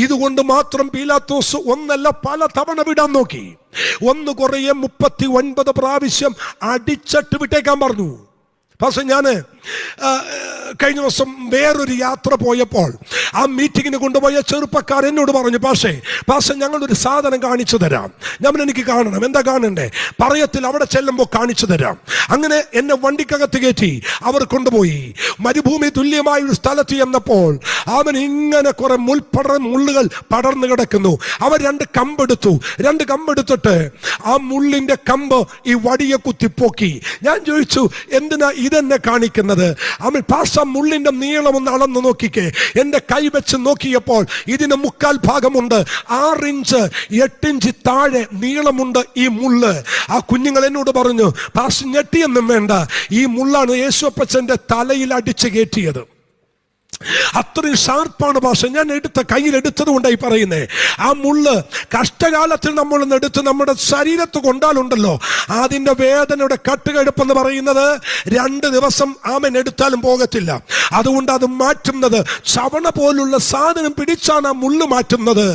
ഇതുകൊണ്ട് മാത്രം പീലാത്തോസ് ഒന്നല്ല പല തവണ വിടാൻ നോക്കി. ഒന്ന് കുറയെ 39 പ്രാവശ്യം അടിച്ചിട്ട് വിട്ടേക്കാൻ പറഞ്ഞു. പക്ഷെ ഞാൻ കഴിഞ്ഞ ദിവസം വേറൊരു യാത്ര പോയപ്പോൾ ആ മീറ്റിങ്ങിന് കൊണ്ടുപോയ ചെറുപ്പക്കാർ എന്നോട് പറഞ്ഞു, പക്ഷേ ഞങ്ങളൊരു സാധനം കാണിച്ചു തരാം. എനിക്ക് കാണണം. എന്താ കാണണ്ടേ? പറയത്തിൽ അവിടെ ചെല്ലുമ്പോൾ കാണിച്ചു തരാം. അങ്ങനെ എന്നെ വണ്ടിക്കകത്ത് കയറ്റി അവർ കൊണ്ടുപോയി. മരുഭൂമി തുല്യമായ ഒരു സ്ഥലത്ത് ചെന്നപ്പോൾ അവൻ ഇങ്ങനെ കുറെ മുള്ളുകൾ പടർന്നു കിടക്കുന്നു. അവർ 2 കമ്പെടുത്തു. 2 കമ്പെടുത്തിട്ട് ആ മുള്ളിന്റെ കമ്പ് ഈ വടിയെ കുത്തിപ്പോക്കി. ഞാൻ ചോദിച്ചു, എന്തിനാ ഇതെന്നെ കാണിക്കുന്നത്? മുള്ളിന്റെ നീളം ഒന്ന് അളന്ന് നോക്കിക്കേ. എന്റെ കൈ വെച്ച് നോക്കിയപ്പോൾ ഇതിന് 3/4 ഭാഗമുണ്ട്. 6 ഇഞ്ച് 8 ഇഞ്ച് താഴെ നീളമുണ്ട് ഈ മുള്ള്. ആ കുഞ്ഞുങ്ങൾ എന്നോട് പറഞ്ഞു, പാസ്റ്റർ ഞെട്ടിയൊന്നും വേണ്ട, ഈ മുള്ളാണ് യേശുപ്പച്ചന്റെ തലയിൽ അടിച്ചു കയറ്റിയത്. അത്രയും ഷാർപ്പാണ് ഭാഷ. ഞാൻ കയ്യിലെടുത്തത് കൊണ്ടായി പറയുന്നേ. ആ മുള്ള് കഷ്ടകാലത്തിൽ നമ്മളൊന്ന് എടുത്ത് നമ്മുടെ ശരീരത്ത് കൊണ്ടാലുണ്ടല്ലോ, അതിന്റെ വേദനയുടെ കട്ടുകഴുപ്പെന്ന് പറയുന്നത് 2 ദിവസം എടുത്താലും പോകത്തില്ല. അതുകൊണ്ട് അത് മാറ്റുന്നത് ചവണ പോലുള്ള സാധനം പിടിച്ചാണ് ആ മുള്ള് മാറ്റുന്നത്.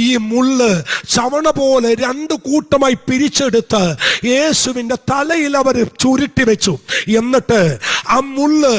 ഈ മുള്ള് ചവണ പോലെ 2 കൂട്ടമായി പിരിച്ചെടുത്ത് യേശുവിന്റെ തലയിൽ അവർ ചുരുട്ടി വെച്ചു. എന്നിട്ട് ആ മുള്ള്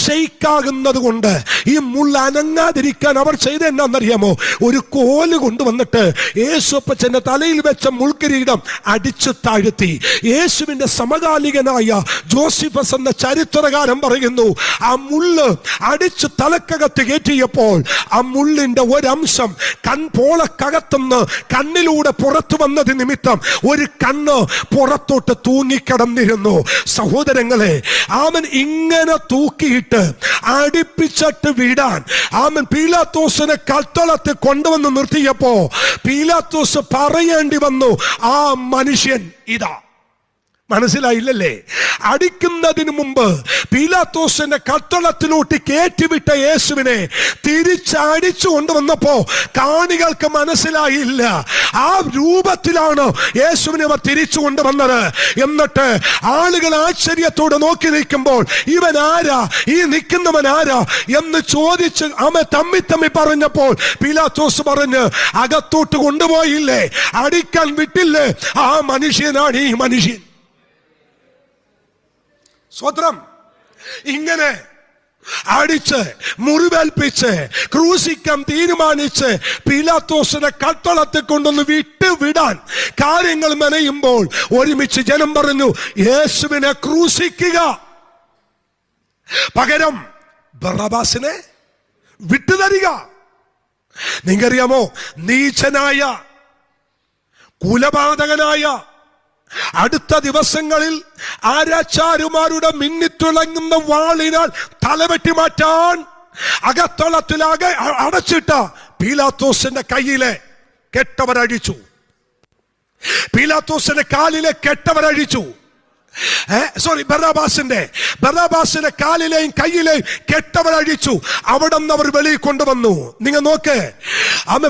ഷെയ്ക്കാകുന്നത് കൊണ്ട് ഈ മുള്ള അനങ്ങാതിരിക്കാൻ അവർ ചെയ്ത എന്നാന്നറിയാമോ? ഒരു കോല് കൊണ്ടുവന്നിട്ട് യേശുപ്പച്ചന്റെ തലയിൽ വെച്ച മുൾക്കിരീടം അടിച്ചു താഴ്ത്തി. യേശുവിന്റെ സമകാലികനായ ജോസിഫസ് എന്ന ചരിത്രകാരൻ പറയുന്നു, ആ മുള്ള് അടിച്ചു തലക്കകത്ത് കയറ്റിയപ്പോൾ ആ മുള്ളിന്റെ ഒരംശം കൺപോളക്കകത്തുനിന്ന് കണ്ണിലൂടെ പുറത്തു വന്നത് നിമിത്തം ഒരു കണ്ണ് പുറത്തോട്ട് തൂങ്ങിക്കിടന്നിരുന്നു. സഹോദരങ്ങളെ, അവൻ ഇങ്ങനെ തൂക്കിയിട്ട് അടുപ്പിച്ചിട്ട് വിടാൻ പീലാത്തോസിനെ കൽത്തളത്തിൽ കൊണ്ടുവന്ന് നിർത്തിയപ്പോ പീലാത്തോസ് പറയേണ്ടി വന്നു, ആ മനുഷ്യൻ ഇതാ. മനസ്സിലായില്ലല്ലേ? അടിക്കുന്നതിന് മുമ്പ് പീലാത്തോസിന്റെ കത്തളത്തിലോട്ട് കയറ്റിവിട്ട യേശുവിനെ തിരിച്ചടിച്ചു കൊണ്ടുവന്നപ്പോ കാണികൾക്ക് മനസ്സിലായില്ല ആ രൂപത്തിലാണ് യേശുവിനെ അവർ തിരിച്ചു കൊണ്ടുവന്നത്. എന്നിട്ട് ആളുകൾ ആശ്ചര്യത്തോടെ നോക്കി നിൽക്കുമ്പോൾ ഇവൻ ആരാ, ഈ നിൽക്കുന്നവൻ ആരാ എന്ന് ചോദിച്ച് തമ്മി പറഞ്ഞപ്പോൾ പീലാത്തോസ് പറഞ്ഞ്, അകത്തോട്ട് കൊണ്ടുപോയില്ലേ, അടിക്കാൻ വിട്ടില്ലേ, ആ മനുഷ്യനാണ് ഈ മനുഷ്യൻ. സ്വത്രം ഇങ്ങനെ അടിച്ച് മുറിവേൽപ്പിച്ച് ക്രൂശിക്കാൻ തീരുമാനിച്ച് പീലാത്തോസിനെ കത്തളത്തിൽ കൊണ്ടൊന്ന് വിടാൻ കാര്യങ്ങൾ മെനയുമ്പോൾ ഒരുമിച്ച് ജനം പറഞ്ഞു, യേശുവിനെ ക്രൂശിക്കുക, പകരം ബറബാസിനെ വിട്ടുതരിക. നിങ്ങറിയാമോ, നീചനായ കുലപാതകനായ അടുത്ത ദിവസങ്ങളിൽ ആരാച്ചാരുമാരുടെ മിന്നിത്തിളങ്ങുന്ന വാളിനാൽ തലവെട്ടി മാറ്റാൻ അകത്തളത്തിലാകെ അടച്ചിട്ട പീലാത്തോസിന്റെ കയ്യിലെ കെട്ടവരഴിച്ചു, പീലാത്തോസിന്റെ കാലിലെ കെട്ടവരഴിച്ചു. ബറാബാസിന്റെ കാലിലെയും കയ്യിലെയും കെട്ടവരഴിച്ചു. അവിടെ നിന്ന് അവർ വെളിയിൽ കൊണ്ടുവന്നു. നിങ്ങൾ നോക്ക്,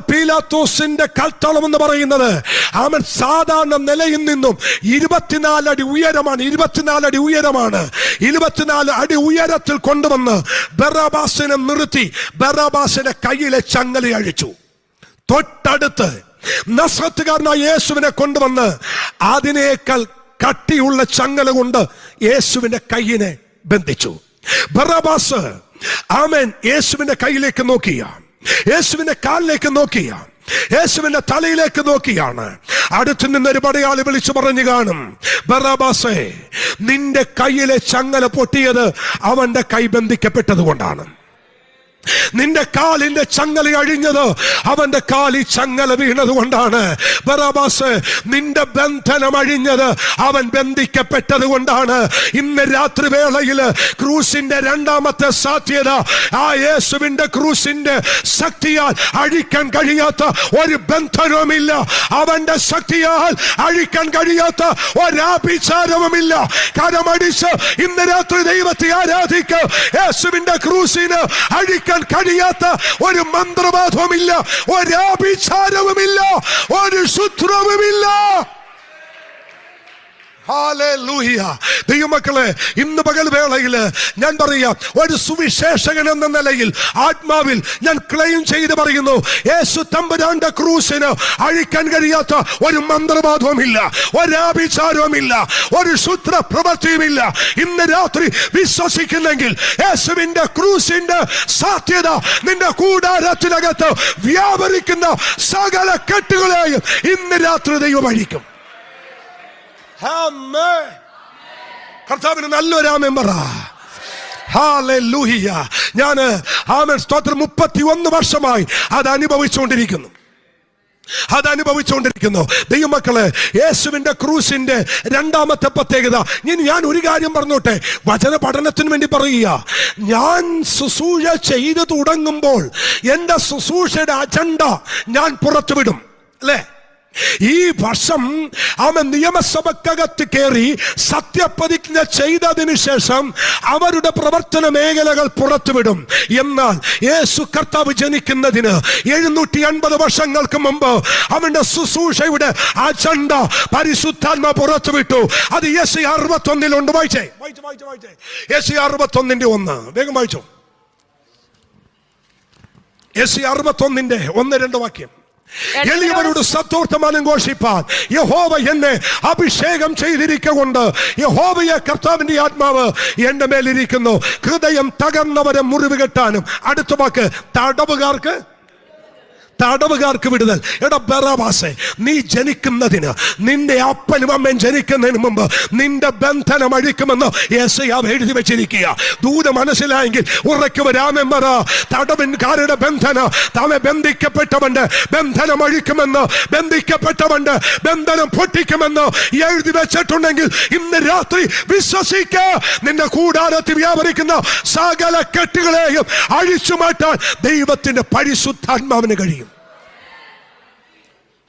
പീലാത്തോസിന്റെ കൽത്തളം എന്ന് പറയുന്നത് അവൻ സാധാരണ നിലയിൽ നിന്നും 24 അടി ഉയരമാണ്. 24 അടി ഉയരത്തിൽ കൊണ്ടുവന്ന് ബറാബാസിനെ നിർത്തി ബറാബാസിന്റെ കയ്യിലെ ചങ്ങല അഴിച്ചു. തൊട്ടടുത്ത് നസ്രത്തുകാരനായ യേശുവിനെ കൊണ്ടുവന്ന് അതിനേക്കാൾ കട്ടിയുള്ള ചങ്ങല കൊണ്ട് യേശുവിന്റെ കയ്യിനെ ബന്ധിച്ചു. ബറാബാസ് യേശുവിന്റെ കയ്യിലേക്ക് നോക്കിയ, യേശുവിന്റെ കാലിലേക്ക് നോക്കിയ, യേശുവിന്റെ തലയിലേക്ക് നോക്കിയാണ്. അടുത്ത് നിന്നൊരു പടയാളി വിളിച്ചു പറഞ്ഞു കാണും, ബറാബാസേ, നിന്റെ കയ്യിലെ ചങ്ങല പൊട്ടിയത് അവന്റെ കൈ ബന്ധിക്കപ്പെട്ടത് കൊണ്ടാണ്. നിന്റെ കാലിന്റെ ചങ്ങല അഴിഞ്ഞത് അവന്റെ കാലിൽ ചങ്ങല വീണത് കൊണ്ടാണ്. ബറാബാസ്, നിന്റെ ബന്ധനം അഴിഞ്ഞത് അവൻ ബന്ധിക്കപ്പെട്ടത് കൊണ്ടാണ്. ഇന്ന് രാത്രി വേളയില് ക്രൂസിന്റെ രണ്ടാമത്തെ സാധ്യത, ആ യേശുവിന്റെ ക്രൂസിന്റെ ശക്തിയാൽ അഴിക്കാൻ കഴിയാത്ത ഒരു ബന്ധനവുമില്ല. അവന്റെ ശക്തിയാൽ അഴിക്കാൻ കഴിയാത്ത ഒരാഭിചാരവുമില്ല. കരമടിച്ച് ഇന്ന് രാത്രി ദൈവത്തെ ആരാധിക്ക്. യേശുവിന്റെ ക്രൂസിന് അഴിക്കാൻ കഴിയാത്ത ഒരു മന്ത്രവാദവുമില്ല, ഒരാഭിചാരവുമില്ല, ഒരു ശുദ്രവുമില്ല. ഹല്ലേലൂയ. ദൈവമക്കളെ, ഇന്ന് പകൽ വേളയിൽ ഞാൻ പറയാം, ഒരു സുവിശേഷകൻ എന്ന നിലയിൽ ആത്മാവിൽ ഞാൻ ക്ലെയിം ചെയ്ത് പറയുന്നു, യേശു തമ്പുരാന്റെ ക്രൂസിന് അഴിക്കാൻ കഴിയാത്ത ഒരു മന്ത്രവാദവുമില്ല, ഒരാഭിചാരവുമില്ല, ഒരു ശുദ്ര പ്രവൃത്തിയുമില്ല. ഇന്ന് രാത്രി വിശ്വസിക്കുന്നെങ്കിൽ യേശുവിന്റെ ക്രൂസിന്റെ സാധ്യത നിന്റെ കൂടാരത്തിനകത്ത് വ്യാപരിക്കുന്ന സകല കെട്ടുകളെയും ഇന്ന് രാത്രി ദൈവം അഴിക്കും. കർത്താവിന് നല്ലൊരു ആമേൻ പറ. ഹല്ലേലൂയ. ഞാന് സ്തോത്രം 31 വർഷമായി അത് അനുഭവിച്ചുകൊണ്ടിരിക്കുന്നു. ദൈവമക്കളെ, യേശുവിന്റെ ക്രൂസിന്റെ രണ്ടാമത്തെ പ്രത്യേകത ഞാൻ ഒരു കാര്യം പറഞ്ഞോട്ടെ, വചന പഠനത്തിന് വേണ്ടി പറയുക. ഞാൻ ശുശ്രൂഷ ചെയ്ത് തുടങ്ങുമ്പോൾ എന്റെ ശുശ്രൂഷയുടെ അജണ്ട ഞാൻ പുറത്തുവിടും, അല്ലേ? ഈ വർഷം അവൻ നിയമസഭക്കകത്ത് കയറി സത്യപ്രതിജ്ഞ ചെയ്തതിനു ശേഷം അവരുടെ പ്രവർത്തന മേഖലകൾ പുറത്തുവിടും. എന്നാൽ യേശു കർത്താവ് ജനിക്കുന്നതിന് 750 വർഷങ്ങൾക്ക് മുമ്പ് അവന്റെ ശുശ്രൂഷയുടെ അജണ്ട പരിശുദ്ധാത്മ പുറത്തുവിട്ടു. അത് യെശയ്യാ 61 വായിച്ചേ. യെശയ്യാ 61 വേഗം വായിച്ചോ. യെശയ്യാ 61:1-2 വാക്യം. എളിയവരോട് സത്വർത്തമാനം ഘോഷിപ്പാൻ യഹോവ എന്നെ അഭിഷേകം ചെയ്തിരിക്കൊണ്ട്, യഹോവയെ കർത്താവിന്റെ ആത്മാവ് എന്റെ മേലിരിക്കുന്നു, ഹൃദയം തകർന്നവരെ മുറിവ് കെട്ടാനും. അടുത്ത വാക്ക്, തടവുകാർക്ക് വിടുതൽ. എടാ ബറാബാസേ, നീ ജനിക്കുന്നതിന്, നിന്റെ അപ്പനും അമ്മയും ജനിക്കുന്നതിന് മുമ്പ് നിന്റെ ബന്ധനം അഴിക്കുമെന്ന് യെശയ്യാവ് എഴുതി വെച്ചിരിക്കുക. ദൂത മനസ്സിലായെങ്കിൽ ഉറയ്ക്ക് വരാമെൻ പറ. തടവുകാരുടെ ബന്ധനം, താമെ ബന്ധിക്കപ്പെട്ടവന്റെ ബന്ധനം അഴിക്കുമെന്ന്, ബന്ധിക്കപ്പെട്ടവന്റെ ബന്ധനം പൊട്ടിക്കുമെന്ന് എഴുതി വെച്ചിട്ടുണ്ടെങ്കിൽ ഇന്ന് രാത്രി വിശ്വസിക്ക. നിന്റെ കൂടാരത്തിൽ വ്യാപരിക്കുന്ന സകല കെട്ടുകളെയും അഴിച്ചു മാറ്റാൻ ദൈവത്തിന്റെ പരിശുദ്ധാത്മാവിന് കഴിയും.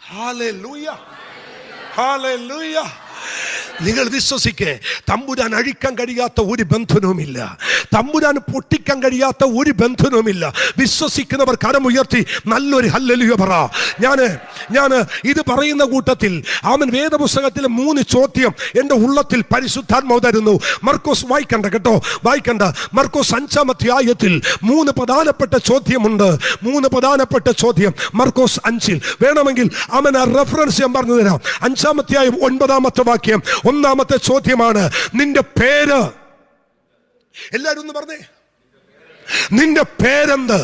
Hallelujah. Hallelujah. നിങ്ങൾ വിശ്വസിക്കേ, തമ്പുരാൻ അഴിക്കാൻ കഴിയാത്ത ഒരു ബന്ധനവുമില്ല, തമ്പുരാൻ പൊട്ടിക്കാൻ കഴിയാത്ത ഒരു ബന്ധനവുമില്ല. വിശ്വസിക്കുന്നവർ കരമുയർത്തി നല്ലൊരു ഹല്ലേലൂയ പറ. ഞാൻ ഇത് പറയുന്ന കൂട്ടത്തിൽ വേദപുസ്തകത്തിലെ 3 ചോദ്യം എൻ്റെ ഉള്ളത്തിൽ പരിശുദ്ധാത്മാവ് തരുന്നു. മർക്കോസ് വായിക്കണ്ട കേട്ടോ, വായിക്കണ്ട. മർക്കോസ് 5-ാം അധ്യായത്തിൽ 3 പ്രധാനപ്പെട്ട ചോദ്യമുണ്ട്. 3 പ്രധാനപ്പെട്ട ചോദ്യം മർക്കോസ് 5-ൽ. വേണമെങ്കിൽ റെഫറൻസ് ഞാൻ പറഞ്ഞു തരാം. 5-ാം അധ്യായം 9-ാമത്തെ വാക്യം. 1-ാമത്തെ ചോദ്യമാണ്, നിന്റെ പേര്. എല്ലാവരും ഒന്ന് പറഞ്ഞേ, നിന്റെ പേരെന്ത്?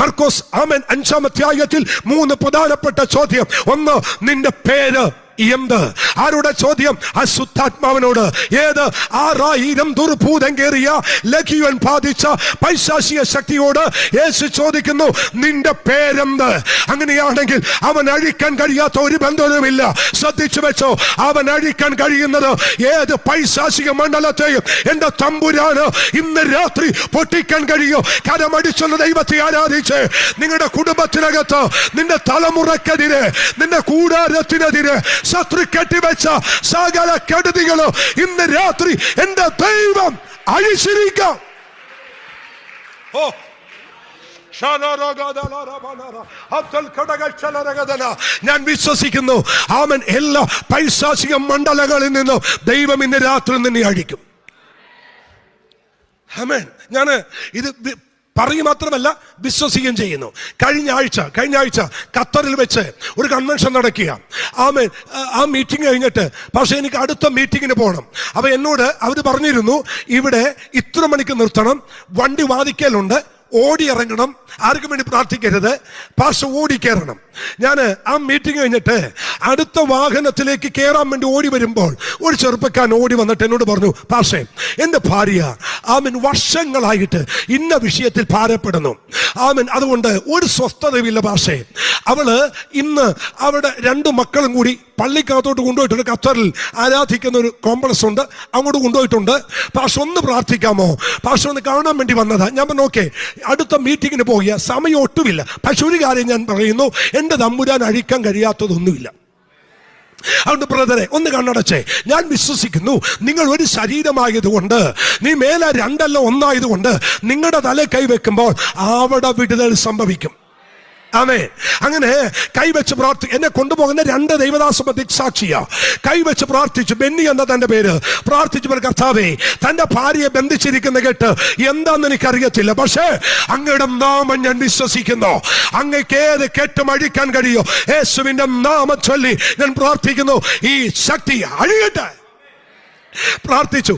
മർക്കോസ് 5-ാം അധ്യായത്തിൽ 3 പ്രധാനപ്പെട്ട ചോദ്യം. 1, നിന്റെ പേര് എന്ത്? ആരുടെ ചോദ്യം? അശുദ്ധാത്മാവിനോട്. ഏത്? 6000 ദുർഭൂതം കേറിയ ലഘുവൻ ബാധിച്ച പൈശാചിക ശക്തിയോട് യേശു ചോദിക്കുന്നു, നിന്റെ പേരെന്ത്? അങ്ങനെയാണെങ്കിൽ അവൻ അഴിക്കാൻ കഴിയാത്ത ഒരു ബന്ധവുമില്ല. ശ്രദ്ധിച്ചു വെച്ചോ, അവൻ അഴിക്കാൻ കഴിയുന്നത് ഏത് പൈശാചിക മണ്ഡലത്തെയും എന്റെ തമ്പുരാന് ഇന്ന് രാത്രി പൊട്ടിക്കാൻ കഴിയും. കരമടിച്ചുള്ള ദൈവത്തെ ആരാധിച്ച് നിങ്ങളുടെ കുടുംബത്തിനകത്ത്, നിന്റെ തലമുറക്കെതിരെ, നിന്റെ കൂടാരത്തിനെതിരെ ശത്രു കെട്ടിവെച്ച സകല കെടുതികളോ ഇന്ന് രാത്രി എന്റെ ദൈവം അഴിച്ചിരിക്കാം. ഓ ഞാൻ വിശ്വസിക്കുന്നു, ആമൻ, എല്ലാ പൈശാചിക മണ്ഡലങ്ങളിൽ നിന്നും ദൈവം ഇന്ന് രാത്രി നിന്നെ അഴിക്കും. ആമേൻ. ഞാൻ ഇത് പറയും മാത്രമല്ല വിശ്വസിക്കുകയും ചെയ്യുന്നു. കഴിഞ്ഞ ആഴ്ച ഖത്തറിൽ വെച്ച് ഒരു കൺവെൻഷൻ നടക്കുക. ആമേൻ. ആ മീറ്റിംഗ് കഴിഞ്ഞിട്ട് പക്ഷേ എനിക്ക് അടുത്ത മീറ്റിങ്ങിന് പോകണം. അപ്പൊ എന്നോട് അവർ പറഞ്ഞിരുന്നു, ഇവിടെ ഇത്ര മണിക്ക് നിർത്തണം, വണ്ടി വാതിക്കലുണ്ട്, ഓടി ഇറങ്ങണം, ആർക്കും വേണ്ടി പ്രാർത്ഥിക്കരുത്, പാസ്റ്റർ ഓടി കയറണം. ഞാൻ ആ മീറ്റിംഗ് കഴിഞ്ഞിട്ട് അടുത്ത വാഹനത്തിലേക്ക് കയറാൻ വേണ്ടി ഓടി വരുമ്പോൾ ഒരു ചെറുപ്പക്കാരൻ ഓടി വന്നിട്ട് എന്നോട് പറഞ്ഞു, പാസ്റ്റേ, എൻ്റെ ഭാര്യ ആമൻ വർഷങ്ങളായിട്ട് ഇന്ന വിഷയത്തിൽ ഭാരപ്പെടുന്നു. ആമൻ, അതുകൊണ്ട് ഒരു സ്വസ്ഥതയുമില്ല പാസ്റ്റേ. അവള് ഇന്ന് അവിടെ 2 മക്കളും കൂടി പള്ളിക്കകത്തോട്ട് കൊണ്ടുപോയിട്ടുണ്ട്. ഖത്തറിൽ ആരാധിക്കുന്ന ഒരു കോംപ്ലക്സ് ഉണ്ട്, അങ്ങോട്ട് കൊണ്ടുപോയിട്ടുണ്ട്. പാസ്റ്റർ ഒന്ന് പ്രാർത്ഥിക്കാമോ? പാസ്റ്റർ ഒന്ന് കാണാൻ വേണ്ടി വന്നതാ. ഞാൻ പറഞ്ഞു, ഓക്കെ, അടുത്ത മീറ്റിങ്ങിന് പോവുക, സമയം ഒട്ടുമില്ല. പക്ഷെ ഒരു കാര്യം ഞാൻ പറയുന്നു, എൻ്റെ തമ്പുരാൻ അഴിക്കാൻ കഴിയാത്തതൊന്നുമില്ല. അതുകൊണ്ട് ബ്രദറെ, ഒന്ന് കണ്ണടച്ചേ. ഞാൻ വിശ്വസിക്കുന്നു, നിങ്ങൾ ഒരു ശരീരമായതുകൊണ്ട്, നീ മേലെ 2 അല്ല 1 ആയതുകൊണ്ട് നിങ്ങളുടെ തല കൈവെക്കുമ്പോൾ അവിടെ വിടുതൽ സംഭവിക്കും. ആമേൻ. അങ്ങനെ കൈവച്ച് എന്നെ കൊണ്ടുപോകുന്ന 2 ദൈവദാസ ദിക്സാക്ഷിയാ. കൈവച്ച് പ്രാർത്ഥിച്ചു. ബെന്നി എന്ന തന്റെ പേര് പ്രാർത്ഥിച്ചു. കർത്താവേ, തന്റെ ഭാര്യയെ ബന്ധിച്ചിരിക്കുന്ന കേട്ട് എന്താന്ന് എനിക്കറിയത്തില്ല, പക്ഷേ അങ്ങയുടെ നാമം ഞാൻ വിശ്വസിക്കുന്നു. അങ്ങക്ക് ഏത് കെട്ടും അഴിക്കാൻ കഴിയോ? യേശുവിന്റെ നാമം ചൊല്ലി ഞാൻ പ്രാർത്ഥിക്കുന്നു, ഈ ശക്തി അഴിയട്ടെ. പ്രാർത്ഥിച്ച്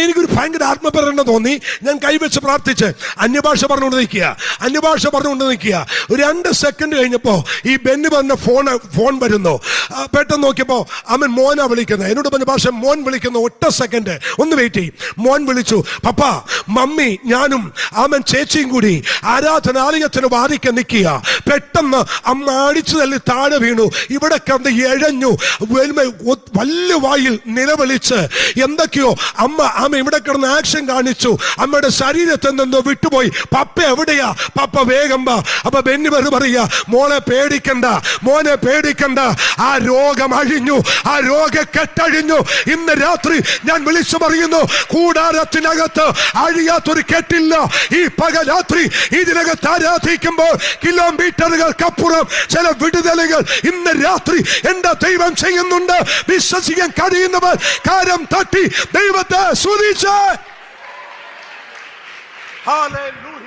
എനിക്കൊരു ഭയങ്കര ആത്മപ്രേരണ തോന്നി. ഞാൻ കൈവച്ച് പ്രാർത്ഥിച്ച് അന്യഭാഷ പറഞ്ഞുകൊണ്ട് നിൽക്കുക. ഒരു 2 സെക്കൻഡ് കഴിഞ്ഞപ്പോൾ ഈ ബെന്നി പറഞ്ഞ ഫോൺ വരുന്നു. പെട്ടെന്ന് നോക്കിയപ്പോൾ അവൻ മോനാ വിളിക്കുന്നത്. എന്നോട് പറഞ്ഞ ഭാഷ മോൻ വിളിക്കുന്നു. ഒറ്റ സെക്കൻഡ്, ഒന്ന് വെയിറ്റ് ചെയ്യും. മോൻ വിളിച്ചു, പപ്പ, മമ്മി, ഞാനും അവൻ ചേച്ചിയും കൂടി ആരാധനാലയത്തിന് വാദിക്കാൻ നിൽക്കുക. പെട്ടെന്ന് അമ്മ അടിച്ചു തല്ലി താഴെ വീണു. ഇവിടെ കിടന്ന് എഴഞ്ഞു, വലിയ വായിൽ നിലവിളിച്ച് എന്തൊക്കെയോ അമ്മ ഇവിടെ കിടന്ന് ആക്ഷൻ കാണിച്ചു. അമ്മയുടെ ശരീരത്തിൽ നിന്നോ വിട്ടുപോയി. പപ്പ എവിടെയാ? പപ്പ വേഗം വാ. അപ്പൊ ബെന്നി പറയാ, മോനെ പേടിക്കണ്ട, ആ രോഗം അഴിഞ്ഞു, ആ രോഗക്കെട്ടഴിഞ്ഞു. ഇന്ന് രാത്രി ഞാൻ വിളിച്ചു പറയുന്നു, കൂടാരത്തിനകത്ത് അഴിയാത്തൊരു കെട്ടില്ല. ഈ പകരാത്രി ഇതിനകത്ത് ആരാധിക്കുമ്പോൾ കിലോമീറ്ററുകൾക്കപ്പുറം ചില വിടുതലുകൾ ഇന്ന് രാത്രി എന്റെ ദൈവം ചെയ്യുന്നുണ്ട്. വിശ്വസിക്കാൻ കഴിയുന്നവർ കാര്യം തട്ടി ദൈവത്തെ സ്തുതിച്ച് ഹല്ലേലൂയ.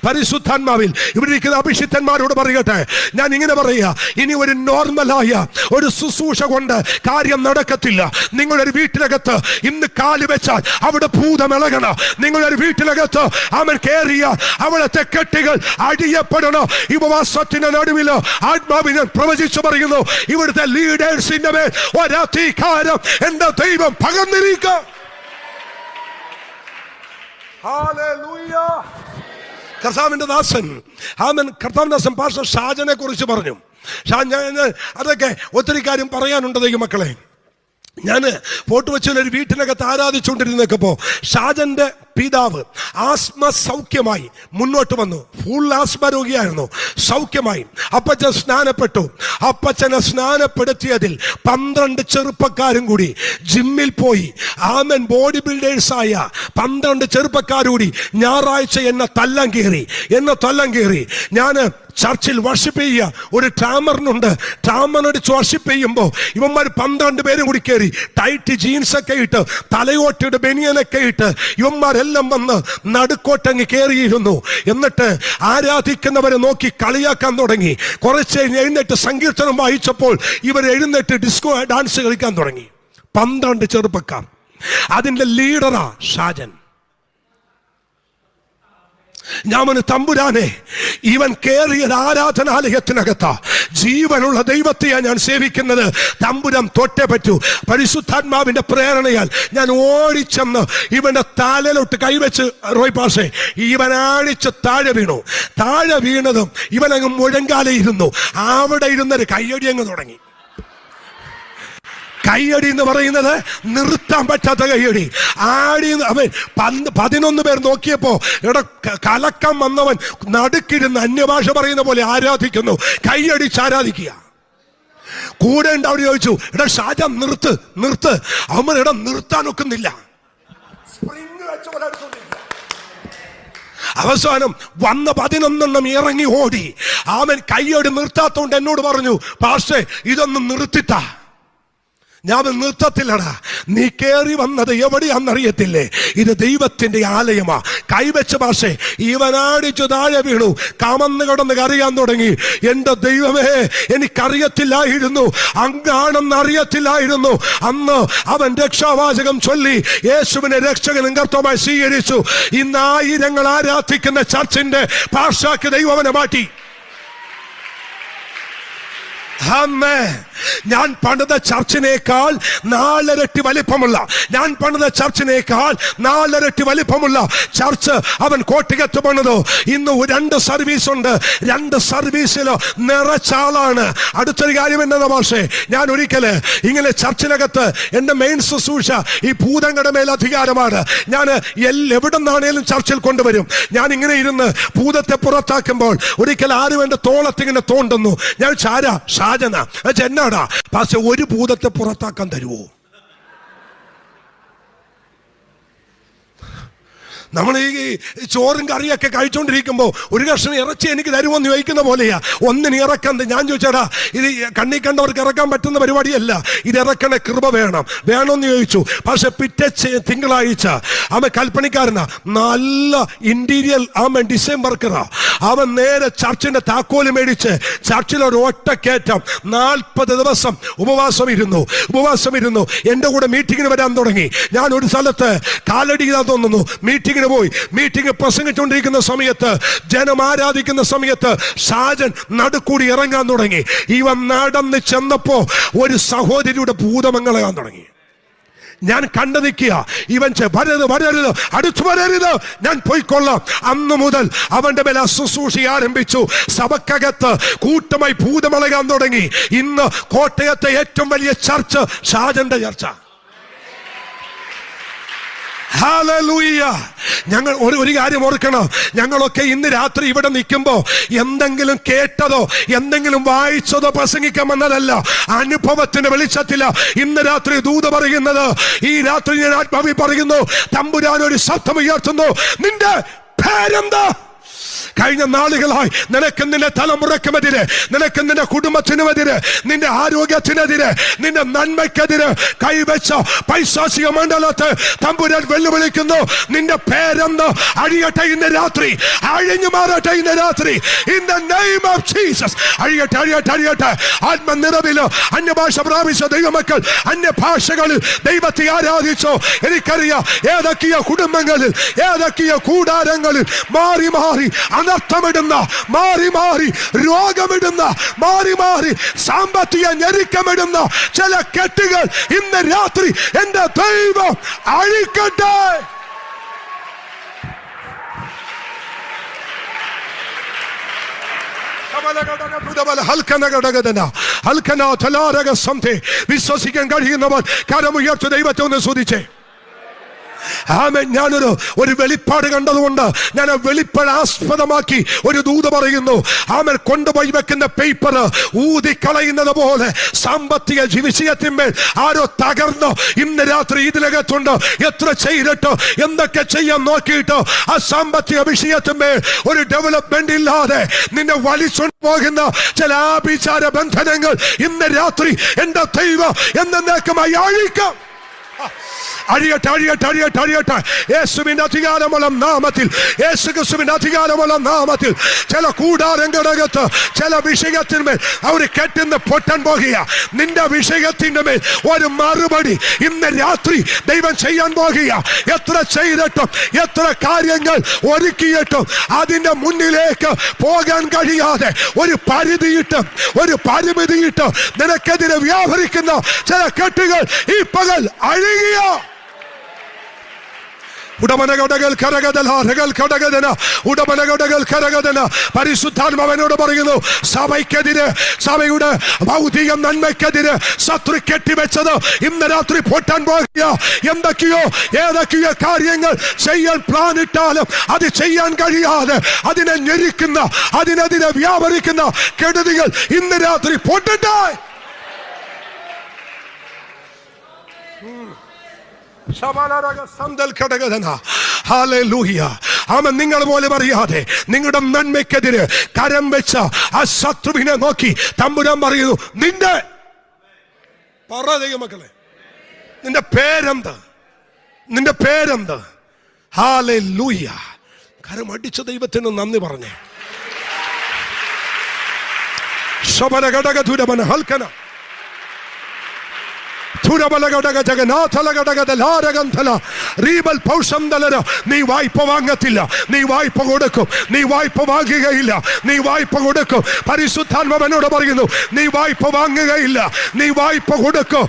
പരിശുദ്ധാത്മാവിൽ ഇവിടെ ഇരിക്കുന്ന അഭിഷിക്തന്മാരോട് പറയട്ടെ, ഞാൻ ഇങ്ങനെ പറയുക, ഇനി ഒരു നോർമലായ ഒരു ശുശ്രൂഷ കൊണ്ട് കാര്യം നടക്കത്തില്ല. നിങ്ങളൊരു വീട്ടിനകത്ത് ഇന്ന് കാല് വെച്ചാൽ അവിടെ ഭൂതമിളകണം. നിങ്ങളൊരു വീട്ടിനകത്ത് അവൻ കയറിയ അവിടുത്തെ കെട്ടുകൾ അടിയപ്പെടണം. ഈ ഉപവാസത്തിന്റെ നടുവില് ആത്മാവിനെ പ്രവചിച്ചു പറയുന്നു, ഇവിടുത്തെ ലീഡേഴ്സിന്റെ മേൽ ഒരധികാരം എന്റെ ദൈവം പകർന്നിരിക്കുക. കർത്താവിന്റെ ദാസൻ പാസ്റ്റർ ഷാജനെ കുറിച്ച് പറഞ്ഞു. അതൊക്കെ ഒത്തിരി കാര്യം പറയാനുണ്ട് ദൈവമക്കളെ. ഞാൻ ഫോട്ടോ വെച്ച ഒരു വീട്ടിനകത്ത് ആരാധിച്ചുകൊണ്ടിരുന്നപ്പോ ഷാജന്റെ പിതാവ് ആസ്മ സൗഖ്യമായി മുന്നോട്ട് വന്നു. ഫുൾ ആസ്മ രോഗിയായിരുന്നു, സൗഖ്യമായി. അപ്പച്ചനെ സ്നാനപ്പെടുത്തിയതിൽ 12 ചെറുപ്പക്കാരും കൂടി ജിമ്മിൽ പോയി. ആമൻ. ബോഡി ബിൽഡേഴ്സായ 12 ചെറുപ്പക്കാരുകൂടി ഞായറാഴ്ച എന്നെ തല്ലം കയറി. ഞാൻ ചർച്ചിൽ വർഷിപ്പ് ചെയ്യുക. ഒരു ട്രാമറിനുണ്ട്. ട്രാമറിനടിച്ച് വർഷിപ്പ് ചെയ്യുമ്പോൾ ഇവന്മാർ 12 പേരും കൂടി കയറി ടൈറ്റ് ജീൻസൊക്കെ ഇട്ട് തലയോട്ടിയുടെ ബനിയനൊക്കെ ഇട്ട് ഇവന്മാരെല്ലാം വന്ന് നടുക്കോട്ടങ്ങ് കയറിയിരുന്നു. എന്നിട്ട് ആരാധിക്കുന്നവരെ നോക്കി കളിയാക്കാൻ തുടങ്ങി. കുറച്ച് എഴുന്നേറ്റ് സങ്കീർത്തനം വായിച്ചപ്പോൾ ഇവർ എഴുന്നേറ്റ് ഡിസ്കോ ഡാൻസ് കളിക്കാൻ തുടങ്ങി. 12 ചെറുപ്പക്കാർ. അതിന്റെ ലീഡറാ ഷാജൻ. ഞാൻ തമ്പുരാനെ, ഇവൻ കേറിയത് ആരാധനാലയത്തിനകത്താ. ജീവനുള്ള ദൈവത്തെയാ ഞാൻ സേവിക്കുന്നത്. തമ്പുരാൻ തൊട്ടേ പറ്റൂ. പരിശുദ്ധാത്മാവിന്റെ പ്രേരണയാൽ ഞാൻ ഓടിച്ചെന്ന് ഇവന്റെ തലയിലോട്ട് കൈവച്ച് റോയ് പാഷേ ഇവൻ ആടിച്ച് താഴെ വീണതും ഇവനങ്ങ് മുഴങ്കാലയിരുന്നു. അവിടെ ഇരുന്നൊരു കയ്യടി അങ്ങ് തുടങ്ങി. കയ്യടി എന്ന് പറയുന്നത് നിർത്താൻ പറ്റാത്ത കയ്യടി. ആടി അവൻ 11 പേർ നോക്കിയപ്പോ ഇവിടെ കലക്കം വന്നവൻ നടുക്കിരുന്ന് അന്യഭാഷ പറയുന്ന പോലെ ആരാധിക്കുന്നു, കയ്യടിച്ച് ആരാധിക്കുക. കൂടെ ഉണ്ട് അവർ ചോദിച്ചു, എടാ ഷാജ നിർത്ത്. അവൻ ഇടം നിർത്താൻ ഒക്കുന്നില്ല. അവസാനം വന്ന 11 ഇറങ്ങി ഓടി. അവൻ കയ്യോട് നിർത്താത്തോണ്ട് എന്നോട് പറഞ്ഞു, പാസ്റ്റേ ഇതൊന്നും നിർത്തിത്താ. ഞാൻ നിർത്തത്തില്ലടാ, നീ കേറി വന്നത് എവിടെയാണെന്നറിയത്തില്ലേ, ഇത് ദൈവത്തിന്റെ ആലയമാ. കൈവച്ച ഭാഷേ ഇവനാടിച്ചു താഴെ വീണു, കമന്ന് കിടന്ന് കരയാൻ തുടങ്ങി. എന്റെ ദൈവമേ, എനിക്കറിയത്തില്ലായിരുന്നു, അങ്ങാണെന്ന് അറിയത്തില്ലായിരുന്നു. അന്ന് അവൻ രക്ഷാവാചകം ചൊല്ലി യേശുവിനെ രക്ഷകനും കർത്താവായി സ്വീകരിച്ചു. ഇന്ന് ആയിരങ്ങൾ ആരാധിക്കുന്ന ചർച്ചിന്റെ ഭാഷയ്ക്ക് ദൈവം അവനെ മാറ്റി. ഞാൻ പണിത ചർച്ചിനേക്കാൾ 4 ഇരട്ടി വലിപ്പമുള്ള, ഞാൻ പണിത ചർച്ചിനേക്കാൾ 4 ഇരട്ടി വലിപ്പമുള്ള ചർച്ച് അവൻ കോട്ടയത്ത് പണിതു. ഇന്ന് 2 സർവീസ് ഉണ്ട്, 2 സർവീസിലോ നിറച്ചാളാണ്. അടുത്തൊരു കാര്യം എന്താ പക്ഷേ, ഞാൻ ഒരിക്കല് ഇങ്ങനെ ചർച്ചിനകത്ത് എന്റെ മെയിൻ ശുശ്രൂഷ ഈ ഭൂതങ്ങളുടെ മേൽ അധികാരമാണ്. ഞാൻ എവിടെ നിന്നാണേലും ചർച്ചിൽ കൊണ്ടുവരും. ഞാൻ ഇങ്ങനെ ഇരുന്ന് ഭൂതത്തെ പുറത്താക്കുമ്പോൾ ഒരിക്കൽ ആരും എന്റെ തോളത്തിങ്ങനെ തോണ്ടുന്നു. ഞാൻ ഷാജന എന്നാടാ പക്ഷെ ഒരു ഭൂതത്തെ പുറത്താക്കാൻ തരുവോ? നമ്മൾ ഈ ചോറും കറിയൊക്കെ കഴിച്ചുകൊണ്ടിരിക്കുമ്പോൾ ഒരു കഷ്ണം ഇറച്ചി എനിക്ക് തരുമോന്ന് ചോദിക്കുന്ന പോലെയാ. ഒന്നിന് ഇറക്കാൻ ഞാൻ ചോദിച്ചാടാ, ഇത് കണ്ണി കണ്ടവർക്ക് ഇറക്കാൻ പറ്റുന്ന പരിപാടിയല്ല, ഇത് ഇറക്കണ കൃപ വേണമെന്ന് ചോദിച്ചു. പക്ഷെ പിറ്റേ തിങ്കളാഴ്ച അവൻ കൽപ്പണിക്കാരനാ, നല്ല ഇന്റീരിയർ അവൻ ഡിസൈൻ വർക്കറാ. അവൻ നേരെ ചർച്ചിന്റെ താക്കോല് മേടിച്ച് ചർച്ചിലൊരു ഒറ്റക്കയറ്റം 40 ദിവസം ഉപവാസം ഇരുന്നു. എന്റെ കൂടെ മീറ്റിങ്ങിന് വരാൻ തുടങ്ങി. ഞാൻ ഒരു സ്ഥലത്ത് കാലടി തോന്നുന്നു പോയി മീറ്റിംഗ് പ്രസംഗിച്ചുകൊണ്ടിരിക്കുന്ന സമയത്ത്, ജനം ആരാധിക്കുന്ന സമയത്ത് ഷാജൻ നടുക്കൂടി ഇറങ്ങാൻ തുടങ്ങി. ഇവൻ നടന്ന് ചെന്നപ്പോ ഒരു സഹോദരിയുടെ ഭൂതമംഗളാൻ തുടങ്ങി. ഞാൻ കണ്ടു നിൽക്കുക, ഇവൻ വരരുത്, അടുത്തു വരരുത്, ഞാൻ പോയിക്കൊള്ളാം. അന്നു മുതൽ അവന്റെ മേലെ ശുശ്രൂഷ ആരംഭിച്ചു. സഭക്കകത്ത് കൂട്ടമായി ഭൂതമളകാൻ തുടങ്ങി. ഇന്ന് കോട്ടയത്തെ ഏറ്റവും വലിയ ചർച്ച് ഷാജന്റെ ചർച്ച. ഹല്ലേലൂയ. ഞങ്ങൾ ഒരു കാര്യം ഓർക്കണം, ഞങ്ങളൊക്കെ ഇന്ന് രാത്രി ഇവിടെ നിൽക്കുമ്പോൾ എന്തെങ്കിലും കേട്ടതോ എന്തെങ്കിലും വായിച്ചതോ പ്രസംഗിക്കാൻ വന്നതല്ല, അനുഭവത്തിന്റെ വെളിച്ചത്തില ഇന്ന് രാത്രി ദൂത് പറയുന്നത്. ഈ രാത്രി ഞാൻ ആത്മാവിൽ പറയുന്നു, തമ്പുരാൻ ഒരു ശബ്ദം ഉയർത്തുന്നു, നിന്റെ പേരെന്താ? കഴിഞ്ഞ നാളുകളായി നിനക്ക് നിന്റെ തലമുറക്കുമെതിരെ, നിനക്ക് നിന്റെ കുടുംബത്തിനുമെതിരെ, നിന്റെ ആരോഗ്യത്തിനെതിരെ, നിന്റെ നന്മയ്ക്കെതിരെ കൈവച്ച പൈശാചിക മണ്ഡലത്തെ തമ്പുരാൻ വെല്ലുവിളിക്കുന്നു. നിന്റെ പേരെന്ന് അഴിയട്ടെ ഇന്ന് രാത്രി, അഴിഞ്ഞു മാറട്ടെ ഇന്ന് രാത്രി. In the name of Jesus അഴിയട്ടെ. ആത്മനിറവില് അന്യഭാഷ പ്രാപിച്ച ദൈവമക്കൾ അന്യഭാഷകളിൽ ദൈവത്തെ ആരാധിച്ചോ. എനിക്കറിയാം ഏതൊക്കെയോ കുടുംബങ്ങളിൽ, ഏതൊക്കെയോ കൂടാരങ്ങളിൽ മാറി അനർത്ഥമിടുന്ന, മാറി രോഗമിടുന്ന, മാറി സാമ്പത്തിക ഞെരുക്കമിടുന്ന ചില കെട്ടുകൾ ഇന്ന് രാത്രി എന്റെ ദൈവം അഴിക്കട്ടെ. വിശ്വസിക്കാൻ കഴിയുന്നവർ കരമുയർത്തി ദൈവത്തെ ഒന്ന് സ്തുതിച്ചേ. ഞാനൊരു വെളിപ്പാട് കണ്ടതുകൊണ്ട് ഞാൻ ആ വെളിപ്പാട് ആസ്പദമാക്കി ഒരു ദൂത് പറയുന്നു. ആമൻ കൊണ്ടുപോയി വെക്കുന്ന പേപ്പർ ഊതിക്കളയുന്നത് പോലെ സാമ്പത്തിക വിഷയത്തിന്മേൽ ആരോ തകർന്നോ ഇന്ന് രാത്രി ഇതിനകത്തുണ്ട്. എത്ര ചെയ്തിട്ടോ എന്തൊക്കെ ചെയ്യാൻ നോക്കിയിട്ടോ ആ സാമ്പത്തിക വിഷയത്തിന്മേൽ ഒരു ഡെവലപ്മെന്റ് ഇല്ലാതെ നിന്നെ വലിച്ചോണ്ട് പോകുന്ന ചില ആഭിചാര ബന്ധനങ്ങൾ ഇന്ന് രാത്രി എന്റെ ദൈവം എന്നേക്കുമായി അഴിക്കാം. അഴിയട്ടെ. യേശുവിന്റെ അധികാരമുള്ള നാമത്തിൽ, യേശുക്രിസ്തുവിന്റെ അധികാരമുള്ള നാമത്തിൽ ചില കൂടാരങ്ങളകത്ത് ചില വിഷയത്തിന്മേൽ അവർ കെട്ടുന്ന പൊട്ടൻ പോകുക. നിന്റെ വിഷയത്തിന്റെ മേൽ ഒരു മറുപടി ഇന്ന് രാത്രി ദൈവം ചെയ്യാൻ പോകുക. എത്ര ചെയ്തിട്ടും എത്ര കാര്യങ്ങൾ ഒരുക്കിയിട്ടും അതിന്റെ മുന്നിലേക്ക് പോകാൻ കഴിയാതെ ഒരു പരിധിയിട്ടും ഒരു പരിമിതിയിട്ടും നിനക്കെതിരെ വ്യാപരിക്കുന്ന ചില കെട്ടുകൾ ഈ പകൽ അഴിയുക. പരിശുദ്ധാത്മാവനോട് പറയുന്നു, സഭയ്ക്കെതിരെ, സഭയുടെ ഭൗതിക നന്മയ്ക്കെതിരെ ശത്രു കെട്ടിവെച്ചത് ഇന്ന് രാത്രി പൊട്ടാൻ പോകുക. എന്തൊക്കെയോ ഏതൊക്കെയോ കാര്യങ്ങൾ ചെയ്യാൻ പ്ലാൻ ഇട്ടാലും അത് ചെയ്യാൻ കഴിയാതെ അതിനെ ഞെരിക്കുന്ന, അതിനെതിരെ വ്യാപരിക്കുന്ന കെടുതികൾ ഇന്ന് രാത്രി പൊട്ടട്ടെ. നിങ്ങൾ പോലും അറിയാതെ നിങ്ങളുടെ നന്മയ്ക്കെതിരെ കരം വെച്ച ആ ശത്രുവിനെ നോക്കി തമ്പുരാൻ പറയുന്നു, നിന്റെ മക്കളെ, നിന്റെ പേരെന്ത്? നിന്റെ പേരെന്ത്? ഹല്ലേലൂയ. കരം അടിച്ച ദൈവത്തിന് നന്ദി പറഞ്ഞേ. ശബര ഘടക ദുരമന ഹൽക്കന നീ വായ്പ വാങ്ങത്തില്ല, നീ വായ്പ കൊടുക്കും. നീ വായ്പ വാങ്ങുകയില്ല, നീ വായ്പ കൊടുക്കും. പരിശുദ്ധാത്മാവനോട് പറയുന്നു, നീ വായ്പ വാങ്ങുകയില്ല, നീ വായ്പ കൊടുക്കും.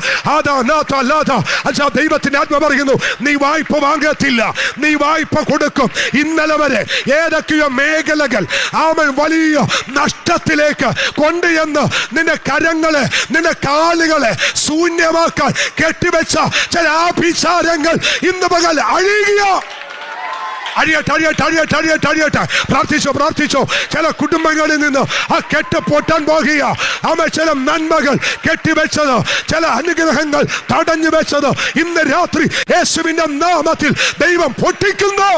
ദൈവത്തിന്റെ ആത്മ പറയുന്നു, നീ വായ്പ വാങ്ങത്തില്ല, നീ വായ്പ കൊടുക്കും. ഇന്നലെ വരെ ഏതൊക്കെയോ മേഖലകൾ അവൻ വലിയ നഷ്ടത്തിലേക്ക് കൊണ്ടുചെന്ന് നിന്റെ കരങ്ങളെ, നിന്റെ കാലുകളെ ശൂന്യമാക്കാൻ കെട്ടിവെച്ച ചില ആഭിചാരങ്ങൾ ഇന്ന് പകൽ അഴിയുക. അഴിയട്ടെ. പ്രാർത്ഥിച്ചോ. ചില കുടുംബങ്ങളിൽ നിന്ന് ആ കെട്ട് പൊട്ടാൻ പോകുക. അവൻ ചില നന്മകൾ കെട്ടിവെച്ചത്, ചില അനുഗ്രഹങ്ങൾ തടഞ്ഞു വെച്ചത് ഇന്ന് രാത്രി യേശുവിന്റെ നാമത്തിൽ ദൈവം പൊട്ടിക്കുന്നു.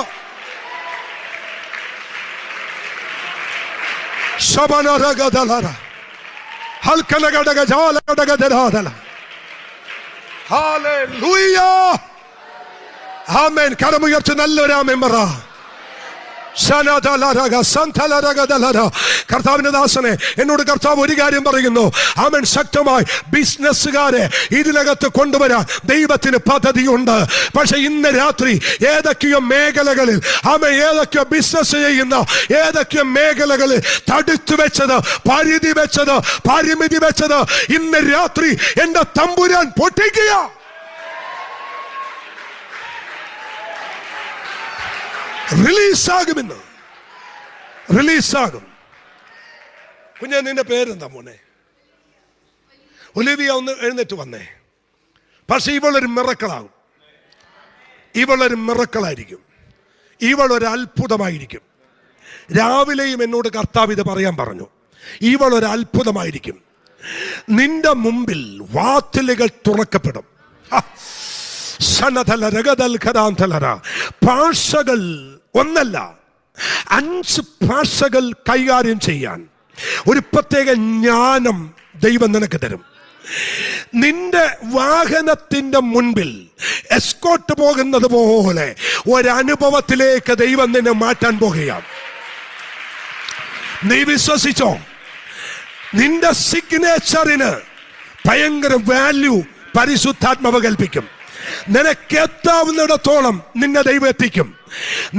ഹല്ലേലൂയ. ആമേൻ. കരമുയർത്തി നല്ലൊരു ആമേൻ പറ. കർത്താവിന്റെ ദാസനെ, എന്നോട് കർത്താവ് ഒരു കാര്യം പറയുന്നു. ആമേൻ. ശക്തമായി ബിസിനസ്സുകാരെ ഇതിനകത്ത് കൊണ്ടുവരാൻ ദൈവത്തിന് പദ്ധതിയുണ്ട്. പക്ഷെ ഇന്ന് രാത്രി ഏതൊക്കെയോ മേഖലകളിൽ, ആമേൻ, ഏതൊക്കെയോ ബിസിനസ് ചെയ്യുന്ന ഏതൊക്കെയോ മേഖലകളിൽ തടുത്തു വെച്ചത്, പരിധി വെച്ചത്, പരിമിതി വെച്ചത് ഇന്ന് രാത്രി എന്റെ തമ്പുരാൻ പൊട്ടിക്കുക. റിലീസാകുമെന്ന്, റിലീസാകും. കുഞ്ഞെ, നിന്റെ പേരെന്താ മോനെ? ഒലിവിയ, ഒന്ന് എഴുന്നേറ്റ് വന്നേ. പക്ഷെ ഇവളൊരു മിറക്കളാകും, ഇവളൊരു മിറക്കളായിരിക്കും, ഇവളൊരു അത്ഭുതമായിരിക്കും. രാവിലെയും എന്നോട് കർത്താവ് ഇത് പറയാൻ പറഞ്ഞു. ഇവളൊരു അത്ഭുതമായിരിക്കും. നിന്റെ മുമ്പിൽ വാതിലുകൾ തുറക്കപ്പെടും. ഭാഷകൾ ഒന്നല്ല, 5 ഭാഷകൾ കൈകാര്യം ചെയ്യാൻ ഒരു പ്രത്യേക ജ്ഞാനം ദൈവം നിനക്ക് തരും. നിന്റെ വാഹനത്തിന്റെ മുൻപിൽ എസ്കോട്ട് പോകുന്നത് പോലെ ഒരനുഭവത്തിലേക്ക് ദൈവം നിന്നെ മാറ്റാൻ പോകുകയാണ്. നീ വിശ്വസിച്ചോ? നിന്റെ സിഗ്നേച്ചറിന് ഭയങ്കര വാല്യൂ പരിശുദ്ധാത്മാവ് കൽപ്പിക്കും. നിനക്കെത്താവുന്നിടത്തോളം നിന്നെ ദൈവം എത്തിക്കും.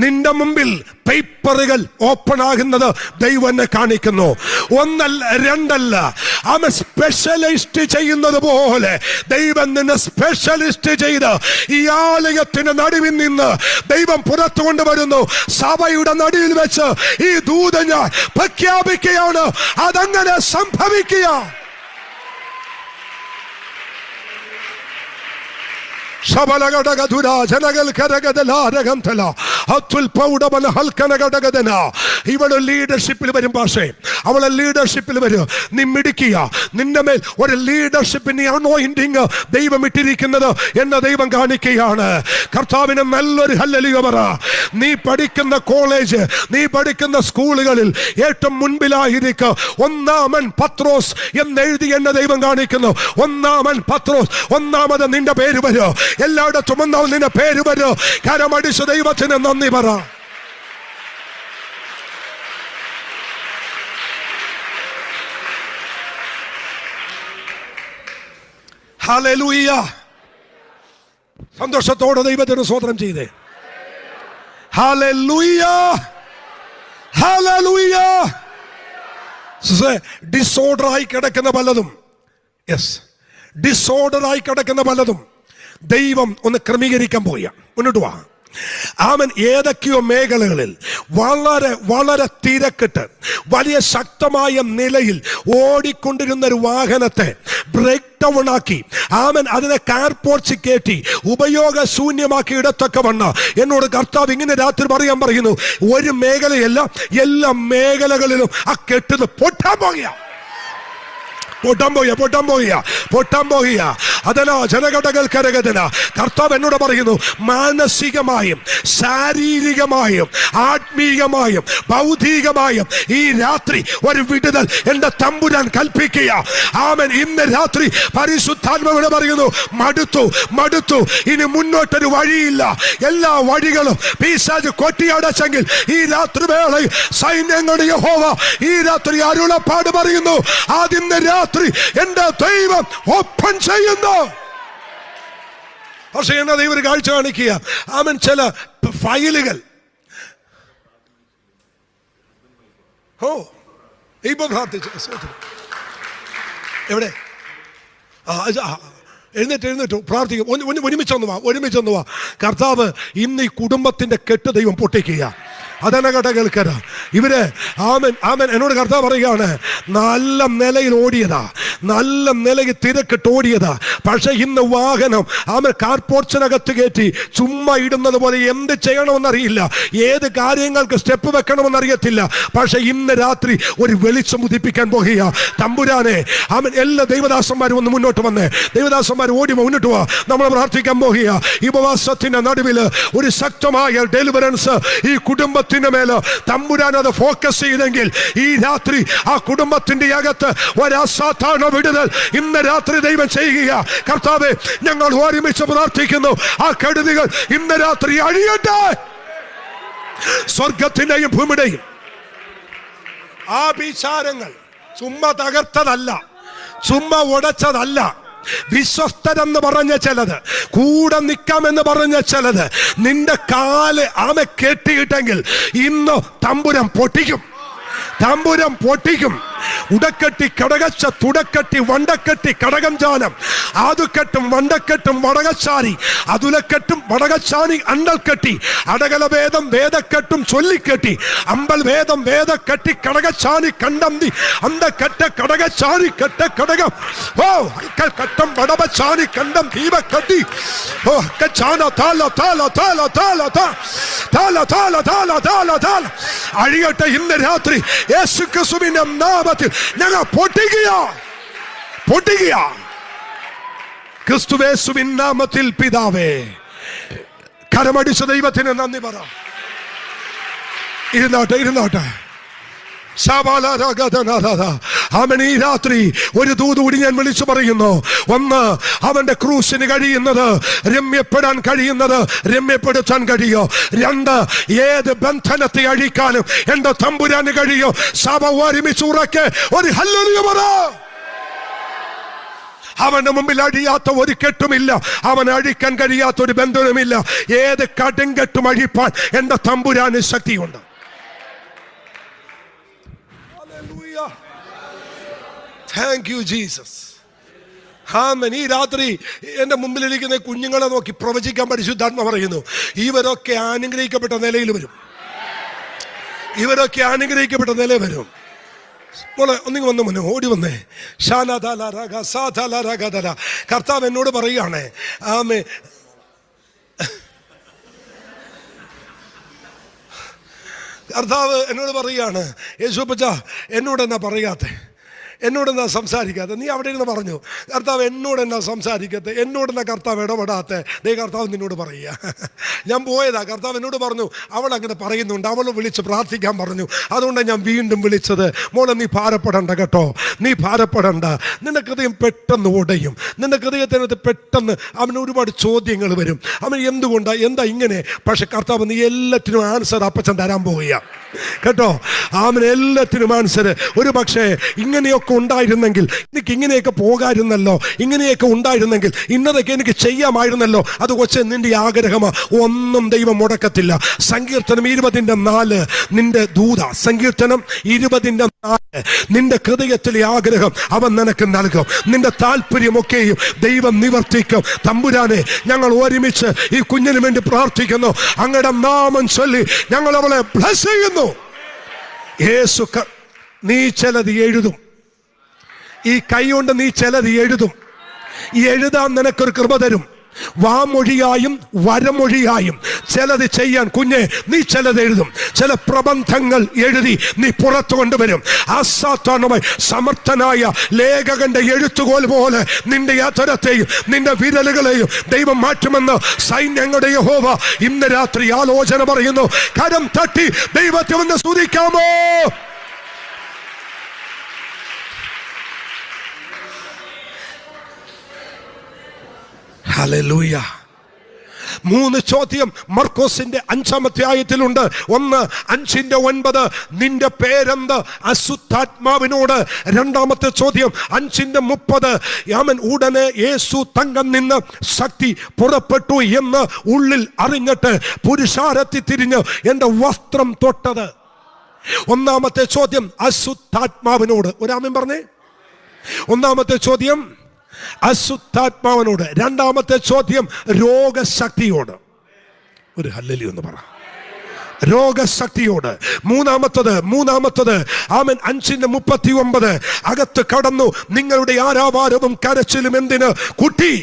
നിന്റെ മുമ്പിൽ പേപ്പറുകൾ ഓപ്പൺ ആകുന്നത് ദൈവം എന്നെ കാണിക്കുന്നു. 1 അല്ല 2 അല്ല, അവൻ സ്പെഷ്യലിസ്റ്റ് ചെയ്യുന്നത് പോലെ ദൈവം നിന്നെ സ്പെഷ്യലിസ്റ്റ് ചെയ്ത് ഈ ആലയത്തിന്റെ നടുവിൽ നിന്ന് ദൈവം പുറത്തു കൊണ്ടുവരുന്നു. സഭയുടെ നടുവിൽ വെച്ച് ഈ ദൂത് ഞാൻ പ്രഖ്യാപിക്കുകയാണ്. അതങ്ങനെ സംഭവിക്കുക. ഇവള് ലീഡർഷിപ്പിൽ വരും. പക്ഷേ അവളെ ലീഡർഷിപ്പിൽ വരും. നീ മിടിക്കുക. നിന്റെ മേൽ ഒരു ലീഡർഷിപ്പിന് അനോയിന്റിങ് ദൈവം ഇട്ടിരിക്കുന്നത് എന്ന ദൈവം കാണിക്കുകയാണ്. കർത്താവിന് നല്ലൊരു ഹല്ലേലൂയ പറ. നീ പഠിക്കുന്ന കോളേജ്, നീ പഠിക്കുന്ന സ്കൂളുകളിൽ ഏറ്റവും മുൻപിലായിരിക്കും. 1 പത്രോസ് എന്നെഴുതി എന്ന ദൈവം കാണിക്കുന്നു. 1 പത്രോസ്, 1 നിന്റെ പേര് വരും. എല്ലായിടത്തും നിന്റെ പേര് വരും. കരമടിച്ച ദൈവത്തിന് നന്ദി പറ. ഹല്ലേലൂയ. സന്തോഷത്തോടെ ദൈവത്തിന് സ്തോത്രം ചെയ്തേ. Hallelujah, hallelujah. ഡിസോർഡറായി കിടക്കുന്ന പലതും, ഡിസോർഡറായി കിടക്കുന്ന പലതും ദൈവം ഒന്ന് ക്രമീകരിക്കാൻ പോയ. മുന്നോട്ട് വാ. അവൻ ഏതൊക്കെയോ മേഖലകളിൽ വളരെ വളരെ തിരക്കിട്ട് വലിയ ശക്തമായ നിലയിൽ ഓടിക്കൊണ്ടിരുന്ന ഒരു വാഹനത്തെ ബ്രേക്ക് ഡൗൺ ആക്കി അവൻ അതിനെ കാർപോർച്ച് കയറ്റി ഉപയോഗശൂന്യമാക്കി ഇടത്തൊക്കെ വന്ന എന്നോട് കർത്താവ് ഇങ്ങനെ രാത്രി പറയാൻ പറയുന്നു, ഒരു മേഖലയല്ല എല്ലാ മേഖലകളിലും ആ കെട്ടുന്നത് പൊട്ടാൻ പോവുക. അതനാ ജനഘടകൾ കരകഥന. കർത്താവ് എന്നോട് പറയുന്നു, മാനസികമായും ശാരീരികമായും ആത്മീയമായും ഭൗതികമായും ഈ രാത്രി ഒരു വിടുതൽ എന്റെ തമ്പുരാൻ കൽപ്പിക്കുക. ആമേൻ. ഇന്ന് രാത്രി പരിശുദ്ധാത്മാവിനെ പറയുന്നു, മടുത്തു, ഇനി മുന്നോട്ടൊരു വഴിയില്ല. എല്ലാ വഴികളും പിശാച് കൊട്ടിയടച്ചെങ്കിൽ ഈ രാത്രി വേളയിൽ സൈന്യങ്ങളുടെ യഹോവ ഈ രാത്രി അരുളപ്പാട് പറയുന്നു, അതിന്റെ രാത്രി എന്റെ ദൈവം ഓപ്പൺ ചെയ്യുന്നു. പക്ഷെ എന്നാ ദൈവം ഒരു കാഴ്ച കാണിക്കുക. അവൻ ചില ഫയലുകൾ ഇപ്പൊ പ്രാർത്ഥിച്ചു എവിടെ എഴുന്നേറ്റു പ്രാർത്ഥിക്കും. ഒരുമിച്ചൊന്നു വാ. കർത്താവ് ഇന്ന് ഈ കുടുംബത്തിന്റെ കെട്ട് ദൈവം പൊട്ടിക്കുക. അതനകട കേൾക്കര ഇവര് ആമൻ എന്നോട് കർത്താവ് പറയുകയാണ്, നല്ല നിലയിൽ ഓടിയതാ, നല്ല നിലയിൽ തിരക്കിട്ട് ഓടിയതാ. പക്ഷെ ഇന്ന് വാഹനം കാർപോർച്ചിനകത്ത് കയറ്റി ചുമ്മാ ഇടുന്നത് പോലെ എന്ത് ചെയ്യണമെന്നറിയില്ല, ഏത് കാര്യങ്ങൾക്ക് സ്റ്റെപ്പ് വെക്കണമെന്ന് അറിയത്തില്ല. പക്ഷെ ഇന്ന് രാത്രി ഒരു വെളിച്ചം ഉദിപ്പിക്കാൻ പോകുക തമ്പുരാനെ. എല്ലാ ദൈവദാസന്മാരും ഒന്ന് മുന്നോട്ട് വന്നേ. ദൈവദാസന്മാർ ഓടി മുന്നോട്ട് പോവാ. നമ്മൾ പ്രാർത്ഥിക്കാൻ പോകുക. ഈ ഉപവാസത്തിന്റെ നടുവിൽ ഒരു ശക്തമായ ഡെലിവറൻസ് ഈ കുടുംബ മേല് തമ്പുരാൻ അത് ഫോക്കസ് ചെയ്തെങ്കിൽ ഈ രാത്രി ആ കുടുംബത്തിന്റെ അകത്ത് ഒരു അസാധാരണ വിടുതൽ ഇന്ന് രാത്രി ദൈവം ചെയ്യുക. കർത്താവേ, ഞങ്ങൾ ഒരുമിച്ച് പ്രാർത്ഥിക്കുന്നു, ആ കെടുതികൾ ഇന്ന് രാത്രി അഴിയട്ടെ. സ്വർഗത്തിന്റെയും ഭൂമിയുടെയും ആ വിചാരങ്ങൾ ചുമ്മാ തകർത്തതല്ല, ചുമ്മാ ഉടച്ചതല്ല. വിശ്വസ്തരെന്ന് പറഞ്ഞ ചിലത്, കൂടെ നിൽക്കാമെന്ന് പറഞ്ഞ ചിലത്, നിന്റെ കാല് ആമെ കെട്ടിയിട്ടെങ്കിൽ ഇന്ന് തമ്പുരാൻ പൊട്ടിക്കും. ഉടക്കെട്ടി കടകച്ച തുടക്കെട്ടി വണ്ടക്കെട്ടി കടകം ജാനം ആതുക്കെട്ടും വണ്ടക്കെട്ടും വടകച്ചാരി അതുലക്കെട്ടും വടകച്ചാനി അണ്ടൽക്കെട്ടി അടകല വേദം വേദക്കെട്ടും ചൊല്ലിക്കെട്ടി അമ്പൽ വേദം വേദക്കെട്ടി കടകച്ചാനി കണ്ടന്തി അന്തക്കെട്ട കടകച്ചാനി കെട്ട കടകം കട്ടം വടവച്ചാനി കണ്ടം ദീപക്കെട്ടി ചാന താല താല താല താല താല താല താല താല താല അഴിയട്ടെ ഇന്ന് രാത്രി യേശു ക്രിസ്തുവിന്റെ നാമത്തിൽ ഞങ്ങൾ പൊട്ടിക്കുക. ക്രിസ്തുവേശുവിൻ നാമത്തിൽ പിതാവേ. കരമടിച്ച ദൈവത്തിന് നന്ദി പറ. ഇരുന്നാട്ടെ. അവൻ ഈ രാത്രി ഒരു ദൂതുകൂടി ഞാൻ വിളിച്ചു പറയുന്നു. ഒന്ന്, അവന്റെ ക്രൂശിന് കഴിയുന്നത് രമ്യപ്പെടുത്താൻ കഴിയോ. രണ്ട്, ഏത് ബന്ധനത്തെ അഴിക്കാനും എന്റെ തമ്പുരാന് കഴിയോ. സഭ ഒരുമിച്ച് ഉറക്കെ ഒരു ഹല്ലേലൂയ പറ. അവന്റെ മുമ്പിൽ അഴിയാത്ത ഒരു കെട്ടുമില്ല, അവൻ അഴിക്കാൻ കഴിയാത്ത ഒരു ബന്ധനമില്ല. ഏത് കടുങ്കെട്ടും അഴിപ്പാൻ എന്റെ തമ്പുരാന് ശക്തിയുണ്ട്. Thank you, Jesus. ആമേൻ. ഈ രാത്രി എൻ്റെ മുമ്പിലിരിക്കുന്ന കുഞ്ഞുങ്ങളെ നോക്കി പ്രവചിക്കാൻ പരിശുദ്ധാത്മ പറയുന്നു, ഇവരൊക്കെ അനുഗ്രഹിക്കപ്പെട്ട നിലയിൽ വരും. മോളെ ഒന്നിങ്ങ് വന്നു മുന്നേ ഓടി വന്നേ. കർത്താവ് എന്നോട് പറയുകയാണ്, ആമേ കർത്താവ് എന്നോട് പറയുകയാണ്, യേശുപ്പച്ച എന്നോട് എന്നാ പറയാത്തെ, എന്നോടെന്നാ സംസാരിക്കാത്ത, നീ അവിടെ ഇരുന്ന് പറഞ്ഞു കർത്താവ് എന്നോടെന്നാ സംസാരിക്കത്തെ, എന്നോടെന്നാ കർത്താവ് ഇടപെടാത്തെ. ദേ കർത്താവ് നിന്നോട് പറയുക. ഞാൻ പോയതാ, കർത്താവ് എന്നോട് പറഞ്ഞു അവൾ അങ്ങനെ പറയുന്നുണ്ട്, അവൾ വിളിച്ച് പ്രാർത്ഥിക്കാൻ പറഞ്ഞു, അതുകൊണ്ടാണ് ഞാൻ വീണ്ടും വിളിച്ചത്. മോളെ നീ ഭാരപ്പെടണ്ട കേട്ടോ, നീ ഭാരപ്പെടണ്ട. നിന്റെ ഹൃദയം പെട്ടെന്ന് ഉടയും, നിന്റെ ഹൃദയത്തിനകത്ത് പെട്ടെന്ന് അവന് ഒരുപാട് ചോദ്യങ്ങൾ വരും. അവൻ എന്തുകൊണ്ടാണ്, എന്താ ഇങ്ങനെ? പക്ഷെ കർത്താവ് നീ എല്ലാത്തിനും ആൻസർ അപ്പച്ചൻ തരാൻ പോവുക കേട്ടോ. അവന് എല്ലാത്തിനും ആൻസർ. ഒരു പക്ഷേ ഇങ്ങനെയൊക്കെ ഇങ്ങനെയൊക്കെ ഉണ്ടായിരുന്നെങ്കിൽ, എനിക്ക് ഇങ്ങനെയൊക്കെ പോകാമായിരുന്നല്ലോ, ഇങ്ങനെയൊക്കെ ഉണ്ടായിരുന്നെങ്കിൽ, ഇന്നതൊക്കെ എനിക്ക് ചെയ്യാമായിരുന്നല്ലോ. അത് കൊച്ചെ നിന്റെ ആഗ്രഹമാ, ഒന്നും ദൈവം മുടക്കത്തില്ല. സങ്കീർത്തനം 20:4 നിന്റെ ദൂത, സങ്കീർത്തനം 20:4 നിന്റെ ഹൃദയത്തിലെ ആഗ്രഹം അവൻ നിനക്ക് നൽകും. നിന്റെ താല്പര്യമൊക്കെയും ദൈവം നിവർത്തിക്കും. തമ്പുരാനെ, ഞങ്ങൾ ഒരുമിച്ച് ഈ കുഞ്ഞിന് വേണ്ടി പ്രാർത്ഥിക്കുന്നു. അങ്ങയുടെ നാമം ചൊല്ലി ഞങ്ങൾ അവളെ ബ്ലസ് ചെയ്യുന്നു. യേശു, നീ ചിലത് എഴുതും, ഈ കൈ കൊണ്ട് നീ ചിലത് എഴുതും. ഈ എഴുതാൻ നിനക്കൊരു കൃപ തരും. വാമൊഴിയായും വരമൊഴിയായും ചിലത് ചെയ്യാൻ കുഞ്ഞെ നീ ചിലത് എഴുതും. ചില പ്രബന്ധങ്ങൾ എഴുതി നീ പുറത്തു കൊണ്ടുവരും. അസാധാരണമായി സമർത്ഥനായ ലേഖകന്റെ എഴുത്തുകോൽ പോലെ നിന്റെ യാത്രത്തെയും നിന്റെ വിരലുകളെയും ദൈവം മാറ്റുമെന്ന് സൈന്യങ്ങളുടെ യഹോവ ഇന്ന് രാത്രി ആലോചന പറയുന്നു. കരം തട്ടി ദൈവത്തെ ഒന്ന് സ്തുതിക്കാമോ? ഹല്ലേലൂയ. 3 ചോദ്യം മർക്കോസിന്റെ 5-ാം അധ്യായത്തിലുണ്ട്. 1:5-9 നിന്റെ പേരെന്ത്? അശുദ്ധാത്മാവിനോട്. 2-ാമത്തെ ചോദ്യം 5:30 അവൻ ഉടനെ യേശു തങ്കം നിന്ന് ശക്തി പുറപ്പെട്ടു എന്ന് ഉള്ളിൽ അറിഞ്ഞിട്ട് പുരുഷാരത്തിൽ തിരിഞ്ഞ് എന്റെ വസ്ത്രം തൊട്ടത്. 1-ാമത്തെ ചോദ്യം അശുദ്ധാത്മാവിനോട്. ഒരാമൻ പറഞ്ഞേ. 1-ാമത്തെ ചോദ്യം അശുദ്ധാത്മാവിനോട്. 2-ാമത്തെ ചോദ്യം രോഗശക്തിയോട്. ഒരു ഹല്ലേലൂയ എന്ന് പറ. രോഗശക്തിയോട്. മൂന്നാമത്തത് ആമേൻ 5:39 അകത്ത് കടന്നു നിങ്ങളുടെ ആരാവാരവും കരച്ചിലും എന്തിന് കുട്ടി.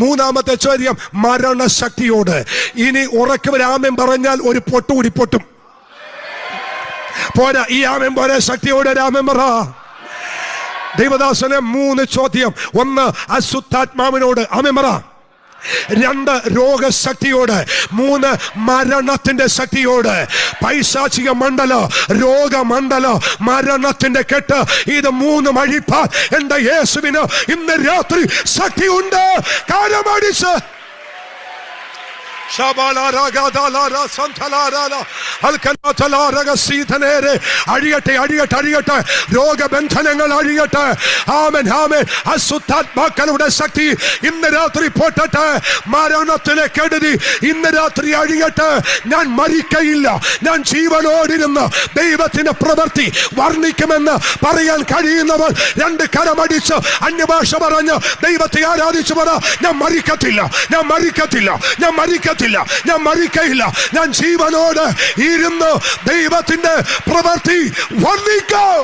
3-ാമത്തെ ചോദ്യം മരണശക്തിയോട്. ഇനി ഉറക്കവർ ആമേൻ പറഞ്ഞാൽ ഒരു പൊട്ടുകൂടി പൊട്ടും. പോരാ, ഈ ആമേൻ പോരാ, ശക്തിയോടെ ആമേൻ പറ. ദൈവദാസനെ 3 ചോദ്യം. 1 അശുദ്ധാത്മാവിനോട് ആമേൻ പറ. 2 രോഗശക്തിയോട്. 3 മരണത്തിന്റെ ശക്തിയോട്. പൈശാചിക മണ്ഡലം, രോഗമണ്ഡലം, മരണത്തിന്റെ കെട്ട്, ഇത് 3 അഴിപ്പാൻ എന്റെ യേശുവിന് ഇന്ന് രാത്രി ശക്തിയുണ്ട്. കാലമടിച്ച് അഴിയട്ടെ, അഴിയട്ടെ, അഴിയട്ടെ. രോഗബന്ധനങ്ങൾ അഴിയട്ടെ. ആമേൻ, ആമേൻ. അശുദ്ധാത്മാക്കളുടെ ശക്തി ഇന്ന് രാത്രി പൊട്ടട്ടെ. മരണത്തിലെ കെടുതി ഇന്ന് രാത്രി അഴിയട്ടെ. ഞാൻ മരിക്കയില്ല, ഞാൻ ജീവനോടിരുന്ന് ദൈവത്തിന്റെ പ്രവൃത്തി വർണ്ണിക്കുമെന്ന് പറയാൻ കഴിയുന്നവർ 2 കരമടിച്ച് അന്യഭാഷ പറഞ്ഞ് ദൈവത്തെ ആരാധിച്ചു പറ. ഞാൻ മരിക്കത്തില്ല, ഞാൻ മരിക്കത്തില്ല, ഞാൻ മരിക്കത്തില്ല, ഞാൻ മരിക്കയില്ല, ഞാൻ ജീവനോട് ഇരുന്ന് ദൈവത്തിന്റെ പ്രവൃത്തി വർണ്ണിക്കാം.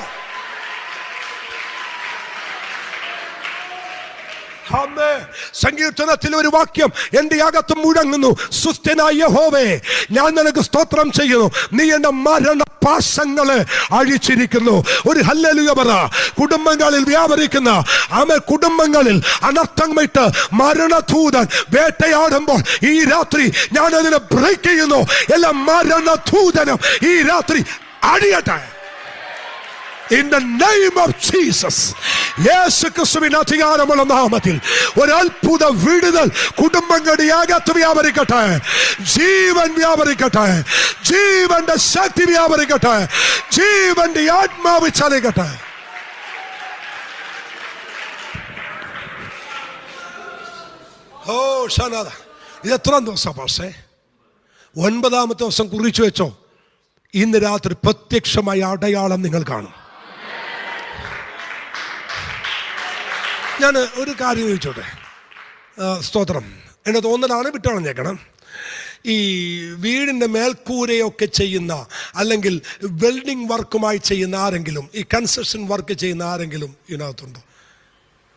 സങ്കീർത്തനത്തിൽ ഒരു വാക്യം എന്റെ അകത്ത് മുഴങ്ങുന്നു. സുസ്ഥനായ യഹോവേ, ഞാൻ നിനക്ക് സ്തോത്രം ചെയ്യുന്നു, നീ എന്റെ മരണപാശങ്ങളെ അഴിച്ചിരിക്കുന്നു. ഒരു ഹല്ലേലൂയ പറ. കുടുംബങ്ങളിൽ വ്യാപരിക്കുന്ന കുടുംബങ്ങളിൽ അനർത്ഥം വിട്ട് മരണദൂതൻ വേട്ടയാടുമ്പോൾ ഈ രാത്രി ഞാൻ അതിനെ ബ്രേക്ക് ചെയ്യുന്നു. എല്ലാ മരണദൂതനും ഈ രാത്രി അടിയട്ടെ. In the name of Jesus. യേശുക്രിസ്തുവിന്റെ അധികാരമുള്ള നാമത്തിൽ ഒരു അത്ഭുത വിടുതൽ കുടുംബങ്ങളുടെ അകത്ത് വ്യാപരിക്കട്ടെ. ജീവൻ വ്യാപരിക്കട്ടെ, ജീവന്റെ ശക്തി വ്യാപരിക്കട്ടെ, ജീവന്റെ ആത്മാവ് ചലിക്കട്ടെ. ഓ ഷാനാഥ, ഇത് എത്രാം ദിവസം പക്ഷേ? 9-ാമത്തെ ദിവസം കുറിച്ചു വെച്ചോ. ഇന്ന് രാത്രി പ്രത്യക്ഷമായ അടയാളം നിങ്ങൾ കാണും. ഞാൻ ഒരു കാര്യം ചോദിച്ചോട്ടെ. സ്തോത്രം. എന്നെ തോന്നലാണ്, വിട്ടുകളഞ്ഞേക്കണം. ഈ വീടിൻ്റെ മേൽക്കൂരയൊക്കെ ചെയ്യുന്ന അല്ലെങ്കിൽ വെൽഡിങ് വർക്കുമായി ചെയ്യുന്ന ആരെങ്കിലും, ഈ കൺസ്ട്രക്ഷൻ വർക്ക് ചെയ്യുന്ന ആരെങ്കിലും ഇതിനകത്തുണ്ടോ?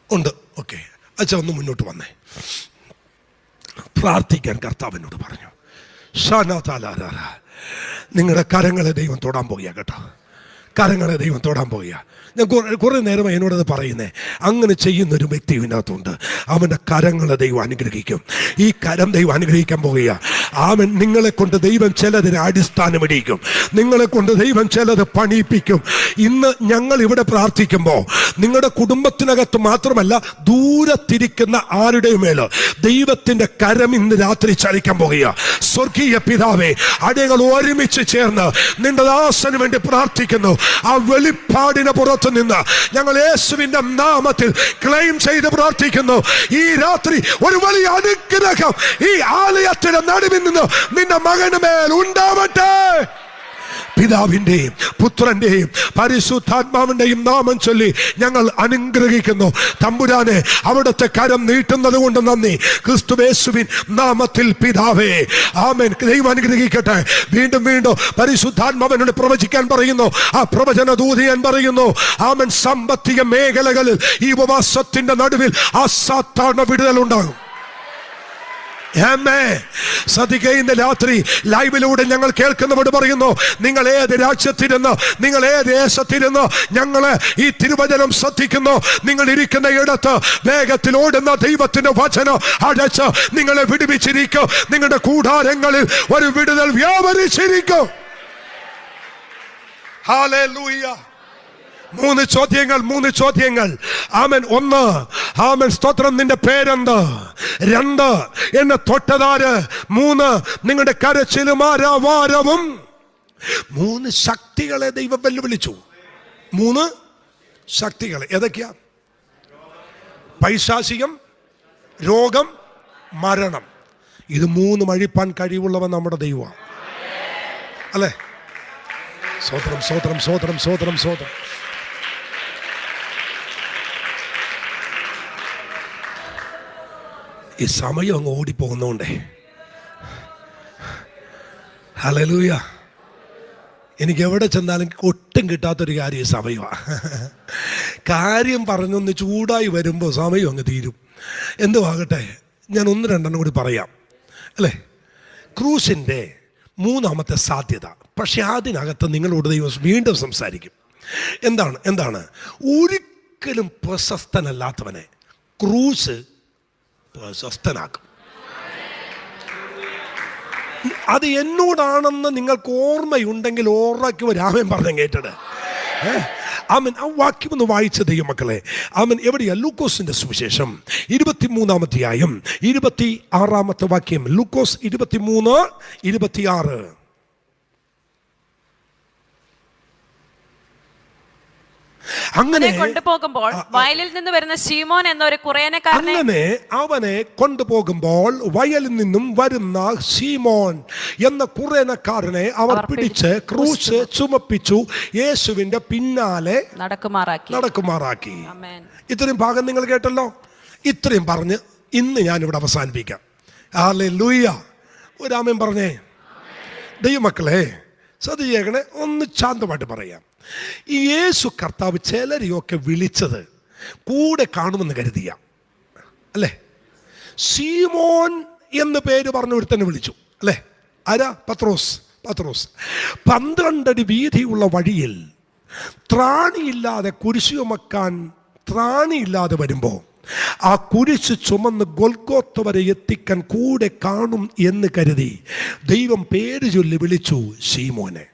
ഉണ്ട്. ഓക്കെ, അച്ഛാ ഒന്ന് മുന്നോട്ട് വന്നേ. പ്രാർത്ഥിക്കാൻ കർത്താവിനോട് പറഞ്ഞു. ഷാനാതാലാരാ, നിങ്ങളുടെ കരങ്ങളെ ദൈവം തൊടാൻ പോകുക കേട്ടോ. കരങ്ങളെ ദൈവം തൊടാൻ പോകുക. ഞാൻ കുറേ നേരമായി എന്നോടത് പറയുന്നേ. അങ്ങനെ ചെയ്യുന്നൊരു വ്യക്തി ഇതിനകത്തുണ്ട്. അവൻ്റെ കരങ്ങളെ ദൈവം അനുഗ്രഹിക്കും. ഈ കരം ദൈവം അനുഗ്രഹിക്കാൻ പോകുക. അവൻ നിങ്ങളെ കൊണ്ട് ദൈവം ചിലതിനെ അടിസ്ഥാനമിടിക്കും. നിങ്ങളെ കൊണ്ട് ദൈവം ചിലത് പണിയിപ്പിക്കും. ഇന്ന് ഞങ്ങൾ ഇവിടെ പ്രാർത്ഥിക്കുമ്പോൾ നിങ്ങളുടെ കുടുംബത്തിനകത്ത് മാത്രമല്ല, ദൂരത്തിരിക്കുന്ന ആരുടെയും മേൽ ദൈവത്തിൻ്റെ കരം ഇന്ന് രാത്രി ചലിക്കാൻ പോകുക. സ്വർഗീയ പിതാവേ, അടിയങ്ങൾ ഒരുമിച്ച് ചേർന്ന് നിന്റെ ദാസന് വേണ്ടി പ്രാർത്ഥിക്കുന്നു. ആ വെളിപ്പാടിന് പുറത്തു നിന്ന് ഞങ്ങൾ യേശുവിന്റെ നാമത്തിൽ ക്ലെയിം ചെയ്ത് പ്രാർത്ഥിക്കുന്നു. ഈ രാത്രി ഒരു വലിയ അനുഗ്രഹം ഈ ആലയത്തിന്റെ നടുവിൽ നിന്ന് നിന്റെ മകന് മേൽ ഉണ്ടാവട്ടെ. പിതാവിൻ്റെയും പുത്രന്റെയും പരിശുദ്ധാത്മാവിന്റെയും നാമം ചൊല്ലി ഞങ്ങൾ അനുഗ്രഹിക്കുന്നു. തമ്പുരാനെ, അവിടുത്തെ കരം നീട്ടുന്നത് കൊണ്ട് നന്ദി. ക്രിസ്തുയേശുവിൻ നാമത്തിൽ പിതാവേ, ആമേൻ. ദൈവം അനുഗ്രഹിക്കട്ടെ. വീണ്ടും വീണ്ടും പരിശുദ്ധാത്മാവിനോട് പ്രവചിക്കാൻ പറയുന്നു. ആ പ്രവചന ദൂതിയാൻ പറയുന്നു. ആമേൻ. സാമ്പത്തിക മേഖലകളിൽ ഈ ഉപവാസത്തിന്റെ നടുവിൽ അസാധാരണ വിടുതൽ ഉണ്ടാകും. സതികെ ഇന്ന് രാത്രി ലൈവിലൂടെ ഞങ്ങൾ കേൾക്കുന്നവരോട് പറയുന്നു, നിങ്ങൾ ഏത് രാജ്യത്തിരുന്ന്, നിങ്ങൾ ഏത് ദേശത്തിരുന്ന് ഞങ്ങളെ ഈ തിരുവചനം ശ്രദ്ധിക്കുന്നു, നിങ്ങൾ ഇരിക്കുന്ന ഇടത്ത് വേഗത്തിൽ ഓടുന്ന ദൈവത്തിന്റെ വചനം അടച്ച് നിങ്ങളെ വിടുവിച്ചിരിക്കും. നിങ്ങളുടെ കൂടാരങ്ങളിൽ ഒരു വിടുതൽ വ്യാപരിച്ചിരിക്കും. ഹല്ലേലൂയ. മൂന്ന് ചോദ്യങ്ങൾ. ആമേൻ. 1, ആമേൻ, സ്തോത്രം, നിന്റെ പേരെന്ത്? 2, എന്നെ തൊട്ടതാര്? 3, നിങ്ങളുടെ കരച്ചിലും ആരവാരവും. 3 ശക്തികളെ ദൈവം വെല്ലുവിളിച്ചു. 3 ശക്തികൾ ഏതൊക്കെയാ? പൈശാചികം, രോഗം, മരണം. ഇത് 3 അഴിപ്പാൻ കഴിവുള്ളവൻ നമ്മുടെ ദൈവമാണ്. അല്ലേ? സ്വോത്രം. ഈ സമയം അങ്ങ് ഓടിപ്പോകുന്നോണ്ടേ, ഹല്ലേലൂയ, എനിക്ക് എവിടെ ചെന്നാലും ഒട്ടും കിട്ടാത്തൊരു കാര്യം ഈ സമയമാണ്. കാര്യം പറഞ്ഞൊന്ന് ചൂടായി വരുമ്പോൾ സമയം അങ്ങ് തീരും. എന്തുവാകട്ടെ, ഞാൻ 1-2 കൂടി പറയാം. അല്ലേ? ക്രൂസിൻ്റെ 3ാമത്തെ സാധ്യത. പക്ഷെ അതിനകത്ത് നിങ്ങളോട് ദൈവം വീണ്ടും സംസാരിക്കും. എന്താണ്? ഒരിക്കലും പ്രശസ്തനല്ലാത്തവനെ ക്രൂസ് പ്രശസ്തനാക്കും. അത് എന്നോടാണെന്ന് നിങ്ങൾക്ക് ഓർമ്മയുണ്ടെങ്കിൽ ഓർമ്മയ്ക്ക് രാമൻ പറഞ്ഞ കേട്ടത്. ആമൻ. ആ വാക്യം ഒന്ന് വായിച്ച ദൈവമക്കളെ. ആമൻ. എവിടെയാ? ലൂക്കോസിന്റെ സുവിശേഷം 23-ാം അധ്യായം 26-ാമത്തെ വാക്യം. ലൂക്കോസ് 23:26. അങ്ങനെ കൊണ്ടുപോകുമ്പോൾ വയലിൽ നിന്ന് വരുന്ന ശീമോൻ എന്ന ഒരു കുറേനക്കാരനെ, അങ്ങനെ അവനെ കൊണ്ടുപോകുമ്പോൾ വയലിൽ നിന്നും വരുന്ന ശീമോൻ എന്ന കുറേനക്കാരനെ അവർ പിടിച്ച് ക്രൂശ് ചുമപ്പിച്ചു യേശുവിന്റെ പിന്നാലെ നടക്കുമാറാക്കി. ഇത്രയും ഭാഗം നിങ്ങൾ കേട്ടല്ലോ. ഇത്രയും പറഞ്ഞ് ഇന്ന് ഞാനിവിടെ അവസാനിപ്പിക്കാം. ഹല്ലേലൂയ. ഒരു ആമേൻ പറഞ്ഞേ. ദൈവമക്കളെ ശ്രദ്ധിച്ചേക്കണേ. ഒന്ന് ശാന്തമായിട്ട് പറയാം. ഈ യേശു കർത്താവ് ചിലരെയൊക്കെ വിളിച്ചത് കൂടെ കാണുമെന്ന് കരുതിയ, അല്ലേ? ശീമോൻ എന്ന് പേര് പറഞ്ഞ ഒരുത്തന്നെ വിളിച്ചു, അല്ലേ? ആരാ? പത്രോസ്. 12 അടി വീതിയുള്ള വഴിയിൽ ത്രാണിയില്ലാതെ കുരിശ് ചുമക്കാൻ ത്രാണിയില്ലാതെ വരുമ്പോൾ ആ കുരിശ് ചുമന്ന് ഗൊൽഗോത്ത വരെ എത്തിക്കാൻ കൂടെ കാണും എന്ന് കരുതി ദൈവം പേര് ചൊല്ലി വിളിച്ചു ശീമോനെ.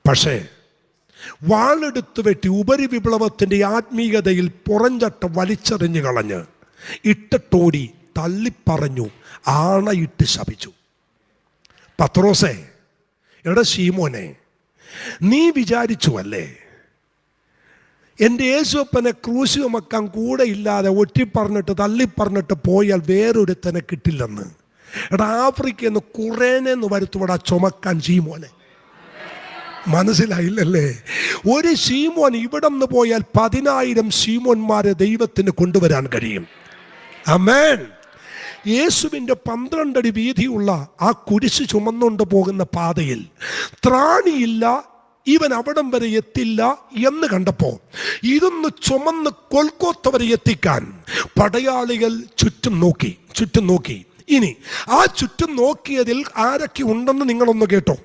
പക്ഷേ വാളെടുത്ത് വെട്ടി ഉപരിവിപ്ലവത്തിൻ്റെ ആത്മീയതയിൽ പുറഞ്ചട്ട വലിച്ചെറിഞ്ഞു കളഞ്ഞ് ഇട്ടോടി തള്ളിപ്പറഞ്ഞു, ആണയിട്ട് ശപിച്ചു. പത്രോസേ, എടാ ശീമോനെ, നീ വിചാരിച്ചു അല്ലേ എൻ്റെ യേശുപ്പനെ ക്രൂശ് ചുമക്കാൻ കൂടെ ഇല്ലാതെ ഒറ്റിപ്പറഞ്ഞിട്ട് തള്ളിപ്പറഞ്ഞിട്ട് പോയാൽ വേറൊരുത്തനെ കിട്ടില്ലെന്ന്? എടാ, ആഫ്രിക്കയിൽ നിന്ന് കുറേനെന്ന് വരുത്തുവടാ ചുമക്കാൻ ശീമോനെ. മനസ്സിലായില്ലല്ലേ? ഒരു ശീമോൻ ഇവിടെ നിന്ന് പോയാൽ 10,000 ശീമോന്മാരെ ദൈവത്തിന് കൊണ്ടുവരാൻ കഴിയും. ആമേൻ. യേശുവിൻ്റെ 12 അടി വീതിയുള്ള ആ കുരിശ് ചുമന്നുകൊണ്ട് പോകുന്ന പാതയിൽ ത്രാണിയില്ല, ഇവൻ അവിടം വരെ എത്തില്ല എന്ന് കണ്ടപ്പോൾ ഇതൊന്ന് ചുമന്ന് കൊൽക്കോത്ത വരെ എത്തിക്കാൻ പടയാളികൾ ചുറ്റും നോക്കി. ഇനി ആ ചുറ്റും നോക്കിയതിൽ ആരൊക്കെ ഉണ്ടെന്ന് നിങ്ങളൊന്ന് കേട്ടോ.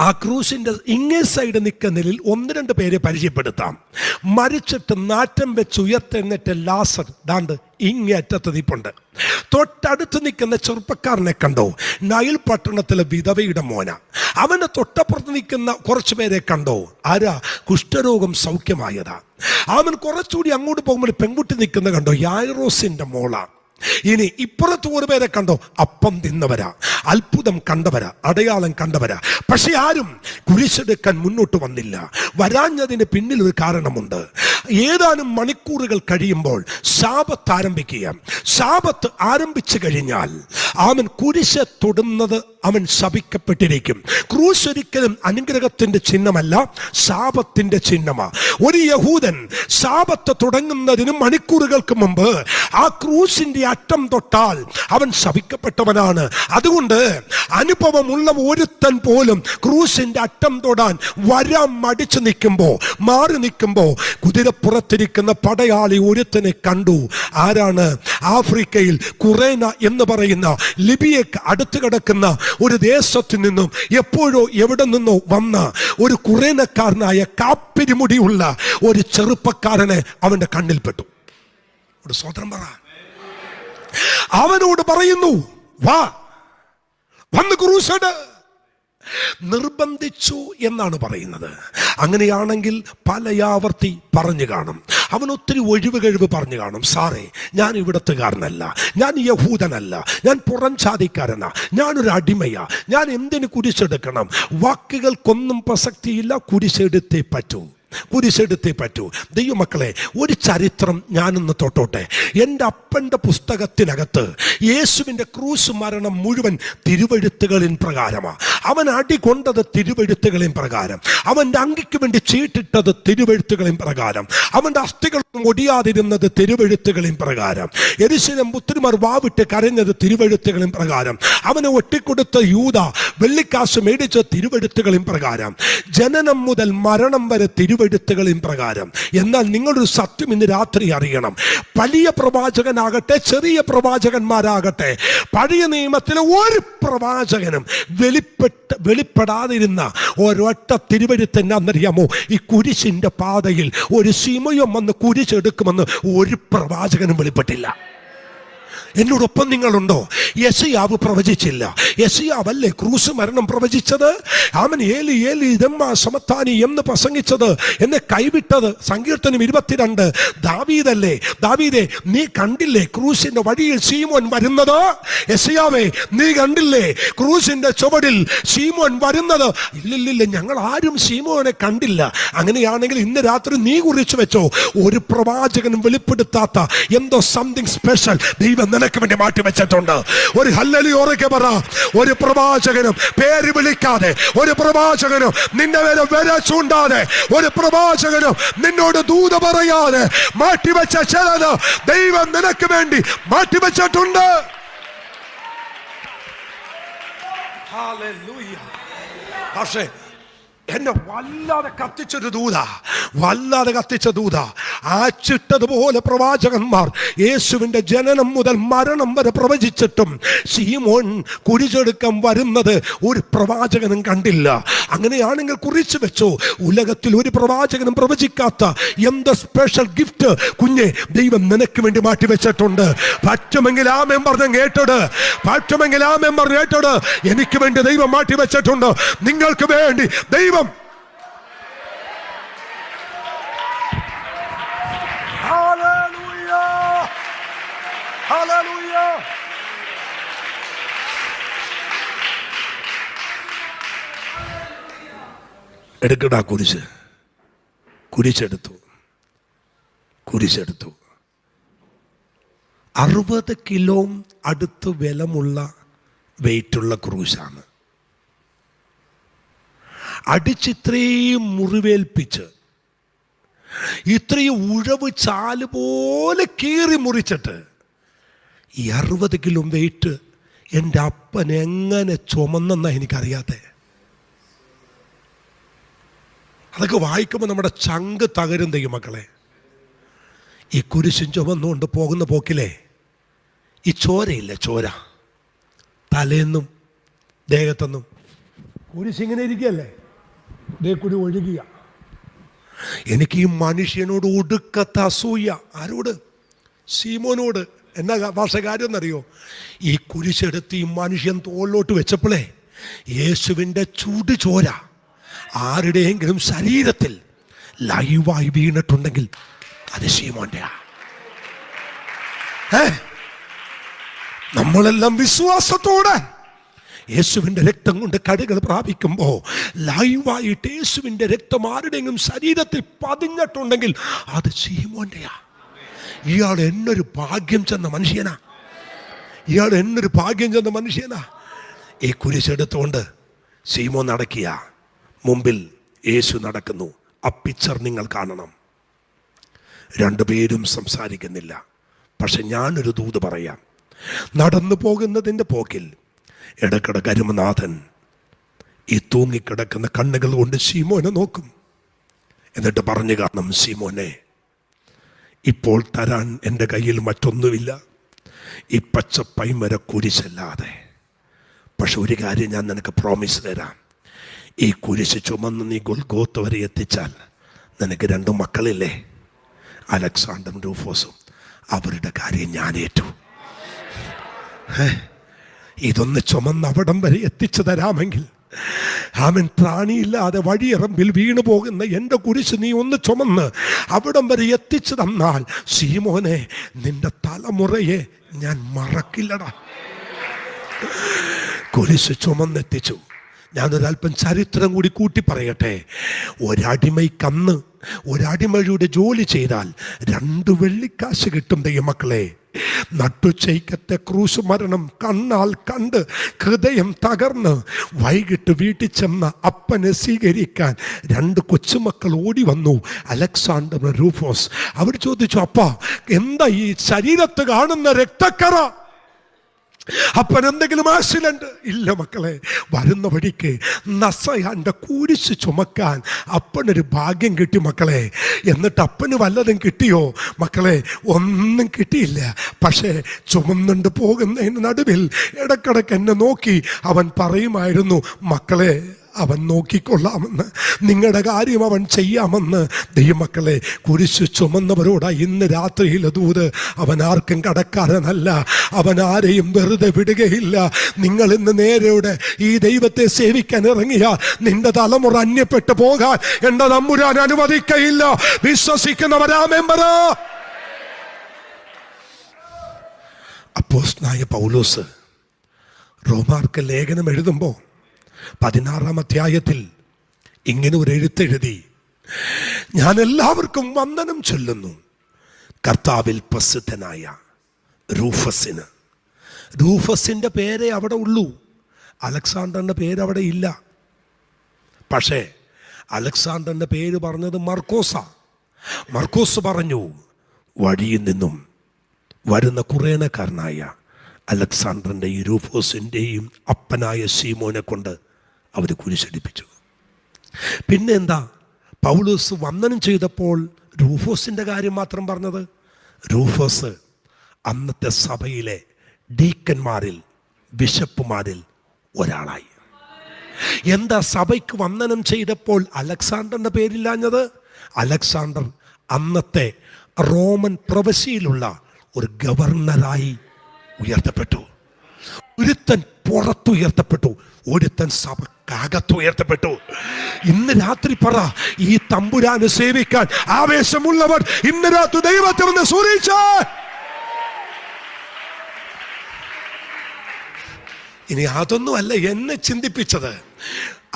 ആ ക്രൂസിൻ്റെ ഇങ്ങേ സൈഡ് നിൽക്കുന്നതിൽ 1-2 പേരെ പരിചയപ്പെടുത്താം. മരിച്ചിട്ട് നാറ്റം വെച്ച് ഉയർത്തെന്നിട്ട് ലാസർ ദാണ്ട് ഇങ്ങേ അറ്റത്ത് നിൽപ്പുണ്ട്. തൊട്ടടുത്ത് നിൽക്കുന്ന ചെറുപ്പക്കാരനെ കണ്ടോ? നൈൽ പട്ടണത്തിലെ വിധവയുടെ മോന. അവൻ്റെ തൊട്ടപ്പുറത്ത് നിൽക്കുന്ന കുറച്ച് പേരെ കണ്ടോ? ആരാ? കുഷ്ഠരോഗം സൗഖ്യമായതാ. അവൻ കുറച്ചുകൂടി അങ്ങോട്ട് പോകുമ്പോൾ പെൺകുട്ടി നിൽക്കുന്ന കണ്ടോ? യായിറോസിൻ്റെ മോള. ഇനി ഇപ്പുറത്ത് ഒരു പേരെ കണ്ടോ? അപ്പം തിന്നവരാ, അത്ഭുതം കണ്ടവരാ, അടയാളം കണ്ടവരാ. പക്ഷെ ആരും കുരിശെടുക്കാൻ മുന്നോട്ട് വന്നില്ല. വരാഞ്ഞതിന് പിന്നിൽ ഒരു കാരണമുണ്ട്. ഏതാനും മണിക്കൂറുകൾ കഴിയുമ്പോൾ ശാബത്ത് ആരംഭിക്കുക. ശാബത്ത് ആരംഭിച്ചു കഴിഞ്ഞാൽ അവൻ കുരിശ് തൊടുന്നത് അവൻ ശപിക്കപ്പെട്ടിരിക്കും. ക്രൂശ് ഒരിക്കലും അനുഗ്രഹത്തിന്റെ ചിഹ്നമല്ല, ശാപത്തിന്റെ ചിഹ്നമാ. ഒരു യഹൂദൻ ശാബത്ത് തുടങ്ങുന്നതിന് മണിക്കൂറുകൾക്ക് മുമ്പ് ആ ക്രൂശിന്റെ അറ്റം തൊട്ടാൽ അവൻ ശപിക്കപ്പെട്ടവനാണ്. അതുകൊണ്ട് അനുഭവമുള്ള ഒരുത്തൻ പോലും ക്രൂശിന്റെ അറ്റം തൊടാൻ വരാൻ മടിച്ചു നിൽക്കുമ്പോ, മാറി നിൽക്കുമ്പോ, കുതിരപ്പുറത്തിരിക്കുന്ന പടയാളി ഒരുത്തനെ കണ്ടു. ആരാണ്? ആഫ്രിക്കയിൽ കുറേന എന്ന് പറയുന്ന ലിബിയക്ക് അടുത്ത് കിടക്കുന്ന ഒരു ദേശത്തു നിന്നും എപ്പോഴോ എവിടെ നിന്നോ വന്ന ഒരു കുറേനക്കാരനായ കാപ്പിരിമുടിയുള്ള ഒരു ചെറുപ്പക്കാരനെ അവന്റെ കണ്ണിൽപ്പെട്ടു. ഒരു സ്വതന്ത്രം പറ. അവനോട് പറയുന്നു, വാ, വന്ന് ക്രൂശെട്. നിർബന്ധിച്ചു എന്നാണ് പറയുന്നത്. അങ്ങനെയാണെങ്കിൽ പലയാവർത്തി പറഞ്ഞു കാണും. അവൻ ഒത്തിരി ഒഴിവ് കഴിവ് പറഞ്ഞു കാണും. സാറേ, ഞാൻ ഇവിടത്തുകാരനല്ല, ഞാൻ യഹൂദനല്ല, ഞാൻ പുറം ജാതിക്കാരനാ, ഞാനൊരു അടിമയാ, ഞാൻ എന്തിന് കുരിശെടുക്കണം? വാക്കുകൾക്കൊന്നും പ്രസക്തിയില്ല, കുരിശെടുത്തേ പറ്റൂ, കുരിശെടുത്തേ പറ്റൂ. ദൈവമക്കളെ, ഒരു ചരിത്രം ഞാനൊന്ന് തൊട്ടോട്ടെ. എൻ്റെ അപ്പൻ്റെ പുസ്തകത്തിനകത്ത് യേശുവിൻ്റെ ക്രൂശ് മരണം മുഴുവൻ തിരുവെഴുത്തുകളിൻ പ്രകാരമാണ്. അവൻ അടി കൊണ്ടത് തിരുവെഴുത്തുകളിൻ പ്രകാരം, അവൻ്റെ അങ്കിക്ക് വേണ്ടി ചീട്ടിട്ടത് തിരുവെഴുത്തുകളിൻ പ്രകാരം, അവൻ്റെ അസ്ഥികളൊന്നും ഒടിയാതിരുന്നത് തിരുവെഴുത്തുകളിൻ പ്രകാരം, യെരൂശലേം പുത്രിമാർ വാവിട്ട് കരഞ്ഞത് തിരുവെഴുത്തുകളിൻ പ്രകാരം, അവനെ ഒറ്റിക്കൊടുത്ത യൂദ വെള്ളിക്കാശ് മേടിച്ച തിരുവെഴുത്തുകളിൻ പ്രകാരം, ജനനം മുതൽ മരണം വരെ തിരുവെഴുത്തുകളിൻ പ്രകാരം. എന്നാൽ നിങ്ങളൊരു സത്യം ഇന്ന് രാത്രി അറിയണം. വലിയ പ്രവാചകനാകട്ടെ, ചെറിയ പ്രവാചകന്മാരാകട്ടെ, പഴയ നിയമത്തിലെ ഒരു പ്രവാചകനും വെളിപ്പെടാതിരുന്ന ഒരൊറ്റ തിരുവെഴുത്ത് എന്നാന്നറിയാമോ? ഈ കുരിശിന്റെ പാതയിൽ ഒരു ശിമയോൻ വന്ന് കുരിശെടുക്കുമെന്ന് ഒരു പ്രവാചകനും വെളിപ്പെട്ടില്ല. എന്നോടൊപ്പം നിങ്ങളുണ്ടോ? യെശയ്യാവ് പ്രവചിച്ചില്ല. യെശയ്യാവല്ലേ ക്രൂശ് മരണം പ്രവചിച്ചത്? അവൻ ഏലി ഏലി ലമ്മാ ശബക്താനി എന്ന് പ്രസംഗിച്ചത്, എന്നെ കൈവിട്ടത്. സങ്കീർത്തനം 22. ദാവീദല്ലേ, ദാവീദേ, നീ കണ്ടില്ലേ ക്രൂശിന്റെ വഴിയിൽ ശീമോൻ വരുന്നത്? യെശയ്യാവേ, നീ കണ്ടില്ലേ ക്രൂശിന്റെ ചുവടിൽ ശീമോൻ വരുന്നത്? ഇല്ലില്ല, ഞങ്ങൾ ആരും ശീമോനെ കണ്ടില്ല. അങ്ങനെയാണെങ്കിൽ ഇന്ന് രാത്രി നീ കുറിച്ചു വെച്ചോ, ഒരു പ്രവാചകനും വെളിപ്പെടുത്താത്ത എന്തോ സംതിങ് സ്പെഷ്യൽ ദൈവം നിനക്ക് വേണ്ടി മാറ്റി വെച്ചിട്ടുണ്ട്. ഒരു ഹല്ലേലൂയ ഉറക്കെ പറ. ഒരു പ്രവാചകനും പേര് വിളിക്കാതെ, ഒരു പ്രവാചകനും നിന്നെ വരെ വര ചൂണ്ടാതെ, ഒരു പ്രവാചകനും നിന്നോട് ദൂത പറയാതെ മാറ്റിവെച്ച ചിലത് ദൈവം നിനക്ക് വേണ്ടി മാറ്റിവെച്ചിട്ടുണ്ട്. ഹല്ലേലൂയ. പക്ഷേ എന്നെ വല്ലാതെ കത്തിച്ചൊരു ദൂത, വല്ലാതെ കത്തിച്ച ദൂത. ആച്ചിട്ടതുപോലെ പ്രവാചകന്മാർ യേശുവിൻ്റെ ജനനം മുതൽ മരണം വരെ പ്രവചിച്ചിട്ടും ശീമോൻ കുരിശെടുക്കാൻ വരുന്നത് ഒരു പ്രവാചകനും കണ്ടില്ല. അങ്ങനെയാണെങ്കിൽ കുറിച്ചു വെച്ചോ, ഉലകത്തിൽ ഒരു പ്രവാചകനും പ്രവചിക്കാത്ത എന്ത് സ്പെഷ്യൽ ഗിഫ്റ്റ് കുഞ്ഞെ ദൈവം നിനക്ക് വേണ്ടി മാറ്റി വെച്ചിട്ടുണ്ട്. പറ്റുമെങ്കിൽ ആമേൻ പറഞ്ഞ് കേട്ടോട്, പറ്റുമെങ്കിൽ ആമേൻ പറഞ്ഞ് കേട്ടോട്. എനിക്ക് വേണ്ടി ദൈവം മാറ്റി വെച്ചിട്ടുണ്ട്, നിങ്ങൾക്ക് വേണ്ടി ദൈവം. Hallelujah, hallelujah. എടുക്കടാ കുരിശ്. കുരിശെടുത്തു, കുരിശെടുത്തു. 60 കിലോ അടുത്ത് ബലമുള്ള വെയിറ്റുള്ള ക്രൂശാണ്. അടിച്ചിത്രയും മുറിവേൽപ്പിച്ച്, ഇത്രയും ഉഴവ് ചാല് പോലെ കീറി മുറിച്ചിട്ട് ഈ 60 കിലോ വെയിറ്റ് എൻ്റെ അപ്പൻ എങ്ങനെ ചുമന്നെന്നാ എനിക്കറിയാതെ. അതൊക്കെ വായിക്കുമ്പോൾ നമ്മുടെ ചങ്ക് തകരും ദൈവമക്കളെ. ഈ കുരിശും ചുമന്നുകൊണ്ട് പോകുന്ന പോക്കിലെ ഈ ചോരയില്ല, ചോര തലേന്നും ദേഹത്തൊന്നും കുരിശിങ്ങനെ ഇരിക്കുകയല്ലേ, ദേ കൂടി ഒഴുകിയ. എനിക്ക് ഈ മനുഷ്യനോട് ഒടുക്കത്ത അസൂയ. ആരോട്? ശീമോനോട്. എന്നാ ഭാഷ കാര്യം എന്നറിയോ? ഈ കുരിശെടുത്ത് ഈ മനുഷ്യൻ തോളിലോട്ട് വെച്ചപ്പോഴേ യേശുവിൻ്റെ ചൂട് ചോര ആരുടെയെങ്കിലും ശരീരത്തിൽ ലൈവായി വീണിട്ടുണ്ടെങ്കിൽ അത് ശീമോന്റെ. നമ്മളെല്ലാം വിശ്വാസത്തോടെ യേശുവിൻ്റെ രക്തം കൊണ്ട് കഴുകൽ പ്രാപിക്കുമ്പോൾ ലൈവായിട്ട് യേശുവിൻ്റെ രക്തം ആരുടെയെങ്കിലും ശരീരത്തിൽ പതിഞ്ഞിട്ടുണ്ടെങ്കിൽ അത് ശീമോൻ്റെയാ. ഇയാൾ എന്നൊരു ഭാഗ്യം ചെന്ന മനുഷ്യനാ, ഇയാൾ എന്നൊരു ഭാഗ്യം ചെന്ന മനുഷ്യനാ. ഈ കുരിശെടുത്തുകൊണ്ട് ശീമോൻ നടക്കിയ മുമ്പിൽ യേശു നടക്കുന്നു. ആ പിക്ചർ നിങ്ങൾ കാണണം. രണ്ടുപേരും സംസാരിക്കുന്നില്ല. പക്ഷെ ഞാനൊരു ദൂത് പറയാം. നടന്നു പോകുന്നതിൻ്റെ പോക്കിൽ ഇടക്കിടക്ക് അരുമനാഥൻ ഈ തൂങ്ങിക്കിടക്കുന്ന കണ്ണുകൾ കൊണ്ട് ശീമോനെ നോക്കും. എന്നിട്ട് പറഞ്ഞു കാണും, ശീമോനെ, ഇപ്പോൾ തരാൻ എൻ്റെ കയ്യിൽ മറ്റൊന്നുമില്ല, ഈ പച്ച പൈമര കുരിശല്ലാതെ. പക്ഷെ ഒരു കാര്യം ഞാൻ നിനക്ക് പ്രോമിസ് തരാം. ഈ കുരിശ് ചുമന്ന് നീ ഗൊൽഗോത്ത വരെ എത്തിച്ചാൽ നിനക്ക് 2 മക്കളില്ലേ, അലക്സാണ്ടറും റൂഫോസും, അവരുടെ കാര്യം ഞാൻ ഏറ്റു. ഇതൊന്ന് ചുമന്ന് അവിടം വരെ എത്തിച്ചു തരാമെങ്കിൽ, അവൻ പ്രാണിയില്ലാതെ വഴിയറമ്പിൽ വീണു പോകുന്ന എൻ്റെ കുരിശ് നീ ഒന്ന് ചുമന്ന് അവിടം വരെ എത്തിച്ചു തന്നാൽ ശീമോനെ, നിന്റെ തലമുറയെ ഞാൻ മറക്കില്ലടാ. കുരിശ് ചുമന്നെത്തിച്ചു. ഞാനൊരല്പം ചരിത്രം കൂടി കൂട്ടി പറയട്ടെ. ഒരടിമയ്ക്കന്ന് ഒരടിമയുടെ ജോലി ചെയ്താൽ 2 വെള്ളിക്കാശ് കിട്ടും ദൈവമക്കളെ. നട്ടുച്ചയ്ക്കത്തെ ക്രൂശ് മരണം കണ്ണാൽ കണ്ട് ഹൃദയം തകർന്ന് വൈകിട്ട് വീട്ടിൽ ചെന്ന അപ്പനെ സ്വീകരിക്കാൻ 2 കൊച്ചുമക്കൾ ഓടി വന്നു, അലക്സാണ്ടർ, റൂഫോസ്. അവർ ചോദിച്ചു, അപ്പാ, എന്താ ഈ ശരീരത്ത് കാണുന്ന രക്തക്കറ? അപ്പൻ എന്തെങ്കിലും ആക്സിഡന്റ്? ഇല്ല മക്കളെ, വരുന്ന വഴിക്ക് നസയാന്റെ കുരിശ് ചുമക്കാൻ അപ്പനൊരു ഭാഗ്യം കിട്ടി മക്കളെ. എന്നിട്ട് അപ്പന് വല്ലതും കിട്ടിയോ മക്കളെ? ഒന്നും കിട്ടിയില്ല. പക്ഷേ ചുമന്നുണ്ട് പോകുന്നതിന് നടുവിൽ ഇടക്കിടക്ക് എന്നെ നോക്കി അവൻ പറയുമായിരുന്നു, മക്കളെ, അവൻ നോക്കിക്കൊള്ളാമെന്ന്, നിങ്ങളുടെ കാര്യം അവൻ ചെയ്യാമെന്ന്. ദൈവമക്കളെ, കുരിശ് ചുമന്നവരോടാ ഇന്ന് രാത്രിയിലെ ദൂത്. അവൻ ആർക്കും കടക്കാരനല്ല, അവൻ ആരെയും വെറുതെ വിടുകയില്ല. നിങ്ങൾ ഇന്ന് നേരെയുടെ ഈ ദൈവത്തെ സേവിക്കാൻ ഇറങ്ങിയാൽ നിന്റെ തലമുറ അന്യപ്പെട്ടു പോകാൻ എൻ്റെ തമ്പുരാൻ അനുവദിക്കയില്ല. വിശ്വസിക്കുന്നവരാമേൻ പറ. അപ്പോസ്തലനായ പൗലോസ് റോമാർക്ക് ലേഖനം എഴുതുമ്പോൾ 16-ാം അധ്യായത്തിൽ ഇങ്ങനെ ഒരു എഴുത്തെഴുതി, ഞാൻ എല്ലാവർക്കും വന്ദനം ചൊല്ലുന്നു, കർത്താവിൽ പ്രസിദ്ധനായ റൂഫസിന്. റൂഫസിൻ്റെ പേരേ അവിടെ ഉള്ളൂ, അലക്സാണ്ടറിൻ്റെ പേര് അവിടെ ഇല്ല. പക്ഷേ അലക്സാണ്ടറിൻ്റെ പേര് പറഞ്ഞത് മർക്കോസാ. മർക്കോസ് പറഞ്ഞു, വഴിയിൽ നിന്നും വരുന്ന കുറേനക്കാരനായ അലക്സാണ്ടറിൻ്റെയും റൂഫോസിൻ്റെയും അപ്പനായ ശീമോനെ കൊണ്ട് അവർ കുരിശടിപ്പിച്ചു. പിന്നെ എന്താ പൗലോസ് വന്ദനം ചെയ്തപ്പോൾ റൂഫോസിൻ്റെ കാര്യം മാത്രം പറഞ്ഞത്? റൂഫോസ് അന്നത്തെ സഭയിലെ ഡീക്കന്മാരിൽ, ബിഷപ്പുമാരിൽ ഒരാളായി. എന്താ സഭയ്ക്ക് വന്ദനം ചെയ്തപ്പോൾ അലക്സാണ്ടറിൻ്റെ പേരില്ലാഞ്ഞത്? അലക്സാണ്ടർ അന്നത്തെ റോമൻ പ്രവിശ്യയിലുള്ള ഒരു ഗവർണറായി ഉയർത്തപ്പെട്ടു. ഒരുത്തൻ പുറത്തുയർത്തപ്പെട്ടു, ഒരുത്തൻ സഭക്കകത്തുയർത്തപ്പെട്ടു. ഇന്ന് രാത്രി പറ, ഈ തമ്പുരാനെ സേവിക്കാൻ ആവേശമുള്ളവർ ഇന്ന് രാത്രി ദൈവത്തെ ഒന്ന് സ്തുതിച്ചാൽ. ഇനി അതൊന്നുമല്ല എന്നെ ചിന്തിപ്പിച്ചത്.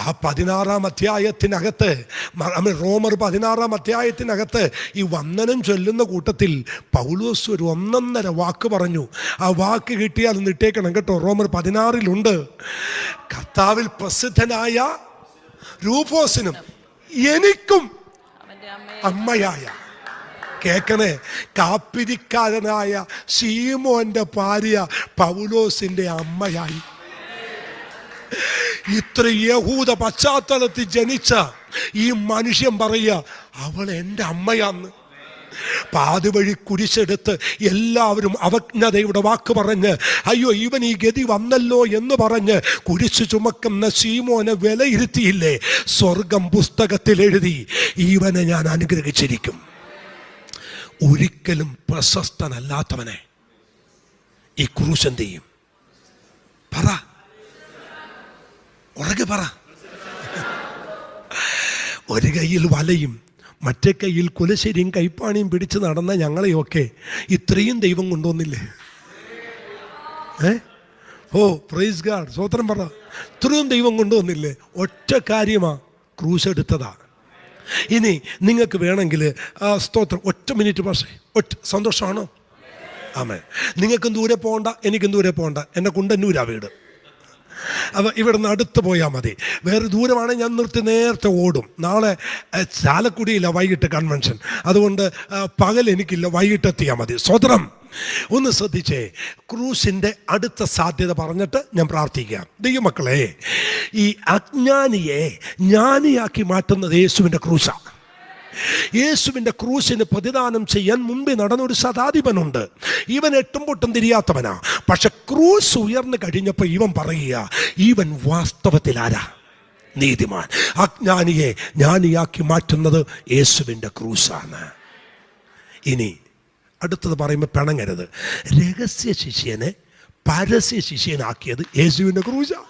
ആ 16-ാം അധ്യായത്തിനകത്ത്, റോമർ 16-ാം അധ്യായത്തിനകത്ത് ഈ വന്ദനം ചൊല്ലുന്ന കൂട്ടത്തിൽ പൗലോസ് ഒരു 1.5 വാക്ക് പറഞ്ഞു. ആ വാക്ക് കിട്ടിയാൽ നിട്ടേക്കണം കേട്ടോ. റോമർ 16-ലുണ്ട്, കർത്താവിൽ പ്രസിദ്ധനായ റൂഫോസിനും എനിക്കും അമ്മയായ, കേക്കണേ, കാപ്പിരിക്കാരനായ ശീമോന്റെ ഭാര്യ പൗലോസിന്റെ അമ്മയായി. ഇത്ര യഹൂദ പശ്ചാത്തലത്തിൽ ജനിച്ച ഈ മനുഷ്യൻ പറയുക, അവൾ എൻ്റെ അമ്മയാന്ന്. പാതിവഴി കുരിശെടുത്ത് എല്ലാവരും അവജ്ഞതയുടെ വാക്ക് പറഞ്ഞ്, അയ്യോ ഇവൻ ഈ ഗതി വന്നല്ലോ എന്ന് പറഞ്ഞ് കുരിശ് ചുമക്കുന്ന ശീമോനെ വിലയിരുത്തിയില്ലേ? സ്വർഗം പുസ്തകത്തിൽ എഴുതി, ഇവനെ ഞാൻ അനുഗ്രഹിച്ചിരിക്കും. ഒരിക്കലും പ്രശസ്തനല്ലാത്തവനെ ഈ ക്രൂശ് എന്ത് ചെയ്യും? പറ, ഉറക്കെ പറ. ഒരു കയ്യിൽ വലയും മറ്റേ കയ്യിൽ കുലശ്ശേരിയും കൈപ്പാണിയും പിടിച്ച് നടന്ന ഞങ്ങളെയൊക്കെ ഇത്രയും ദൈവം കൊണ്ടുവന്നില്ലേ? ഓ പ്രൈസ് ഗാഡ്, സ്വോത്രം പറ. ഇത്രയും ദൈവം കൊണ്ടുവന്നില്ലേ? ഒറ്റ കാര്യമാ, ക്രൂശ് എടുത്തതാ. ഇനി നിങ്ങൾക്ക് വേണമെങ്കിൽ സ്തോത്രം, ഒറ്റ മിനിറ്റ് പക്ഷേ, ഒറ്റ സന്തോഷമാണോ? ആമേ. നിങ്ങൾക്കും ദൂരെ പോകണ്ട, എനിക്കും ദൂരെ പോകണ്ട. എന്നെ കുണ്ടന്നൂരാ വീട്. അപ്പോൾ ഇവിടെ നിന്ന് അടുത്ത് പോയാൽ മതി. വേറെ ദൂരമാണെങ്കിൽ ഞാൻ നിർത്തി നേരത്തെ ഓടും. നാളെ ചാലക്കുടിയില്ല വൈകിട്ട് കൺവെൻഷൻ, അതുകൊണ്ട് പകൽ എനിക്കില്ല, വൈകിട്ട് എത്തിയാൽ മതി. സ്വതന്ത്രം. ഒന്ന് ശ്രദ്ധിച്ചേ, ക്രൂസിൻ്റെ അടുത്ത സാധ്യത പറഞ്ഞിട്ട് ഞാൻ പ്രാർത്ഥിക്കാം. ദൈവമക്കളെ, ഈ അജ്ഞാനിയെ ജ്ഞാനിയാക്കി മാറ്റുന്നത് യേശുവിൻ്റെ ക്രൂശാണ്. യേശുവിൻ്റെ ക്രൂശിന് പ്രതിദാനം ചെയ്യാൻ മുമ്പേ നടന്നൊരു ശതാധിപനുണ്ട്. ഇവൻ എട്ടും പൊട്ടും തിരിയാത്തവനാ. പക്ഷെ ക്രൂശ് ഉയർന്നു കഴിഞ്ഞപ്പോൾ ഇവൻ പറയുക, ഇവൻ വാസ്തവത്തിൽ ആരാ? നീതിമാൻ. അജ്ഞാനിയെ ജ്ഞാനിയാക്കി മാറ്റുന്നത് യേശുവിൻ്റെ ക്രൂശാണ്. ഇനി അടുത്തത് പറയുമ്പോൾ പിണങ്ങരുത്. രഹസ്യ ശിഷ്യനെ പരസ്യ ശിഷ്യനാക്കിയത് യേശുവിൻ്റെ ക്രൂശാ.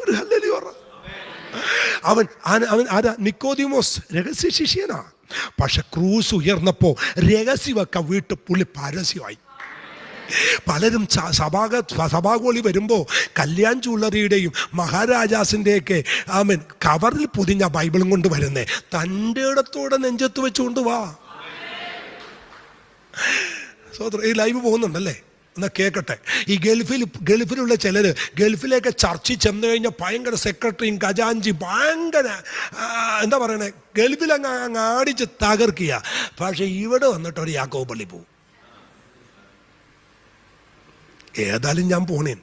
ഒരു ഹല്ലേലൂയ പറ. അവൻ ആരാ? നിക്കോദിമോസ് രഹസ്യ ശിഷ്യനാ. പക്ഷെ ക്രൂസ് ഉയർന്നപ്പോൾ രഹസ്യമൊക്കെ വീട്ട് പുള്ളി പരസ്യമായി. പലരും സഭാഗോളി വരുമ്പോൾ കല്യാൺ ജ്വല്ലറിയുടെയും മഹാരാജാസിൻ്റെയൊക്കെ കവറിൽ പൊതിഞ്ഞ ബൈബിളും കൊണ്ട് വരുന്നേ. തൻ്റെ ഇടത്തോടെ നെഞ്ചത്ത് വെച്ചുകൊണ്ട് വാ. സോദര, ഈ ലൈവ് പോകുന്നുണ്ടല്ലേ? എന്നാൽ കേൾക്കട്ടെ. ഈ ഗൾഫിലുള്ള ചിലർ ഗൾഫിലേക്ക് ചർച്ചിൽ ചെന്ന് കഴിഞ്ഞാൽ ഭയങ്കര സെക്രട്ടറിയും ഖജാൻജി, ഭയങ്കര എന്താ പറയണേ, ഗൾഫിലങ്ങ് ആടിച്ച് തകർക്കുക. പക്ഷെ ഇവിടെ വന്നിട്ട് ഒരു യാക്കോബ് പള്ളി പോവും. ഏതായാലും ഞാൻ പോണേ.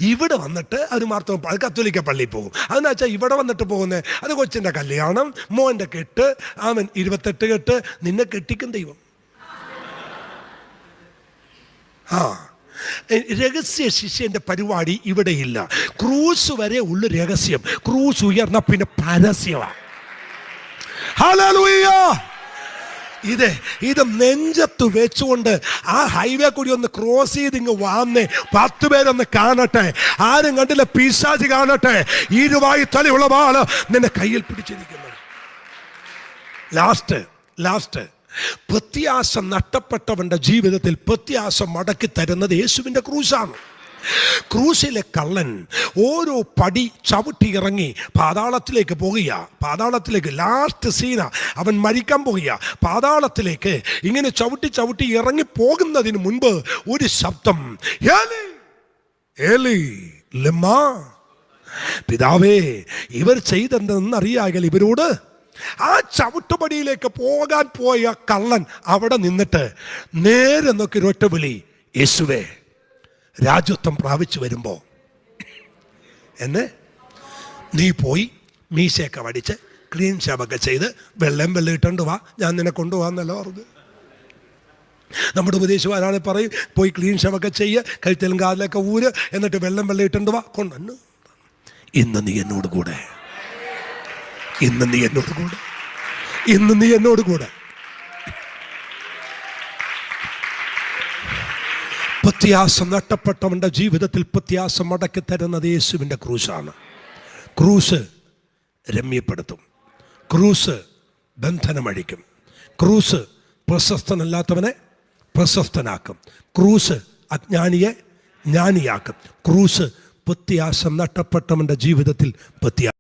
ഇവിടെ വന്നിട്ട് അത് മാർത്തോമ കത്തോലിക്ക പള്ളിയിൽ പോകും. അതെന്ന് വെച്ചാൽ ഇവിടെ വന്നിട്ട് പോകുന്നത് അത് കൊച്ചിൻ്റെ കല്യാണം, മോൻ്റെ കെട്ട്, 28 കെട്ട്, നിന്നെ കെട്ടിക്കും ദൈവം. രഹസ്യ ശിഷ്യന്റെ പരിപാടി ഇവിടെയില്ല. ക്രൂസ് വരെ ഉള്ള രഹസ്യം. ക്രൂസ് ഉയർന്ന പിന്നെ പരസ്യമാണ്. ഹല്ലേലൂയ. ഇത് നെഞ്ചത്ത് വെച്ചുകൊണ്ട് ആ ഹൈവേ കൂടി ഒന്ന് ക്രോസ് ചെയ്ത് ഇങ്ങ് വന്നേ. 10 പേരൊന്ന് കാണട്ടെ. ആരും കണ്ടില്ല, പിശാച് കാണട്ടെ. ഇരുവായി തലയുള്ള വാള് നിന്നെ കയ്യിൽ പിടിച്ചിരിക്കുന്നു. ലാസ്റ്റ് പ്രത്യാശ നഷ്ടപ്പെട്ടവന്റെ ജീവിതത്തിൽ പ്രത്യാശ മടക്കി തരുന്നത് യേശുവിൻ്റെ ക്രൂശാണ്. ക്രൂശിലെ കള്ളൻ ഓരോ പടി ചവിട്ടി ഇറങ്ങി പാതാളത്തിലേക്ക് പോകുക. പാതാളത്തിലേക്ക് ലാസ്റ്റ് സീന, അവൻ മരിക്കാൻ പോകുക. പാതാളത്തിലേക്ക് ഇങ്ങനെ ചവിട്ടി ഇറങ്ങി പോകുന്നതിന് മുൻപ് ഒരു ശബ്ദം, ഏലി ഏലി ലമാ. പിതാവേ, ഇവർ ചെയ്തെന്തെന്നറിയാകൽ ഇവരോട്. ആ ചവിട്ടുപടിയിലേക്ക് പോകാൻ പോയ കള്ളൻ അവിടെ നിന്നിട്ട് നേരെ നോക്കി ഒരൊറ്റ വിളി, യേശുവേ, രാജ്യത്വം പ്രാപിച്ചു വരുമ്പോൾ എന്നെ നീ പോയി മീശയൊക്കെ വടിച്ച് ക്ലീൻ ഷാവൊക്കെ ചെയ്ത് വെള്ളം ഇട്ടുകൊണ്ട് വാ, ഞാൻ നിന്നെ കൊണ്ടുപോകാന്നല്ല പറഞ്ഞു. നമ്മുടെ ഉപദേശിമാരാണ് പറയും, പോയി ക്ലീൻ ഷാവൊക്കെ ചെയ്യുക, കഴുത്തിലും കാലിലൊക്കെ ഊര്, എന്നിട്ട് വെള്ളം ഇട്ടുകൊണ്ട് വാ, കൊണ്ടു. ഇന്ന് നീ എന്നോട് കൂടെ, ഇന്ന് നീ എന്നോട് കൂടെ. പ്രത്യാശ നഷ്ടപ്പെട്ടവന്റെ ജീവിതത്തിൽ പ്രത്യാശ മടക്കി തരുന്നത് യേശുവിൻ്റെ ക്രൂശാണ്. ക്രൂശ് രമ്യപ്പെടുത്തും. ക്രൂശ് ബന്ധനമഴിക്കും. ക്രൂശ് പ്രശസ്തനല്ലാത്തവനെ പ്രശസ്തനാക്കും. ക്രൂശ് അജ്ഞാനിയെ ജ്ഞാനിയാക്കും. ക്രൂശ് പ്രത്യാശ നഷ്ടപ്പെട്ടവന്റെ ജീവിതത്തിൽ പ്രത്യാശ